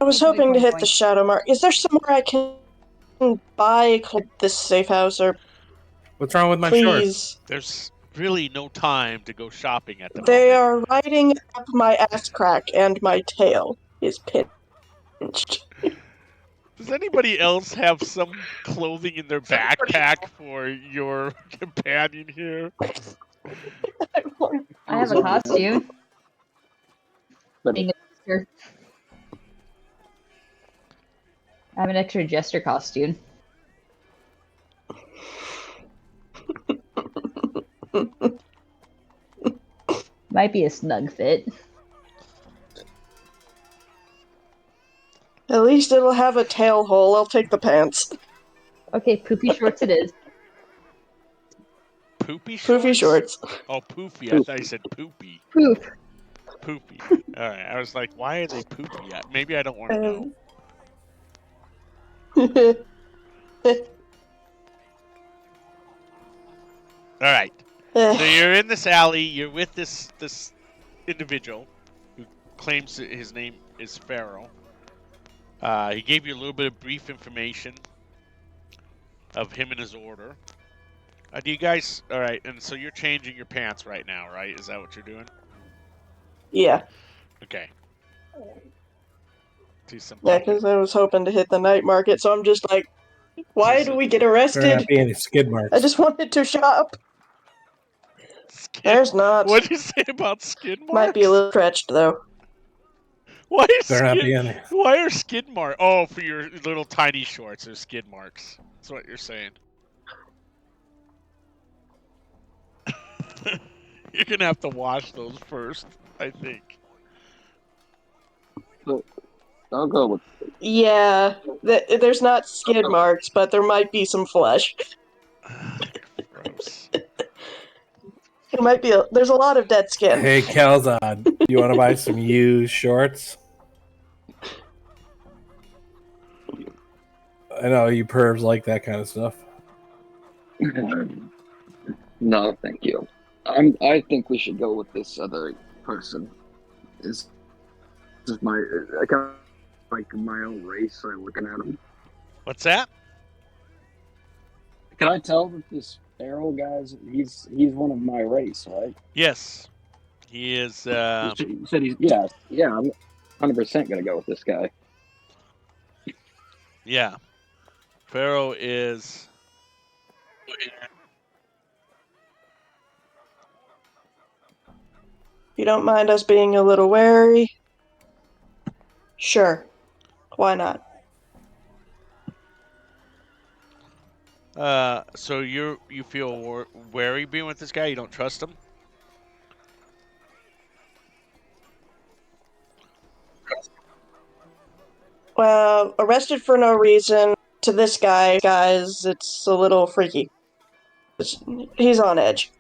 I was hoping to hit the shadow mark. Is there somewhere I can buy this safe house, or What's wrong with my shorts? please? There's really no time to go shopping at the They moment. are riding up my ass crack, and my tail is pinched. Does anybody else have some clothing in their backpack for your companion here? I have a costume. But Being a jester. I have an extra jester costume. Might be a snug fit. At least it'll have a tail hole. I'll take the pants. Okay, poopy shorts it is. Poopy shorts? Poofy shorts. Oh, poofy. I thought you said poopy. Poop. Poopy. All right. I was like, why are they poopy? Maybe I don't want to know. All right. So you're in this alley. You're with this individual who claims that his name is Pharaoh. He gave you a little bit of brief information of him and his order. Do you guys? All right, and so you're changing your pants right now, right? Is that what you're doing? Yeah, Okay. See some yeah, public. because I was hoping to hit the night market, so I'm just like, why See do some we get Better arrested? not be any skid I marks. just wanted to shop. skid. There's not. What did you say about skid marks? Might be a little stretched though. Why is Better not skid? be any. Why are skid marks? Oh, for your little tiny shorts, there's skid marks. That's what you're saying. You're gonna have to wash those first, I think. I'll go with Yeah, there's not skid marks, but there might be some flesh. Gross. It might be. There's a lot of dead skin. Hey, Calzad, you want to buy some used shorts? I know you pervs like that kind of stuff. No, thank you. I think we should go with this other person. This is my I kind of like my own race. So I'm looking at him. What's that? Can I tell that this Arrow guy's he's one of my race, right? Yes, he is. You said he's yeah. I'm 100% gonna go with this guy. Yeah, Pharaoh is. You don't mind us being a little wary? Sure. Why not? So you feel wary being with this guy? You don't trust him? Well, arrested for no reason to this guy, guys, it's a little freaky. He's on edge.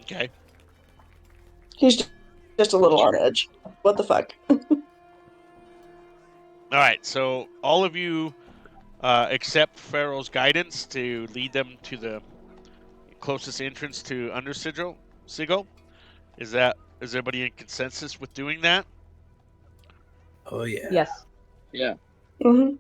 Okay. He's just a little on edge. What the fuck? All right. So all of you accept Pharaoh's guidance to lead them to the closest entrance to Undersigil. Is everybody in consensus with doing that? Oh yeah. Yes. Yeah. Mm-hmm.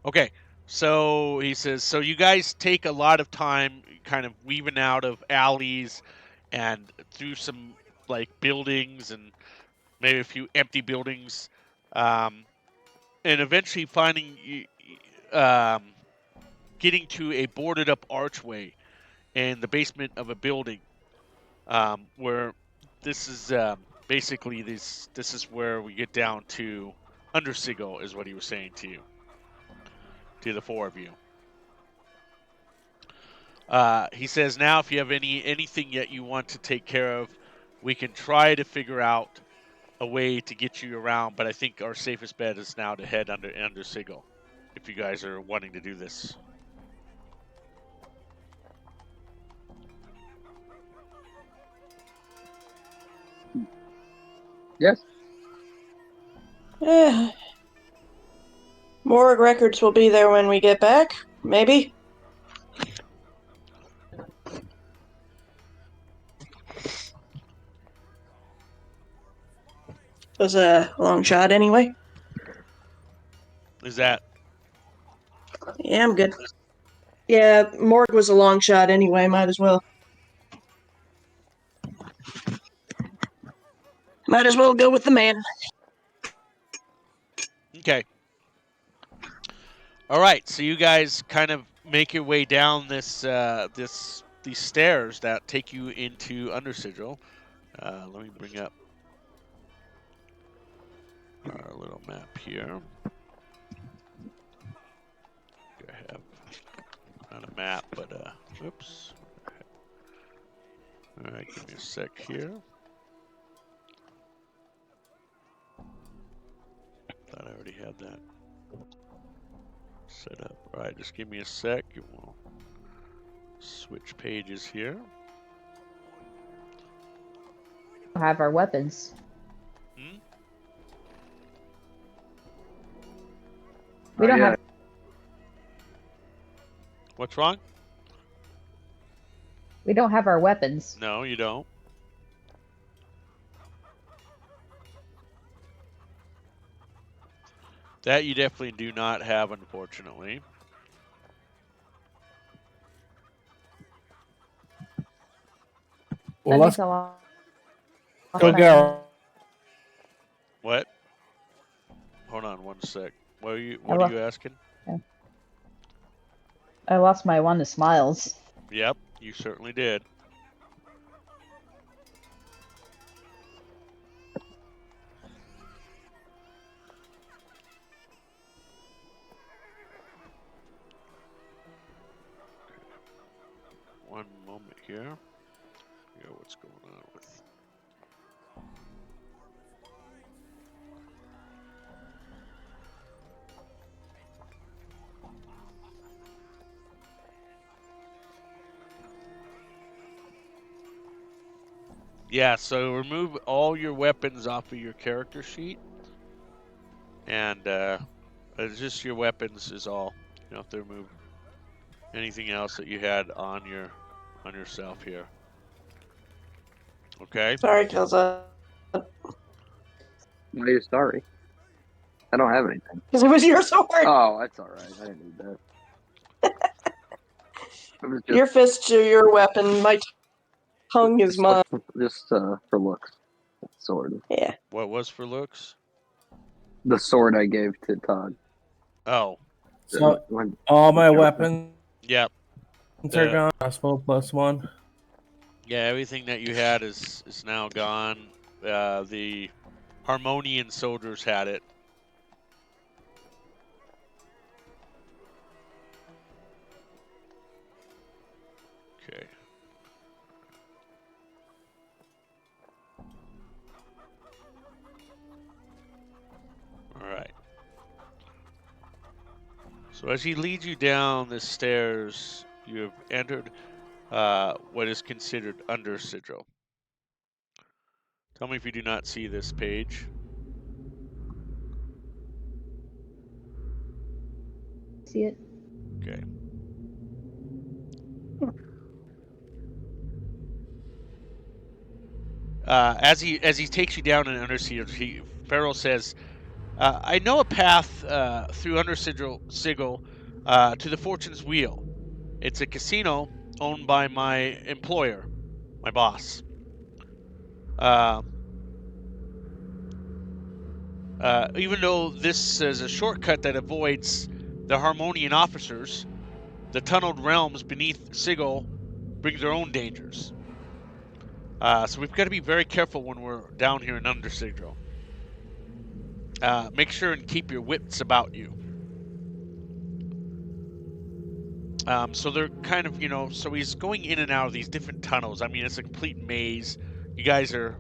Okay. So he says, so you guys take a lot of time kind of weaving out of alleys and through some like buildings and maybe a few empty buildings, and eventually getting to a boarded up archway in the basement of a building, where this is basically this is where we get down to Undersigil, is what he was saying to the four of you. He says, now if you have anything yet you want to take care of, we can try to figure out a way to get you around, but I think our safest bet is now to head under Sigil, if you guys are wanting to do this. Yes. Morgue records will be there when we get back. Maybe. Was a long shot anyway. Is that Yeah, I'm good. Yeah, morgue was a long shot anyway. Might as well. Might as well go with the man. okay? All right, so you guys kind of make your way down these stairs that take you into Undersigil. Let me bring up our little map here. I have not a map, but oops. All right, give me a sec here. Thought I already had that set up. All right, just give me a sec. We'll switch pages here. We have our weapons. We don't have. What's wrong? We don't have our weapons. No, you don't. That you definitely do not have, unfortunately. Well, That let's makes a lot. go get our. What? Hold on one sec. What are you I asking? lost my one to smiles. Yep, you certainly did. One moment here. Yeah, what's going on with? Yeah, so remove all your weapons off of your character sheet, and it's just your weapons is all. You don't have to remove anything else that you had on yourself here. Okay. Sorry, Kelza. Why are you sorry? I don't have anything. Because it was your sword. Oh, that's all right. I didn't need that. It was just Your fists are your weapon. My tongue is mine. just for looks. Sword. Yeah. What was for looks? The sword I gave to Todd. Oh, So When- all my when- weapons yep. are gone. Crossbow +1. Yeah, everything that you had is now gone. The Harmonian soldiers had it. Okay. All right. So as he leads you down the stairs, you have entered what is considered Undersigil. Tell me if you do not see this page. See it? Okay. As he takes you down in Undersigil, Pharaoh says, "I know a path through Undersigil to the Fortune's Wheel. It's a casino owned by my employer, my boss. Even though this is a shortcut that avoids the Harmonian officers, the tunneled realms beneath Sigil bring their own dangers. So we've got to be very careful when we're down here in Undersigil. Make sure and keep your wits about you." So they're kind of, so he's going in and out of these different tunnels. I mean, it's a complete maze. You guys are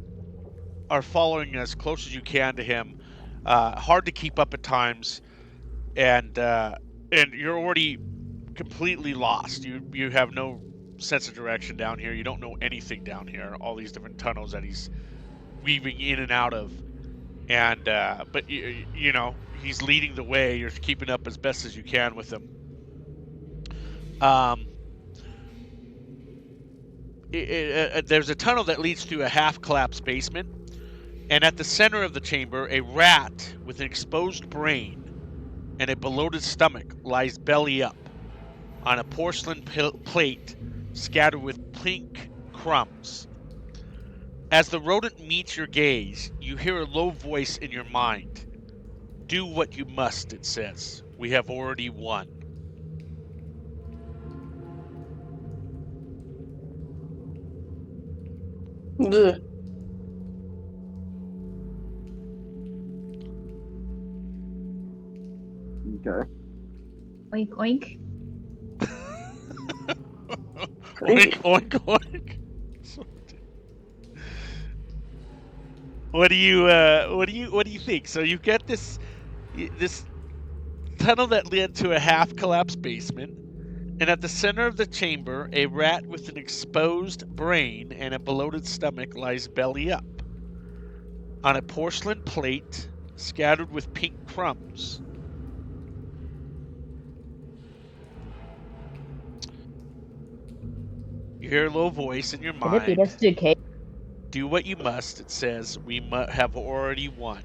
following as close as you can to him. Hard to keep up at times, and you're already completely lost. You have no sense of direction down here. You don't know anything down here. All these different tunnels that he's weaving in and out of, and but he's leading the way. You're keeping up as best as you can with him. There's a tunnel that leads to a half-collapsed basement, and at the center of the chamber, a rat with an exposed brain and a bloated stomach lies belly up on a porcelain plate scattered with pink crumbs. As the rodent meets your gaze, you hear a low voice in your mind. "Do what you must," it says. "We have already won." Ugh. Okay. Oink oink. Oink, oink, oink. What do you think? So you get this tunnel that led to a half-collapsed basement, and at the center of the chamber, a rat with an exposed brain and a bloated stomach lies belly up on a porcelain plate scattered with pink crumbs. You hear a low voice in your Could it be mind. this dude Kate? "Do what you must," it says. "We have already won."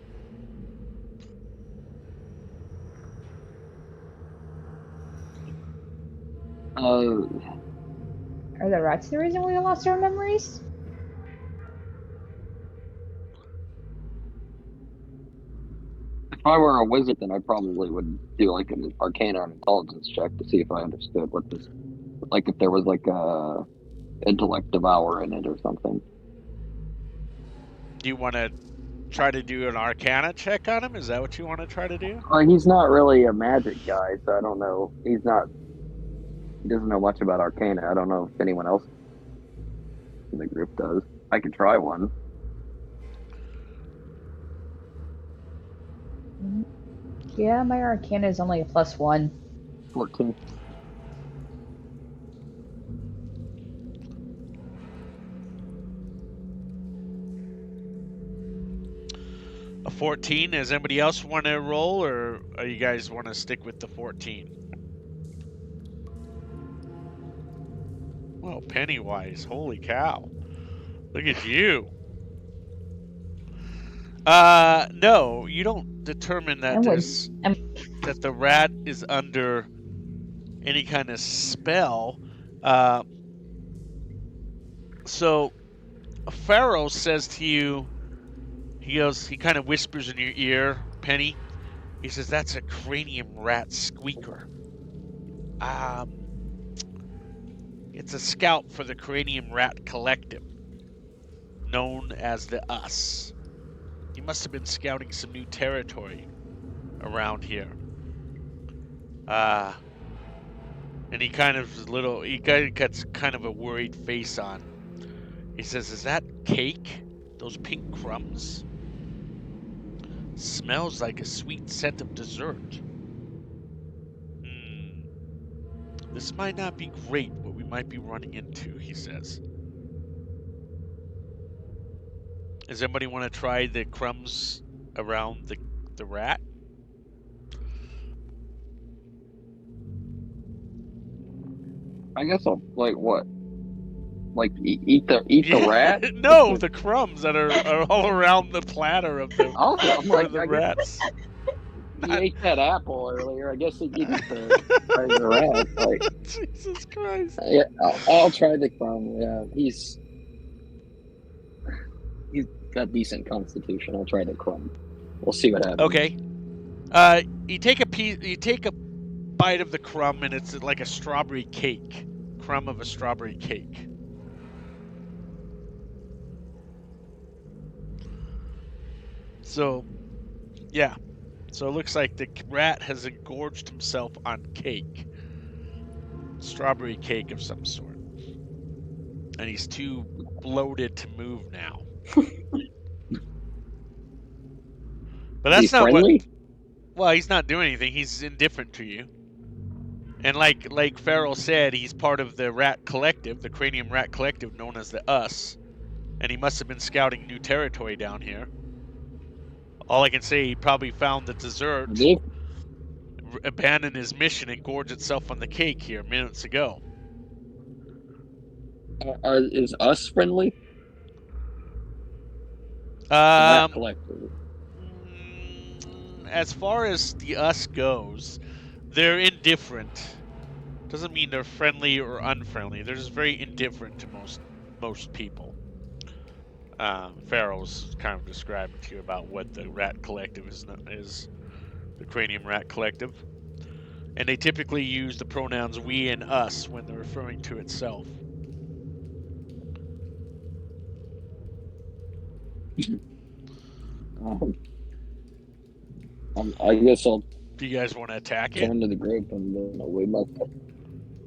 Are the rats the reason we lost our memories? If I were a wizard, then I probably would do like an Arcana or Intelligence check to see if I understood what this, like if there was like a intellect devour in it or something. Do you want to try to do an Arcana check on him? Is that what you want to try to do? He's not really a magic guy, so I don't know. He doesn't know much about Arcana. I don't know if anyone else in the group does. I could try one. Yeah, my Arcana is only a +1. 14. A 14. Does anybody else want to roll, or you guys want to stick with the 14? Well, Pennywise, holy cow. Look at you. No, you don't determine that that the rat is under any kind of spell. So Pharaoh says to you, he kind of whispers in your ear, Penny. He says, that's a cranium rat squeaker. It's a scout for the Cranium Rat Collective, known as the Us. He must have been scouting some new territory around here. And he gets kind of a worried face on. He says, is that cake? Those pink crumbs? Smells like a sweet scent of dessert. This might not be great, what we might be running into, he says. Does anybody want to try the crumbs around the rat? I guess I'll like what? Like eat the rat? No, the crumbs that are all around the platter of the I rats. He ate that apple earlier. I guess he eats the rat. Like Jesus Christ. Yeah, I'll try the crumb. Yeah, he's got decent constitution. I'll try the crumb. We'll see what happens. Okay. You take a bite of the crumb, and it's like a strawberry cake. Crumb of a strawberry cake. So, yeah. So it looks like the rat has engorged himself on cake. Strawberry cake of some sort. And he's too bloated to move now. But that's not friendly? Well, he's not doing anything. He's indifferent to you. And like Farrell said, he's part of the rat collective, the Cranium Rat Collective, known as the Us. And he must have been scouting new territory down here. All I can say, he probably found the dessert, abandoned his mission, and gorged itself on the cake here minutes ago. Is Us friendly? Collective. As far as the Us goes, they're indifferent. Doesn't mean they're friendly or unfriendly. They're just very indifferent to most people. Farrell's kind of describing to you about what the Rat Collective is the Cranium Rat Collective. And they typically use the pronouns we and us when they're referring to itself. I guess I'll. Do you guys want to attack it? Join to the group, and we must.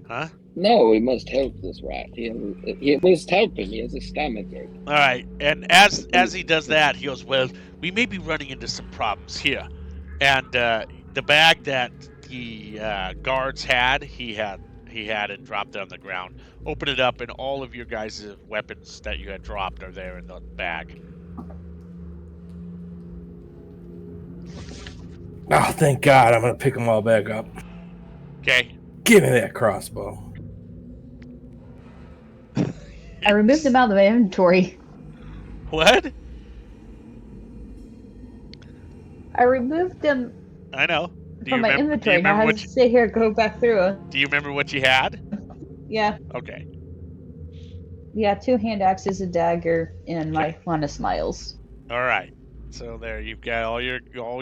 Huh? No, we must help this rat. He must help him. He has a stomachache. All right, and as he does that, he goes, "Well, we may be running into some problems here." And the bag that the guards had, he had it dropped on the ground. Open it up, and all of your guys' weapons that you had dropped are there in the bag. Oh, thank God! I'm gonna pick them all back up. Okay. Give me that crossbow. I removed them out of my inventory. What? I removed them. I know. From my inventory. Now I have to sit here and go back through it. Do you remember what you had? Yeah. Okay. Yeah, 2 hand axes, a dagger, and my one of smiles. All right. So there, you've got all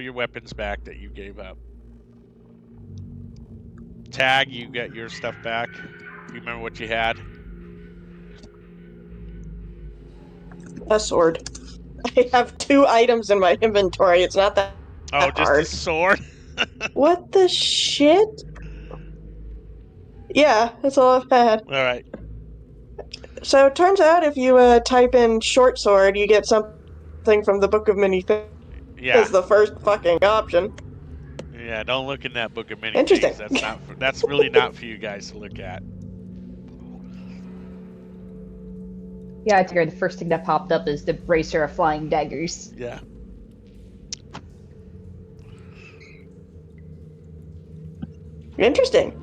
your weapons back that you gave up. Tag, you got your stuff back. Do you remember what you had? A sword. I have 2 items in my inventory. It's not that Oh, just hard. a sword? What the shit? Yeah, that's all I've had. All right. So it turns out if you type in short sword, you get something from the Book of Many Things Yeah. as the first fucking option. Yeah, don't look in that book of many Interesting. things. That's really not for you guys to look at. Yeah, I figured the first thing that popped up is the bracer of flying daggers. Yeah. Interesting.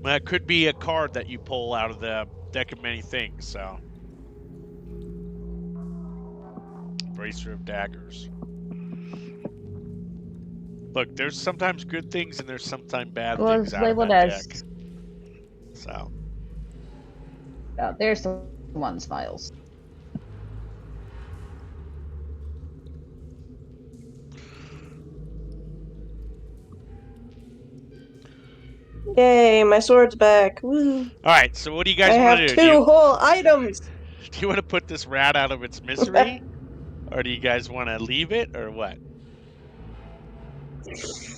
That could be a card that you pull out of the deck of many things, so. Bracer of daggers. Look, there's sometimes good things and there's sometimes bad Well, things it's out of labeled that as. deck. So. Oh, there's the one smiles. Yay, my sword's back. Woo. All right, so what do you I guys want have to do? 2 whole items. Do you want to put this rat out of its misery? Or do you guys want to leave it, or what?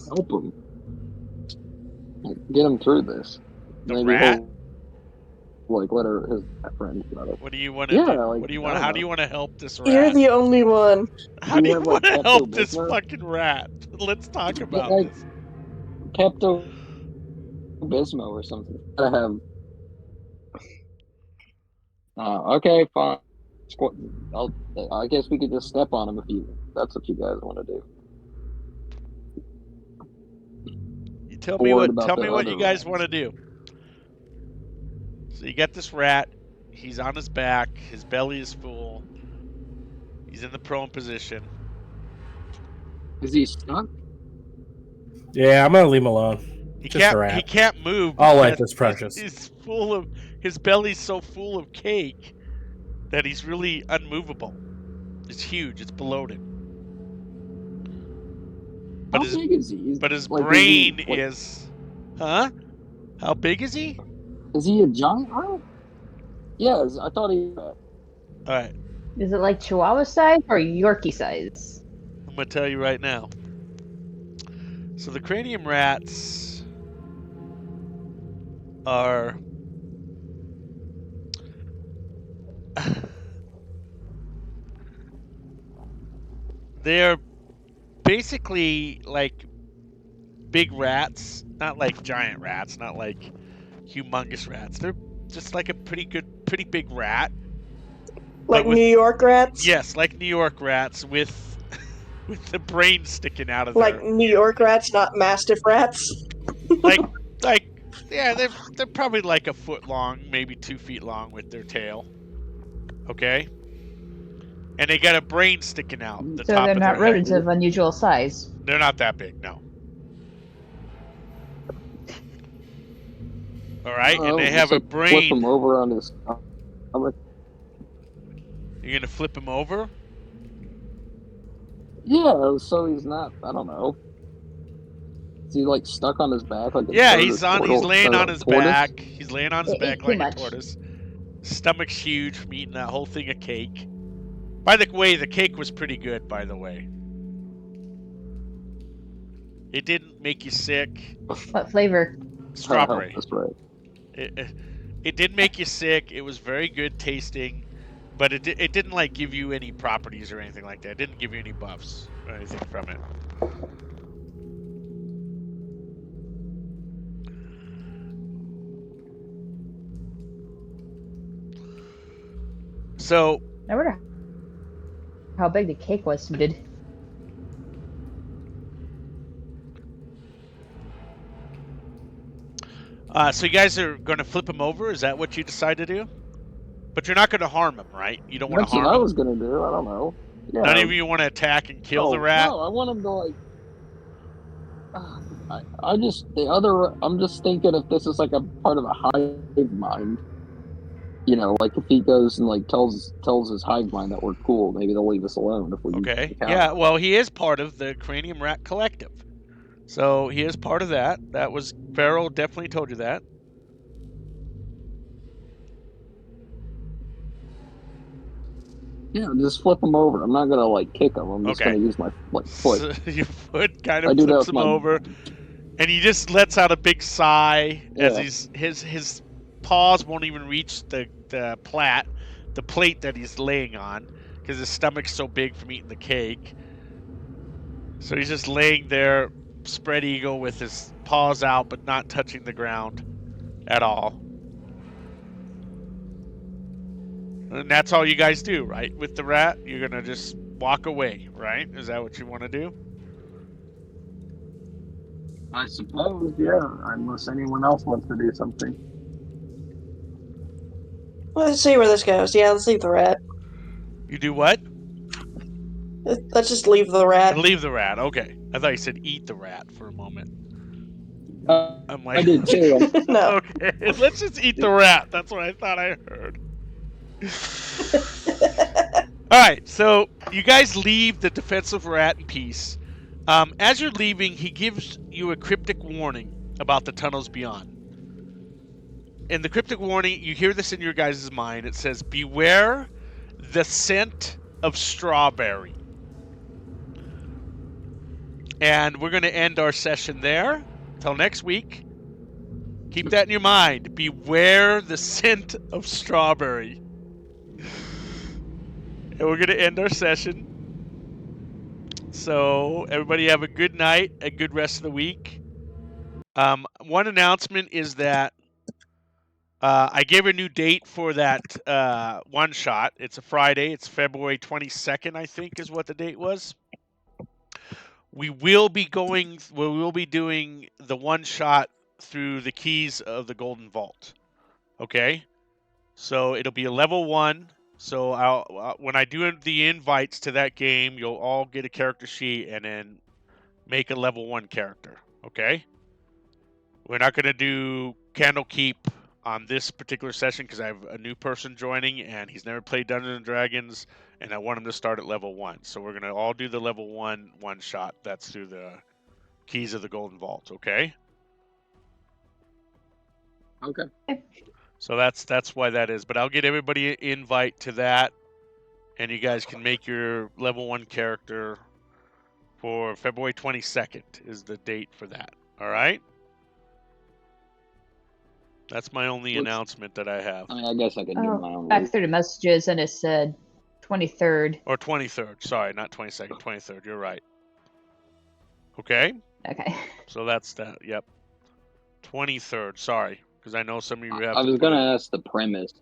Help him. Get him through this. The Maybe rat? he'll like let his friend about it. What do you want to Yeah, do? like, What do you I want? don't How know. do you want to help this You're rat? the only one. How do you have, want like, to help this Pepto-Bismol? fucking rat? Let's talk Get about like this. Pepto-Bismol or something. Gotta have. Okay, fine. I guess we could just step on him if that's what you guys want to do. You tell I'm me worried what. about Tell the me what other you guys rats. want to do. So you got this rat. He's on his back. His belly is full. He's in the prone position. Is he stuck? Yeah, I'm gonna leave him alone. He Just a can't. rat. He can't move. All life Because is precious. He's full of. His belly's so full of cake that he's really unmovable. It's huge. It's bloated. How big is he? But his Like, brain is. Huh? How big is he? Is he a giant rat? Yes, I thought he. All right. Is it like Chihuahua size or Yorkie size? I'm gonna tell you right now. So the cranium rats are they're basically like big rats, not like giant rats, not like humongous rats. They're just like a pretty big rat. Like New York rats? Yes, like New York rats with the brain sticking out of Like New York rats, not Mastiff rats? like yeah, they're probably like a foot long, maybe 2 feet long with their tail. Okay? And they got a brain sticking out the So top they're of not their head. rodents of unusual size. They're not that big, no. All right, and they have a brain. Flip him over on his stomach. You're gonna flip him over? Yeah, so he's not. I don't know. Is he like stuck on his back like a Yeah, turtle- he's laying turtle- on his tortoise? back. He's laying on his It back ate too like a much. tortoise. Stomach's huge from eating that whole thing of cake. By the way, the cake was pretty good, by the way. It didn't make you sick. What flavor? Strawberry. That's right. It did make you sick. It was very good tasting, but it didn't like give you any properties or anything like that. It didn't give you any buffs or anything from it. So I wonder how big the cake was suited. so you guys are going to flip him over? Is that what you decide to do? But you're not going to harm him, right? You don't want That's to harm what I him? was gonna do. I don't know. Yeah. None of you want to attack and kill the rat? No, I want him to like. I'm just thinking if this is like a part of a hive mind, like if he goes and like tells his hive mind that we're cool, maybe they'll leave us alone if we Okay. counter. Yeah. Well, he is part of the Cranium Rat Collective, so he is part of that. That was Pharaoh definitely told you that. Yeah, just flip him over. I'm not gonna like kick him. I'm just Okay. gonna use my foot. So your foot kind I of do that flips with him my over, and he just lets out a big sigh as yeah. his paws won't even reach the plate that he's laying on, because his stomach's so big from eating the cake. So he's just laying there, spread eagle, with his paws out but not touching the ground at all. And that's all you guys do, right? With the rat, you're gonna just walk away, right? Is that what you want to do? I suppose, yeah. Unless anyone else wants to do something. Let's see where this goes. Yeah, let's leave the rat. You do what? Let's just leave the rat. Leave the rat. Okay. I thought you said eat the rat for a moment. I'm I like, did too. No. okay, let's just eat the rat. That's what I thought I heard. All right, so you guys leave the defensive rat in peace. As you're leaving, he gives you a cryptic warning about the tunnels beyond. In the cryptic warning, you hear this in your guys' mind. It says, "Beware the scent of strawberry." And we're going to end our session there. Till next week. Keep that in your mind. Beware the scent of strawberry. And we're going to end our session. So everybody have a good night, a good rest of the week. One announcement is that I gave a new date for that one shot. It's a Friday. It's February 22nd, I think, is what the date was. We will be doing the one shot through the keys of the Golden Vault. Okay? So it'll be a level 1. So when I do the invites to that game, you'll all get a character sheet and then make a level 1 character. Okay? We're not going to do Candlekeep on this particular session because I have a new person joining and he's never played Dungeons and Dragons, and I want him to start at level 1. So we're going to all do the level 1 shot. That's through the keys of the Golden Vault. Okay? Okay. So that's why that is. But I'll get everybody an invite to that, and you guys can make your level 1 character for February 22nd is the date for that. All right? That's my only announcement that I have. I mean, I guess I could do my own. Back through the messages, and it said 23rd. Or 23rd. Sorry, not 22nd. 23rd. You're right. Okay? Okay. So that's that. Yep. 23rd. Sorry. Because I know some of you have I to was put gonna in. ask the premise.